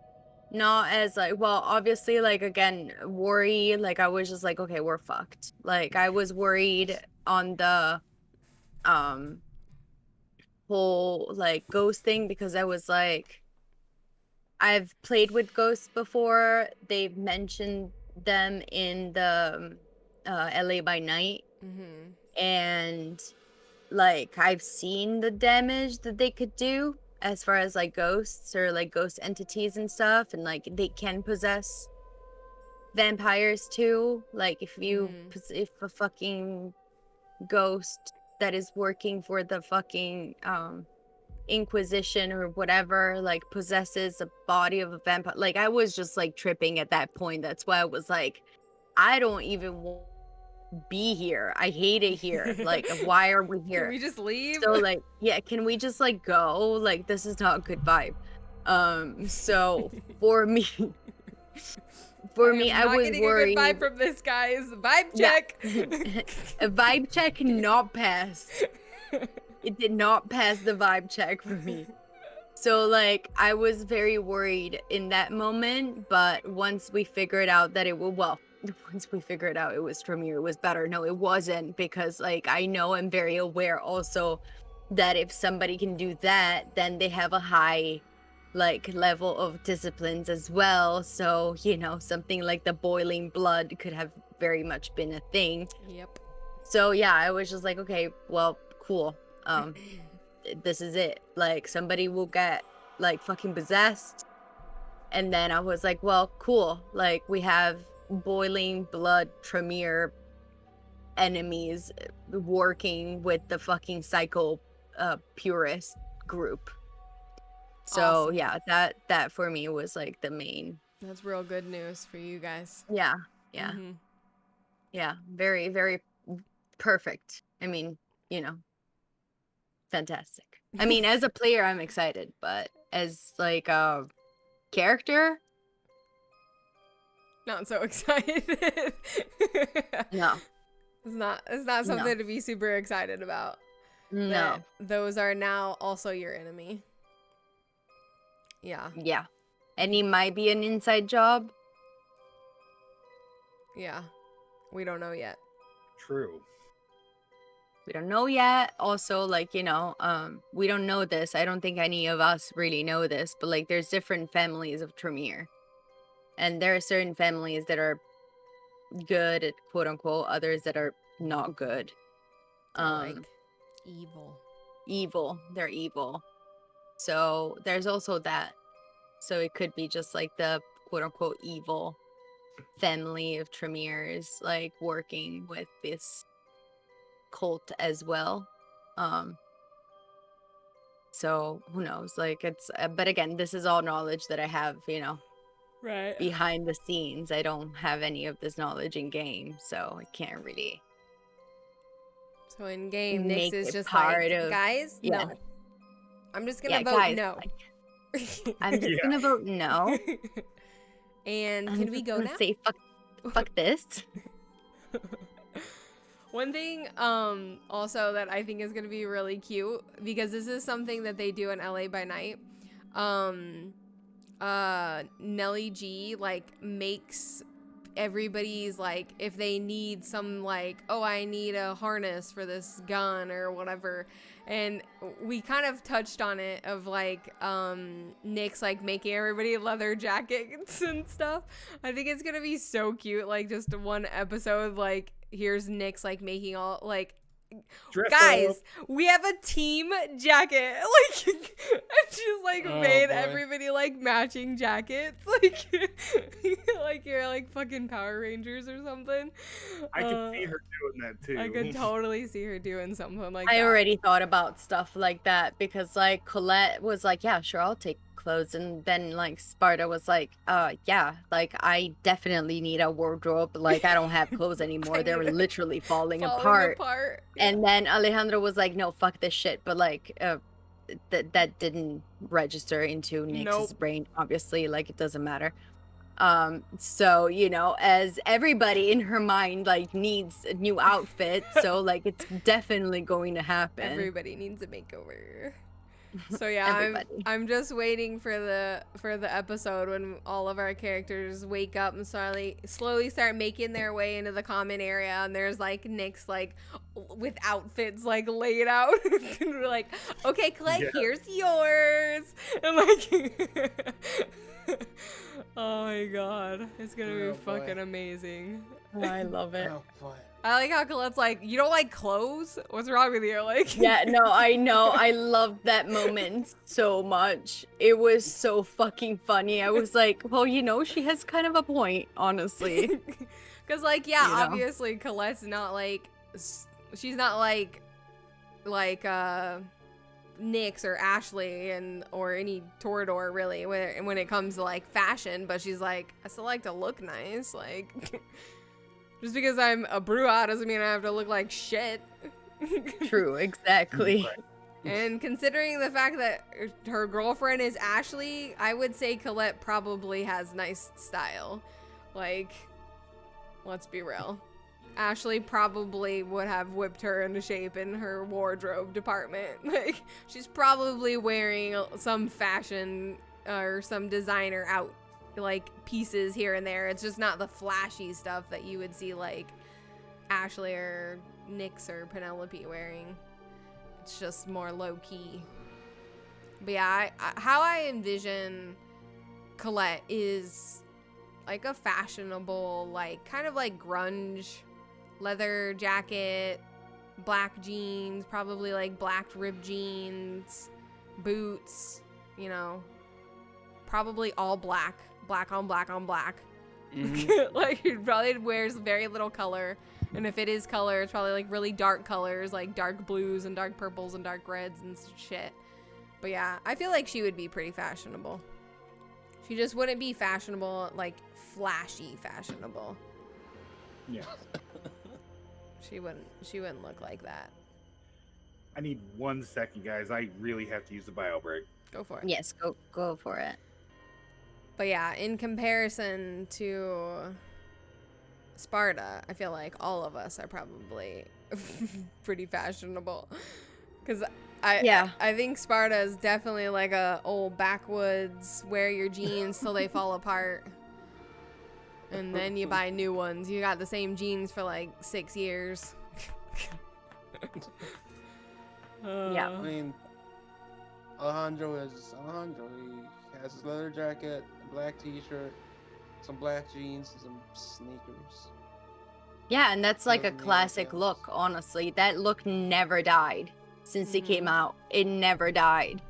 not as like, well, obviously, like, again, worry, like, I was just like, okay, we're fucked. Like, I was worried on the whole like ghost thing because I was like, I've played with ghosts before. They've mentioned them in the LA by Night, Mhm. and like I've seen the damage that they could do as far as like ghosts or like ghost entities and stuff, and like they can possess vampires too. Like if you Mhm. if a fucking ghost that is working for the fucking Inquisition or whatever like possesses a body of a vampire, like I was just like tripping at that point. That's why I was like, I don't even want to be here. I hate it here. Like, why are we here? Can we just leave? So like, yeah, can we just like go? Like, this is not a good vibe. So for me, I am not was getting worried. a good vibe from this, guys. Vibe Yeah. check. A vibe check not passed. It did not pass the vibe check for me. So like I was very worried in that moment, but once we figured out that it was once we figured out it was Tremere, it was better. No, it wasn't, because like I know I'm very aware also that if somebody can do that, then they have a high like level of disciplines as well. So, you know, something like the boiling blood could have very much been a thing. Yep. So yeah, I was just like, okay, well, cool. This is it. Like somebody will get like fucking possessed. And then I was like, well, cool. Like we have boiling blood Tremere enemies working with the fucking psycho purist group. So Awesome. yeah, that for me was like the main. That's real good news for you guys. Yeah. Mhm. Yeah, very, very perfect. I mean, fantastic. I mean, as a player, I'm excited, but as like a character, Not so excited. no, It's not something no, to be super excited about. no. But those are now also your enemy. Yeah. Yeah. And he might be an inside job. Yeah. We don't know yet. True. We don't know yet. Also, like, we don't know this. I don't think any of us really know this, but like there's different families of Tremere. And there are certain families that are good at quote unquote, others that are not good. They're like evil. Evil. They're evil. So there's also that. So it could be just like the quote unquote evil family of Tremere's like working with this cult as well. So who knows? Like it's but again, this is all knowledge that I have, Right. behind the scenes. I don't have any of this knowledge in game, so I can't really So in game, Nyx make is it just part like, of guys, yeah. no. I'm just gonna vote guys, no. I'm just Yeah. gonna vote no. And I'm can we just go gonna now? say fuck this. One thing also that I think is going to be really cute, because this is something that they do in LA by Night. Nelly G like makes everybody's like, if they need some like, oh, I need a harness for this gun or whatever, and we kind of touched on it of like Nyx like making everybody leather jackets and stuff. I think it's gonna be so cute, like just one episode like here's Nyx like making all like, Dress guys, up. we have a team jacket. Like, and she's like made boy. everybody like matching jackets. Like, like you're like fucking Power Rangers or something. I could see her doing that too. I could totally see her doing something like that. I already thought about stuff like that because like Colette was like, yeah, sure, I'll take clothes, and then like Sparta was like, yeah, like I definitely need a wardrobe, like I don't have clothes anymore, they're literally falling apart. And then Alejandro was like, no, fuck this shit, but like that didn't register into Nyx's brain, obviously, like it doesn't matter. So as everybody in her mind like needs a new outfit, so like it's definitely going to happen. Everybody needs a makeover. So yeah, I'm just waiting for the episode when all of our characters wake up and slowly start making their way into the common area, and there's like Nyx like with outfits like laid out. And we're like, okay, Clay, here's yours, and like oh my god, it's gonna be fucking amazing. I love it. Oh boy. I like how Colette's like, you don't like clothes? What's wrong with you? Like, yeah, no, I know. I loved that moment so much. It was so fucking funny. I was like, well, she has kind of a point, honestly. Because, like, yeah, obviously Colette's not like, she's not like Nyx or Ashley or any Torador really when it comes to like fashion, but she's like, I still like to look nice, like. Just because I'm a Bruja doesn't mean I have to look like shit. True, exactly. And considering the fact that her girlfriend is Ashley, I would say Colette probably has nice style. Like, let's be real. Ashley probably would have whipped her into shape in her wardrobe department. Like, she's probably wearing some fashion or some designer out like pieces here and there. It's just not the flashy stuff that you would see like Ashley or Nyx or Penelope wearing. It's just more low-key. But yeah, how I envision Colette is like a fashionable, like kind of like grunge leather jacket, black jeans, probably like black ripped jeans, boots, probably all black on black on black. Mm-hmm. Like, he probably wears very little color And if it is color, it's probably like really dark colors, like dark blues and dark purples and dark reds and shit. But yeah, I feel like she would be pretty fashionable. She just wouldn't be fashionable, like flashy fashionable. Yeah. She wouldn't look like that. I need 1 second, guys. I really have to use the bio break. Go for it. Yes, go for it. But yeah, in comparison to Sparta, I feel like all of us are probably pretty fashionable. Because I think Sparta is definitely like a old backwoods, wear your jeans till they fall apart. And then you buy new ones. You got the same jeans for like 6 years. Yeah. I mean, Alejandro. He has his leather jacket, a black t-shirt, some black jeans, and some sneakers. Yeah, and that's like a Doesn't mean classic anything look, else. honestly. That look never died since it came Mhm. out. It never died.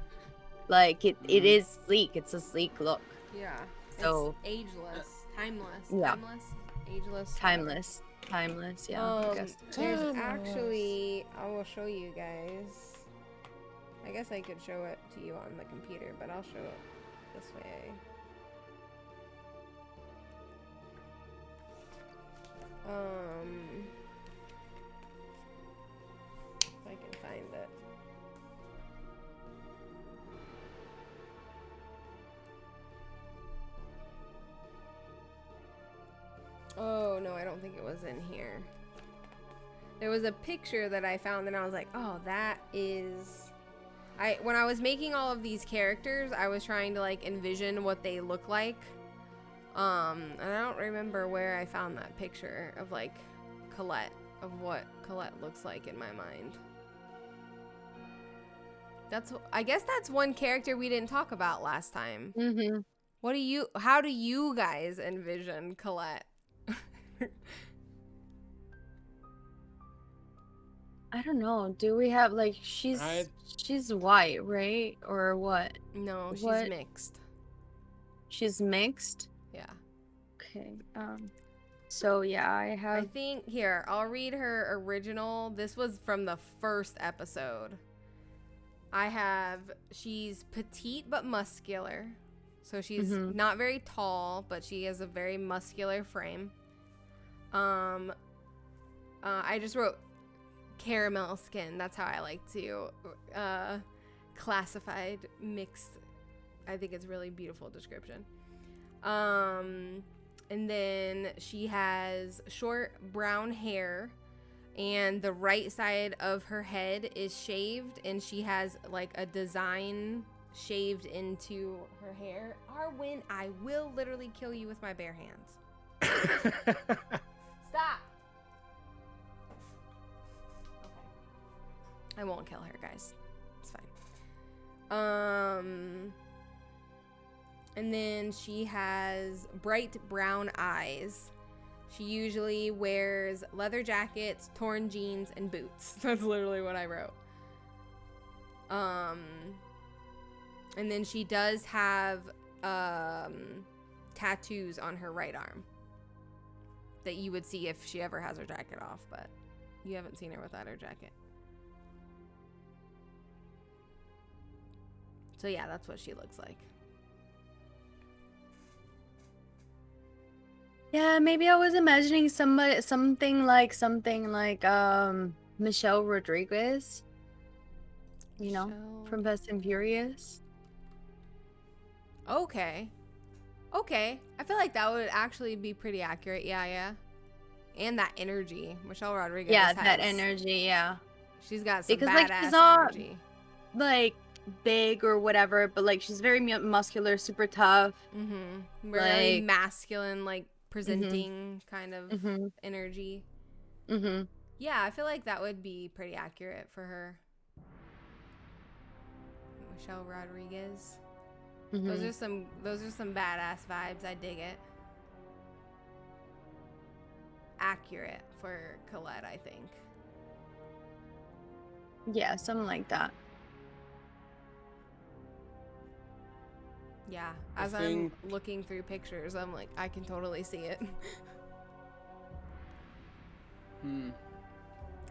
Like, it Mhm. is sleek. It's a sleek look. Yeah. So- it's ageless. Timeless. Yeah. Timeless. Ageless. Timeless. Timeless, yeah. I guess. There's Timeless. actually, I will show you guys. I guess I could show it to you on the computer, but I'll show it this way. If I can find it. Oh, no, I don't think it was in here. There was a picture that I found and I was like, oh, that is... When I was making all of these characters, I was trying to like envision what they look like. And I don't remember where I found that picture of like Colette, of what Colette looks like in my mind. I guess that's one character we didn't talk about last time. Mm-hmm. How do you guys envision Colette? I don't know. Do we have like she's white, right? Or what? No, she's What? mixed. She's mixed? Yeah. Okay. So yeah, I I have think here, I'll read her original. This was from the first episode. She's petite but muscular. So she's Mhm. not very tall, but she has a very muscular frame. I just wrote caramel skin. That's how I like to classified mixed. I think it's a really beautiful description. And then she has short brown hair, and the right side of her head is shaved, and she has like a design shaved into her hair. Arwen, I will literally kill you with my bare hands. Stop. I won't kill her, guys. It's fine. And then she has bright brown eyes. She usually wears leather jackets, torn jeans, and boots. That's literally what I wrote. And then she does have tattoos on her right arm that you would see if she ever has her jacket off, but you haven't seen her without her jacket. So yeah, that's what she looks like. Yeah, maybe I was imagining something like Michelle Rodriguez. You know, from Fast and Furious. Okay. I feel like that would actually be pretty accurate. Yeah. And that energy. Michelle Rodriguez Yeah, has, that energy, yeah. She's got some Because, badass like, she's not energy. like big or whatever, but like she's very muscular, super tough. Mm-hmm. Very Like, masculine, like presenting kind of energy. Mm-hmm. Yeah, I feel like that would be pretty accurate for her. Michelle Rodriguez. Mm-hmm. Those are some badass vibes. I dig it. Accurate for Colette, I think. Yeah, something like that. Yeah, I as think- I'm looking through pictures, I'm like, I can totally see it.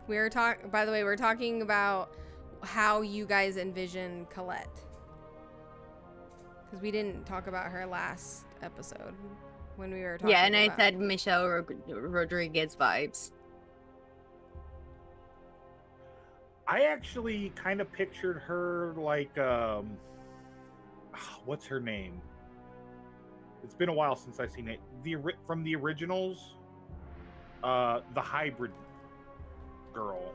By the way, we're talking about how you guys envision Colette. Because we didn't talk about her last episode when we were talking Yeah, and I about... said Michelle Rodriguez vibes. I actually kind of pictured her like, what's her name? It's been a while since I've seen it. From the originals, the hybrid girl.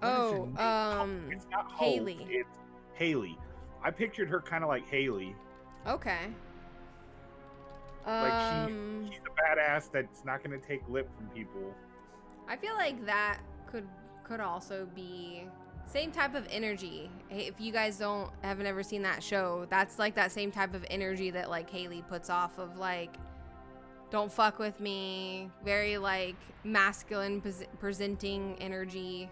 What is her name? It's not Hope, Haley. It's Haley. I pictured her kind of like Haley. Okay. Like she's a badass that's not going to take lip from people. I feel like that could also be same type of energy. If you guys haven't ever seen that show, that's like that same type of energy that like Haley puts off of, like, don't fuck with me, very like masculine presenting energy.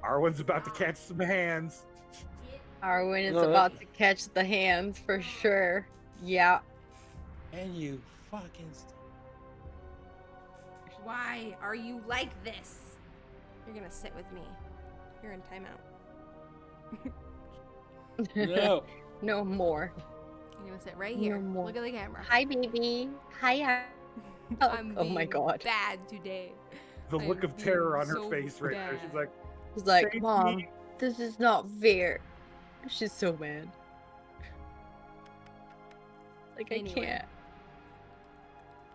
Arwen's about to catch some hands. Arwen is about to catch the hands for sure. Yeah. And you fucking. Why are you like this? You're gonna sit with me. You're in timeout. No. No more. You're gonna sit right here. No more. Look at the camera. Hi, baby. Hi. Oh my god. Bad today. The look I'm of terror on her so face right there. She's like, She's like, "Save Mom, me." this is not fair. She's so mad. Like, Anyway. I can't.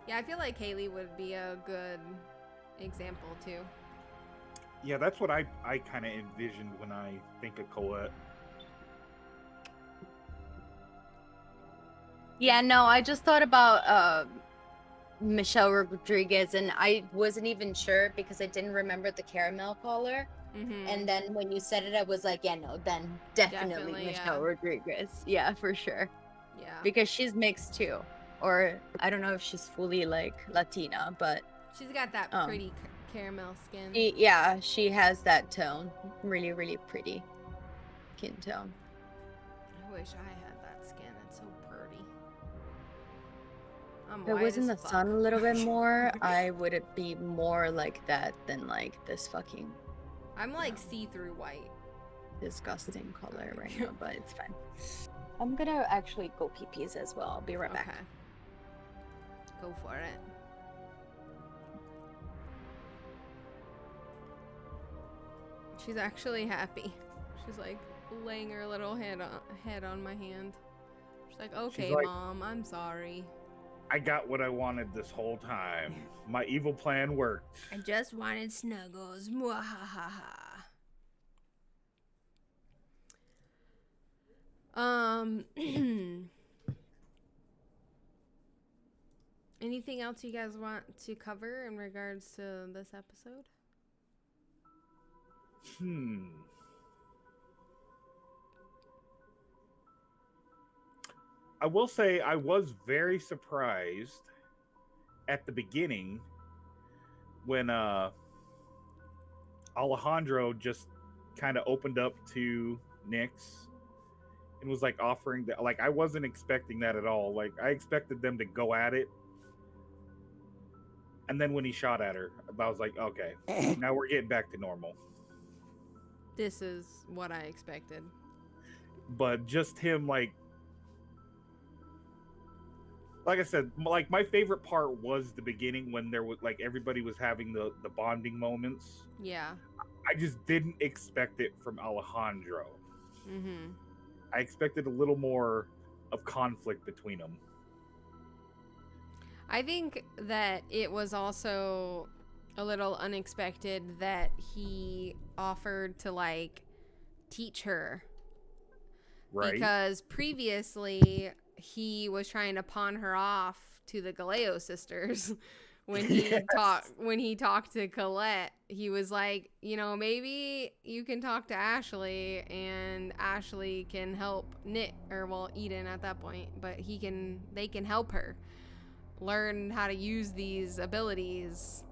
Yeah, I feel like Haley would be a good example too. Yeah, that's what I kind of envisioned when I think of Colette. Yeah, no, I just thought about Michelle Rodriguez, and I wasn't even sure because I didn't remember the caramel collar. Mm-hmm. And then when you said it, I was like, yeah, no, then definitely Michelle Rodriguez. Yeah, for sure. Yeah. Because she's mixed too. Or I don't know if she's fully like Latina, but She's got that pretty caramel skin. she has that tone. Really, really pretty skin tone. I wish I had that skin. It's so pretty. If it was in the sun a little bit more, I would be more like that than like this fucking I'm like see-through white. disgusting color right now, but it's fine. I'm gonna actually go pee-pees as well. I'll be right back. Okay. Go for it. She's actually happy. She's like laying her little head on my hand. She's like, okay, like, Mom, I'm sorry. I got what I wanted this whole time. My evil plan worked. I just wanted snuggles. Mwahaha. Anything else you guys want to cover in regards to this episode? I will say I was very surprised at the beginning when Alejandro just kind of opened up to Nyx and was like offering that. Like, I wasn't expecting that at all. Like, I expected them to go at it. And then when he shot at her, I was like, okay, now we're getting back to normal. This is what I expected. But just him, like I said, like, my favorite part was the beginning when there was, like, everybody was having the bonding moments. Yeah. I just didn't expect it from Alejandro. Mm-hmm. I expected a little more of conflict between them. I think that it was also a little unexpected that he offered to, like, teach her. Right. Because previously he was trying to pawn her off to the Galeo sisters. When he talked to Colette, he was like, you know, maybe you can talk to Ashley and Ashley can help Eden at that point, but they can help her learn how to use these abilities.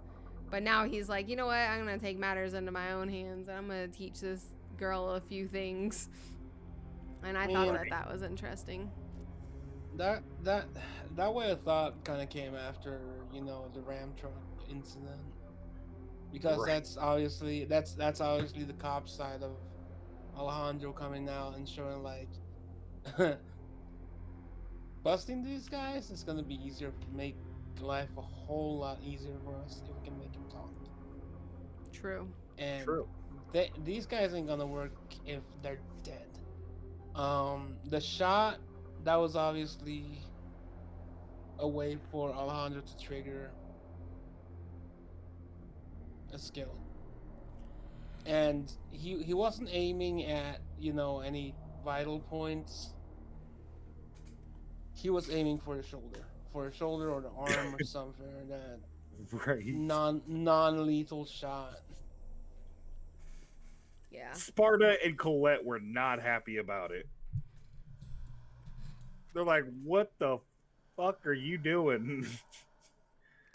But now he's like, you know what, I'm gonna take matters into my own hands and I'm gonna teach this girl a few things. And I thought that was interesting. That way of thought kind of came after the Ram truck incident, because Right. that's obviously the cop side of Alejandro coming out and showing like busting these guys is gonna be easier, make life a whole lot easier for us if we can make him talk. True. And True. these guys ain't gonna work if they're dead. The shot, that was obviously a way for Alejandro to trigger a skill, and he wasn't aiming at any vital points. He was aiming for the shoulder or the arm or something. That Right. non lethal shot. Yeah. Sparta and Colette were not happy about it. They're like, "What the fuck are you doing?"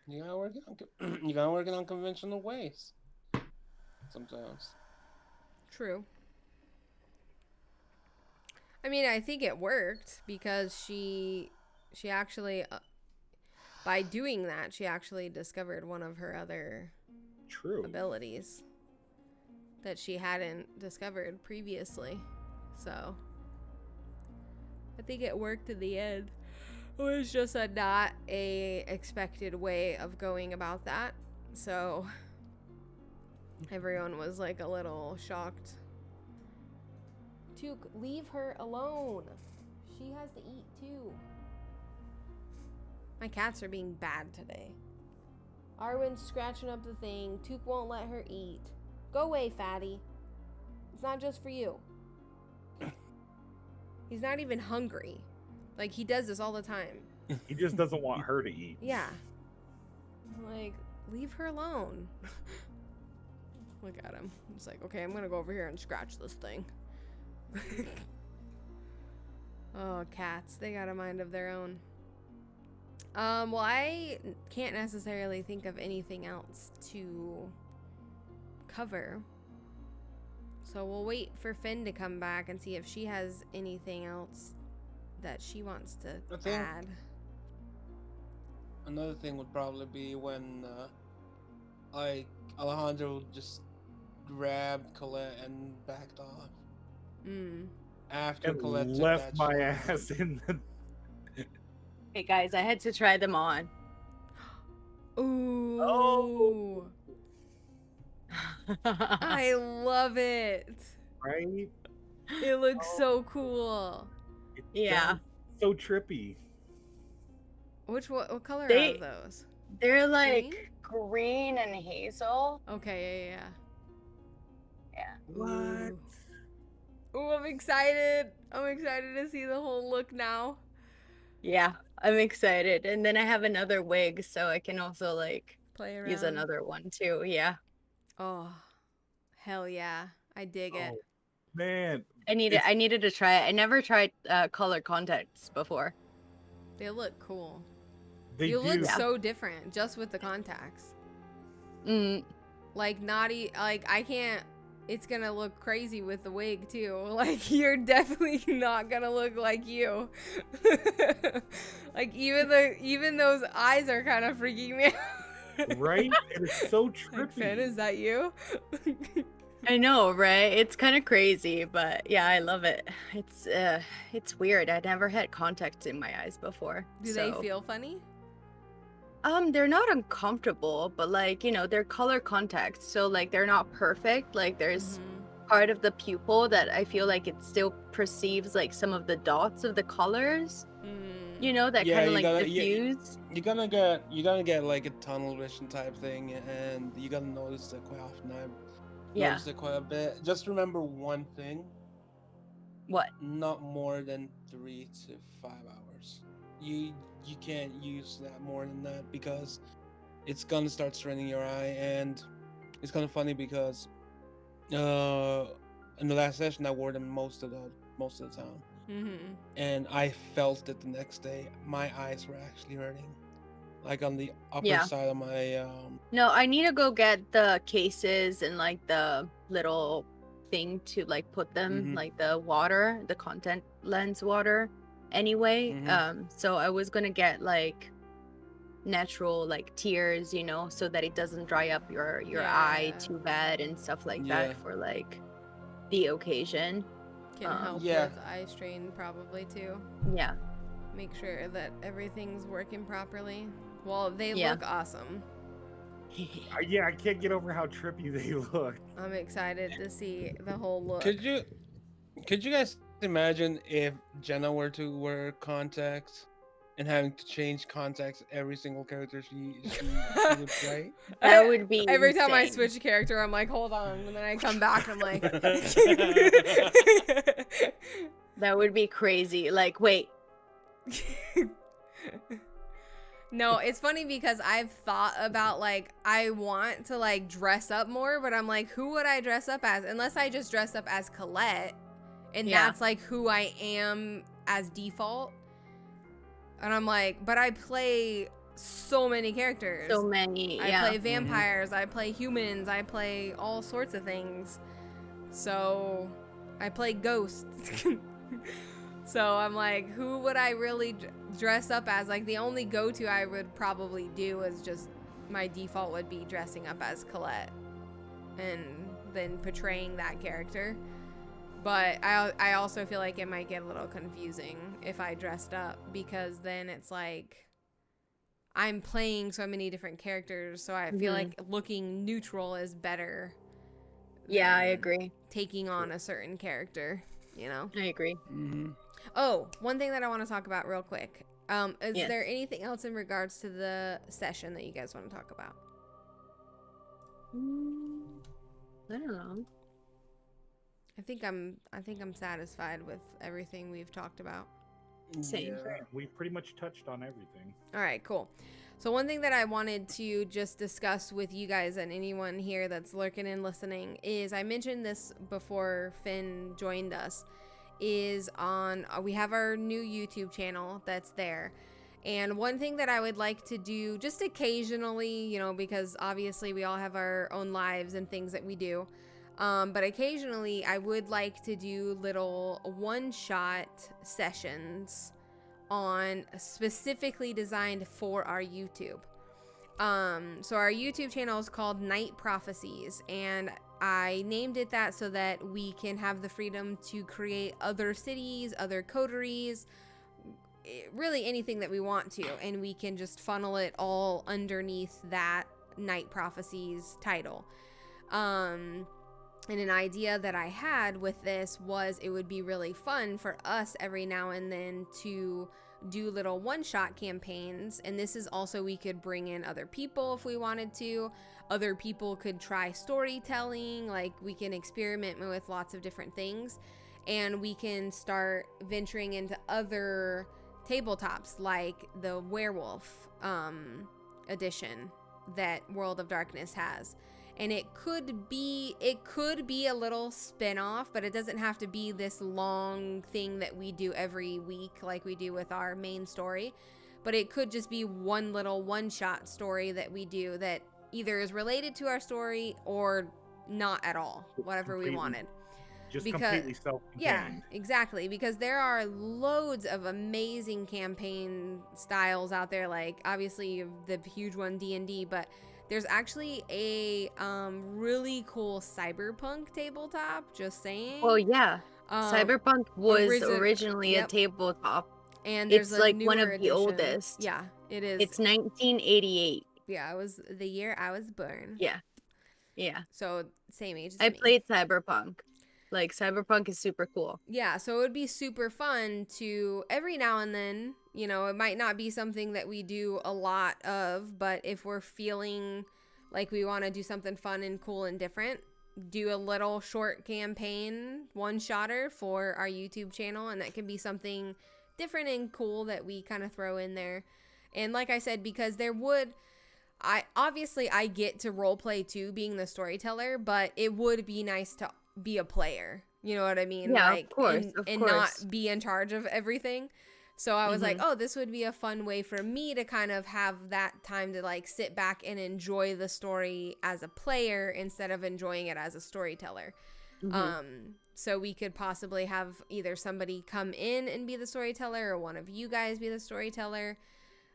You gotta work you gotta work in unconventional ways sometimes. True. I mean, I think it worked because she actually by doing that, she actually discovered one of her other True. abilities that she hadn't discovered previously. So, I think it worked in the end. It was just not a expected way of going about that. So, everyone was like a little shocked. Tuke, leave her alone. She has to eat too. My cats are being bad today. Arwen's scratching up the thing. Tuke won't let her eat. Go away, fatty. It's not just for you. He's not even hungry. Like, he does this all the time. He just doesn't want her to eat. Yeah. Like, leave her alone. Look at him. He's like, okay, I'm gonna go over here and scratch this thing. Oh, cats. They got a mind of their own. Well, I can't necessarily think of anything else to cover. So we'll wait for Finn to come back and see if she has anything else that she wants to add. Another thing would probably be when like Alejandro just grabbed Colette and backed off. After And Colette took left that my shot. ass in the. Hey guys, I had to try them on. Ooh. Oh. I love it. Right? It looks so cool. It Yeah. does. So trippy. What color They- are those? They're like green and hazel. Okay, yeah. Yeah. What? Ooh, I'm excited. I'm excited to see the whole look now. Yeah, I'm excited. And then I have another wig, so I can also like Play around. use another one too. Yeah. Oh, hell yeah. I dig it. Oh, man. I needed to try it. I never tried color contacts before. They look cool. They You do. look so different just with the contacts. Like, I can't. It's gonna look crazy with the wig too. Like, you're definitely not gonna look like you. Like, even those eyes are kind of freaking me out. Right? And it's so trippy. Like, Finn, is that you? I know, right? It's kind of crazy, but yeah, I love it. It's weird. I never had contacts in my eyes before. Do they feel funny? They're not uncomfortable, but like, they're color contacts, so like they're not perfect. Like there's part of the pupil that I feel like it still perceives like some of the dots of the colors. That kind of like diffuse. You're gonna get like a tunnel vision type thing, and you gotta notice it quite often. I've noticed it quite a bit. Just remember one thing. What? Not more than 3 to 5 hours. You can't use that more than that, because it's gonna start straining your eye. And it's kind of funny because in the last session I wore them most of the time. And I felt it the next day. My eyes were actually hurting, like on the upper side of my No, I need to go get the cases and like the little thing to like put them, Mhm. like the content lens water anyway. So I was gonna get like natural like tears, you know, so that it doesn't dry up your eye Yeah. too bad and stuff like Yeah. that for like the occasion. Can help Yeah. with eye strain probably too. Yeah. Make sure that everything's working properly. Well, they Yeah. look awesome. Yeah, I can't get over how trippy they look. I'm excited to see the whole look. Could you guys imagine if Jenna were to wear contacts and having to change contacts every single character she would play? That would be Every time I insane. switch a character, I'm like, hold on, and then I come back, I'm like, That would be crazy. Like, wait. no, it's funny because I've thought about like I want to like dress up more, but I'm like, who would I dress up as? Unless I just dress up as Colette, and Yeah. that's like who I am as default. And I'm like, but I play so many characters. So many. I Yeah. play vampires, I play humans, I play all sorts of things. So I play ghosts. So I'm like, who would I really dress up as? Like the only go-to I would probably do is just my default would be dressing up as Colette and then portraying that character. But I also feel like it might get a little confusing if I dressed up, because then it's like I'm playing so many different characters, so I feel like looking neutral is better. Yeah, I than agree. taking on a certain character, you know? I agree. Oh, one thing that I want to talk about real quick. Is Yes. there anything else in regards to the session that you guys want to talk about? I don't know. I think I'm satisfied with everything we've talked about. Same. Yeah. We pretty much touched on everything. All right, cool. So one thing that I wanted to just discuss with you guys and anyone here that's lurking and listening is, I mentioned this before Finn joined us, is on we have our new YouTube channel that's there. And one thing that I would like to do just occasionally, you know, because obviously we all have our own lives and things that we do. But occasionally I would like to do little one-shot sessions on specifically designed for our YouTube. So our YouTube channel is called Night Prophecies, and I named it that so that we can have the freedom to create other cities, other coteries, really anything that we want to, and we can just funnel it all underneath that Night Prophecies title. And an idea that I had with this was it would be really fun for us every now and then to do little one-shot campaigns. And this is also, we could bring in other people if we wanted to. Other people could try storytelling. Like, we can experiment with lots of different things. And we can start venturing into other tabletops, like the werewolf edition that World of Darkness has. And it could be a little spin-off, but it doesn't have to be this long thing that we do every week like we do with our main story. But it could just be one little one-shot story that we do that either is related to our story or not at all, whatever we wanted. Just completely self-contained. Yeah, exactly. Because there are loads of amazing campaign styles out there. Like, obviously, the huge one, D&D, but there's actually a really cool cyberpunk tabletop, just saying. Oh, yeah. Cyberpunk was originally a tabletop. And there's it's like one of the edition. oldest. Yeah, it is. It's 1988. Yeah, it was the year I was born. Yeah. Yeah. So, same age as I me. played Cyberpunk. Like, Cyberpunk is super cool. Yeah, so it would be super fun to, every now and then, you know, it might not be something that we do a lot of, but if we're feeling like we want to do something fun and cool and different, do a little short campaign, one-shotter for our YouTube channel, and that can be something different and cool that we kind of throw in there. And like I said, because I get to role play too, being the storyteller, but it would be nice to be a player. You know what I mean? Yeah, like, of course. And not be in charge of everything. So I was like, oh, this would be a fun way for me to kind of have that time to like sit back and enjoy the story as a player instead of enjoying it as a storyteller. So we could possibly have either somebody come in and be the storyteller or one of you guys be the storyteller.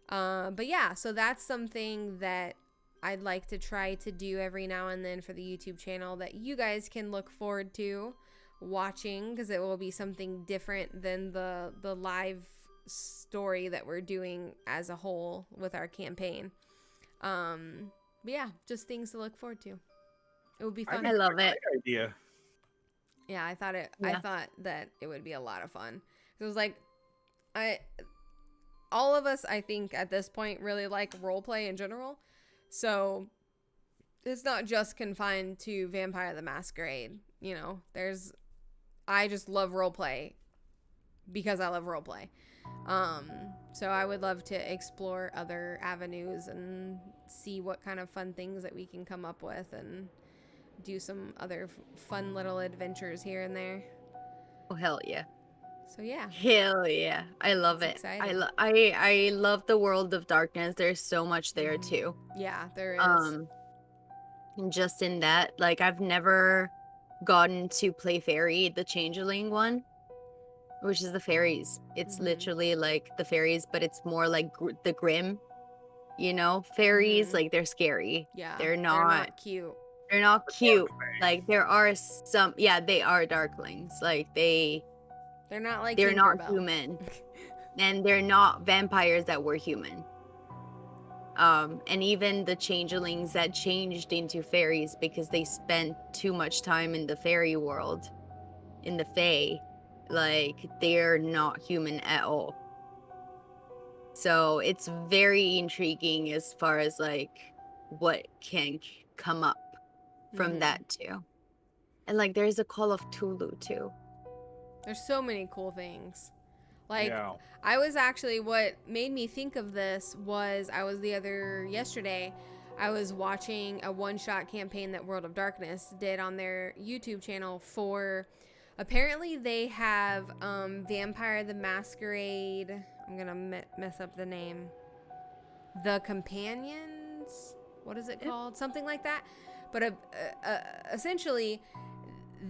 But yeah, so that's something that I'd like to try to do every now and then for the YouTube channel that you guys can look forward to watching, because it will be something different than the live story that we're doing as a whole with our campaign. But yeah, just things to look forward to. It would be fun. I love it. Great idea. Yeah, I thought Yeah. that it would be a lot of fun. It was like, all of us, I think, at this point really like roleplay in general. So it's not just confined to Vampire the Masquerade. You know, I just love roleplay because I love roleplay. So I would love to explore other avenues and see what kind of fun things that we can come up with and do some other fun little adventures here and there. Oh, hell yeah. So yeah. Hell yeah. I love It's it. exciting. I love the world of darkness. There's so much there too. Yeah, there is. And just in that, like, I've never gotten to play Fairy, the Changeling one, which is the fairies. It's literally like the fairies, but it's more like the grim, you know, fairies. Like, they're scary. Yeah. They're not cute. They're not cute. Like, there are some, yeah, they are darklings. Like, They're not like they're not Tinkerbell. human. And they're not vampires that were human. And even the changelings that changed into fairies because they spent too much time in the fairy world, in the fae, like, they're not human at all. So it's very intriguing as far as like what can come up from that too. And like, there's a Call of Tulu too. There's so many cool things. Like, Yeah. I was actually, what made me think of this was yesterday, I was watching a one-shot campaign that World of Darkness did on their YouTube channel for, apparently they have Vampire the Masquerade, I'm gonna mess up the name, The Companions? What is it called? Something like that. But essentially,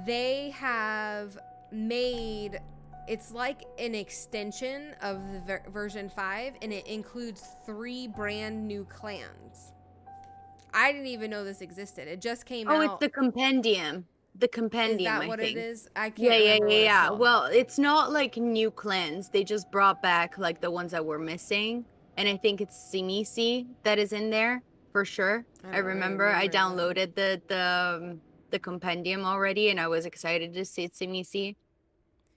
they have made, it's like an extension of the version 5, and it includes 3 brand new clans. I didn't even know this existed. It just came out. Oh, it's the compendium. The Is compendium, that what I think. it is? I can't remember what it's Yeah. called. Well, it's not like new clans. They just brought back like the ones that were missing. And I think it's Simisi that is in there for sure. I remember I downloaded the compendium already, and I was excited to see Simisi.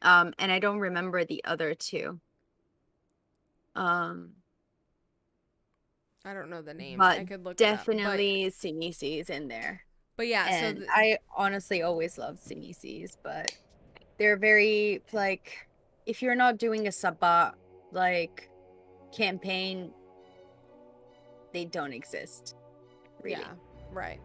And I don't remember the other two. I don't know the names. But I could look definitely Simisi is in there. But yeah, And so I honestly always loved Simisis, but they're very, like, if you're not doing a Sabbat, like, campaign, they don't exist, really. yeah, right.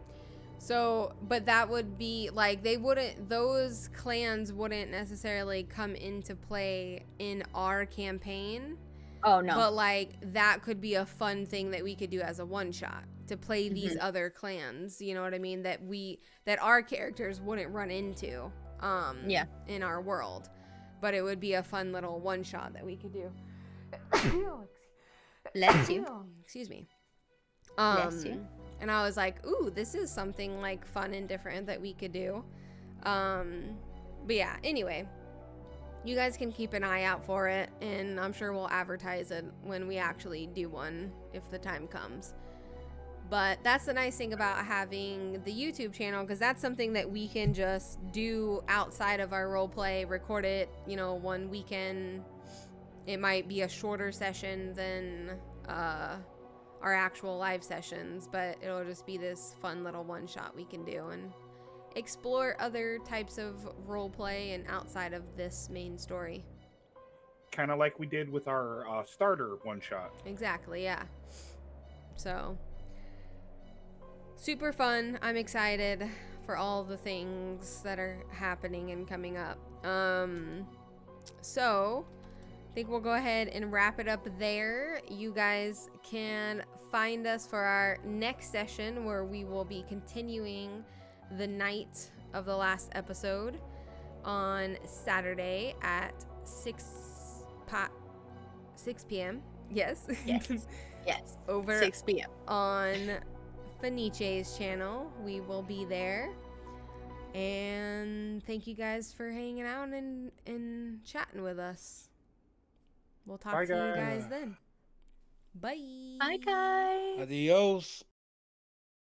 So, but that would be like, those clans wouldn't necessarily come into play in our campaign. Oh, no. But like, that could be a fun thing that we could do as a one shot, to play these other clans, you know what I mean, that our characters wouldn't run into in our world. But it would be a fun little one shot that we could do. Bless you. Excuse me. Bless you. And I was like, ooh, this is something like fun and different that we could do. But yeah, anyway, you guys can keep an eye out for it, and I'm sure we'll advertise it when we actually do one, if the time comes. But that's the nice thing about having the YouTube channel, because that's something that we can just do outside of our role play, record it, you know, one weekend. It might be a shorter session than our actual live sessions, but it'll just be this fun little one shot we can do and explore other types of role play and outside of this main story. Kind of like we did with our starter one shot. Exactly, yeah. So, super fun. I'm excited for all the things that are happening and coming up. So, I think we'll go ahead and wrap it up there. You guys can find us for our next session, where we will be continuing the night of the last episode on Saturday at 6 p.m. Yes. Yes. Yes. Over 6 p.m. on Fenice's channel. We will be there. And thank you guys for hanging out and chatting with us. We'll talk Bye, to you guys. guys then. Bye. Bye, guys. Adios.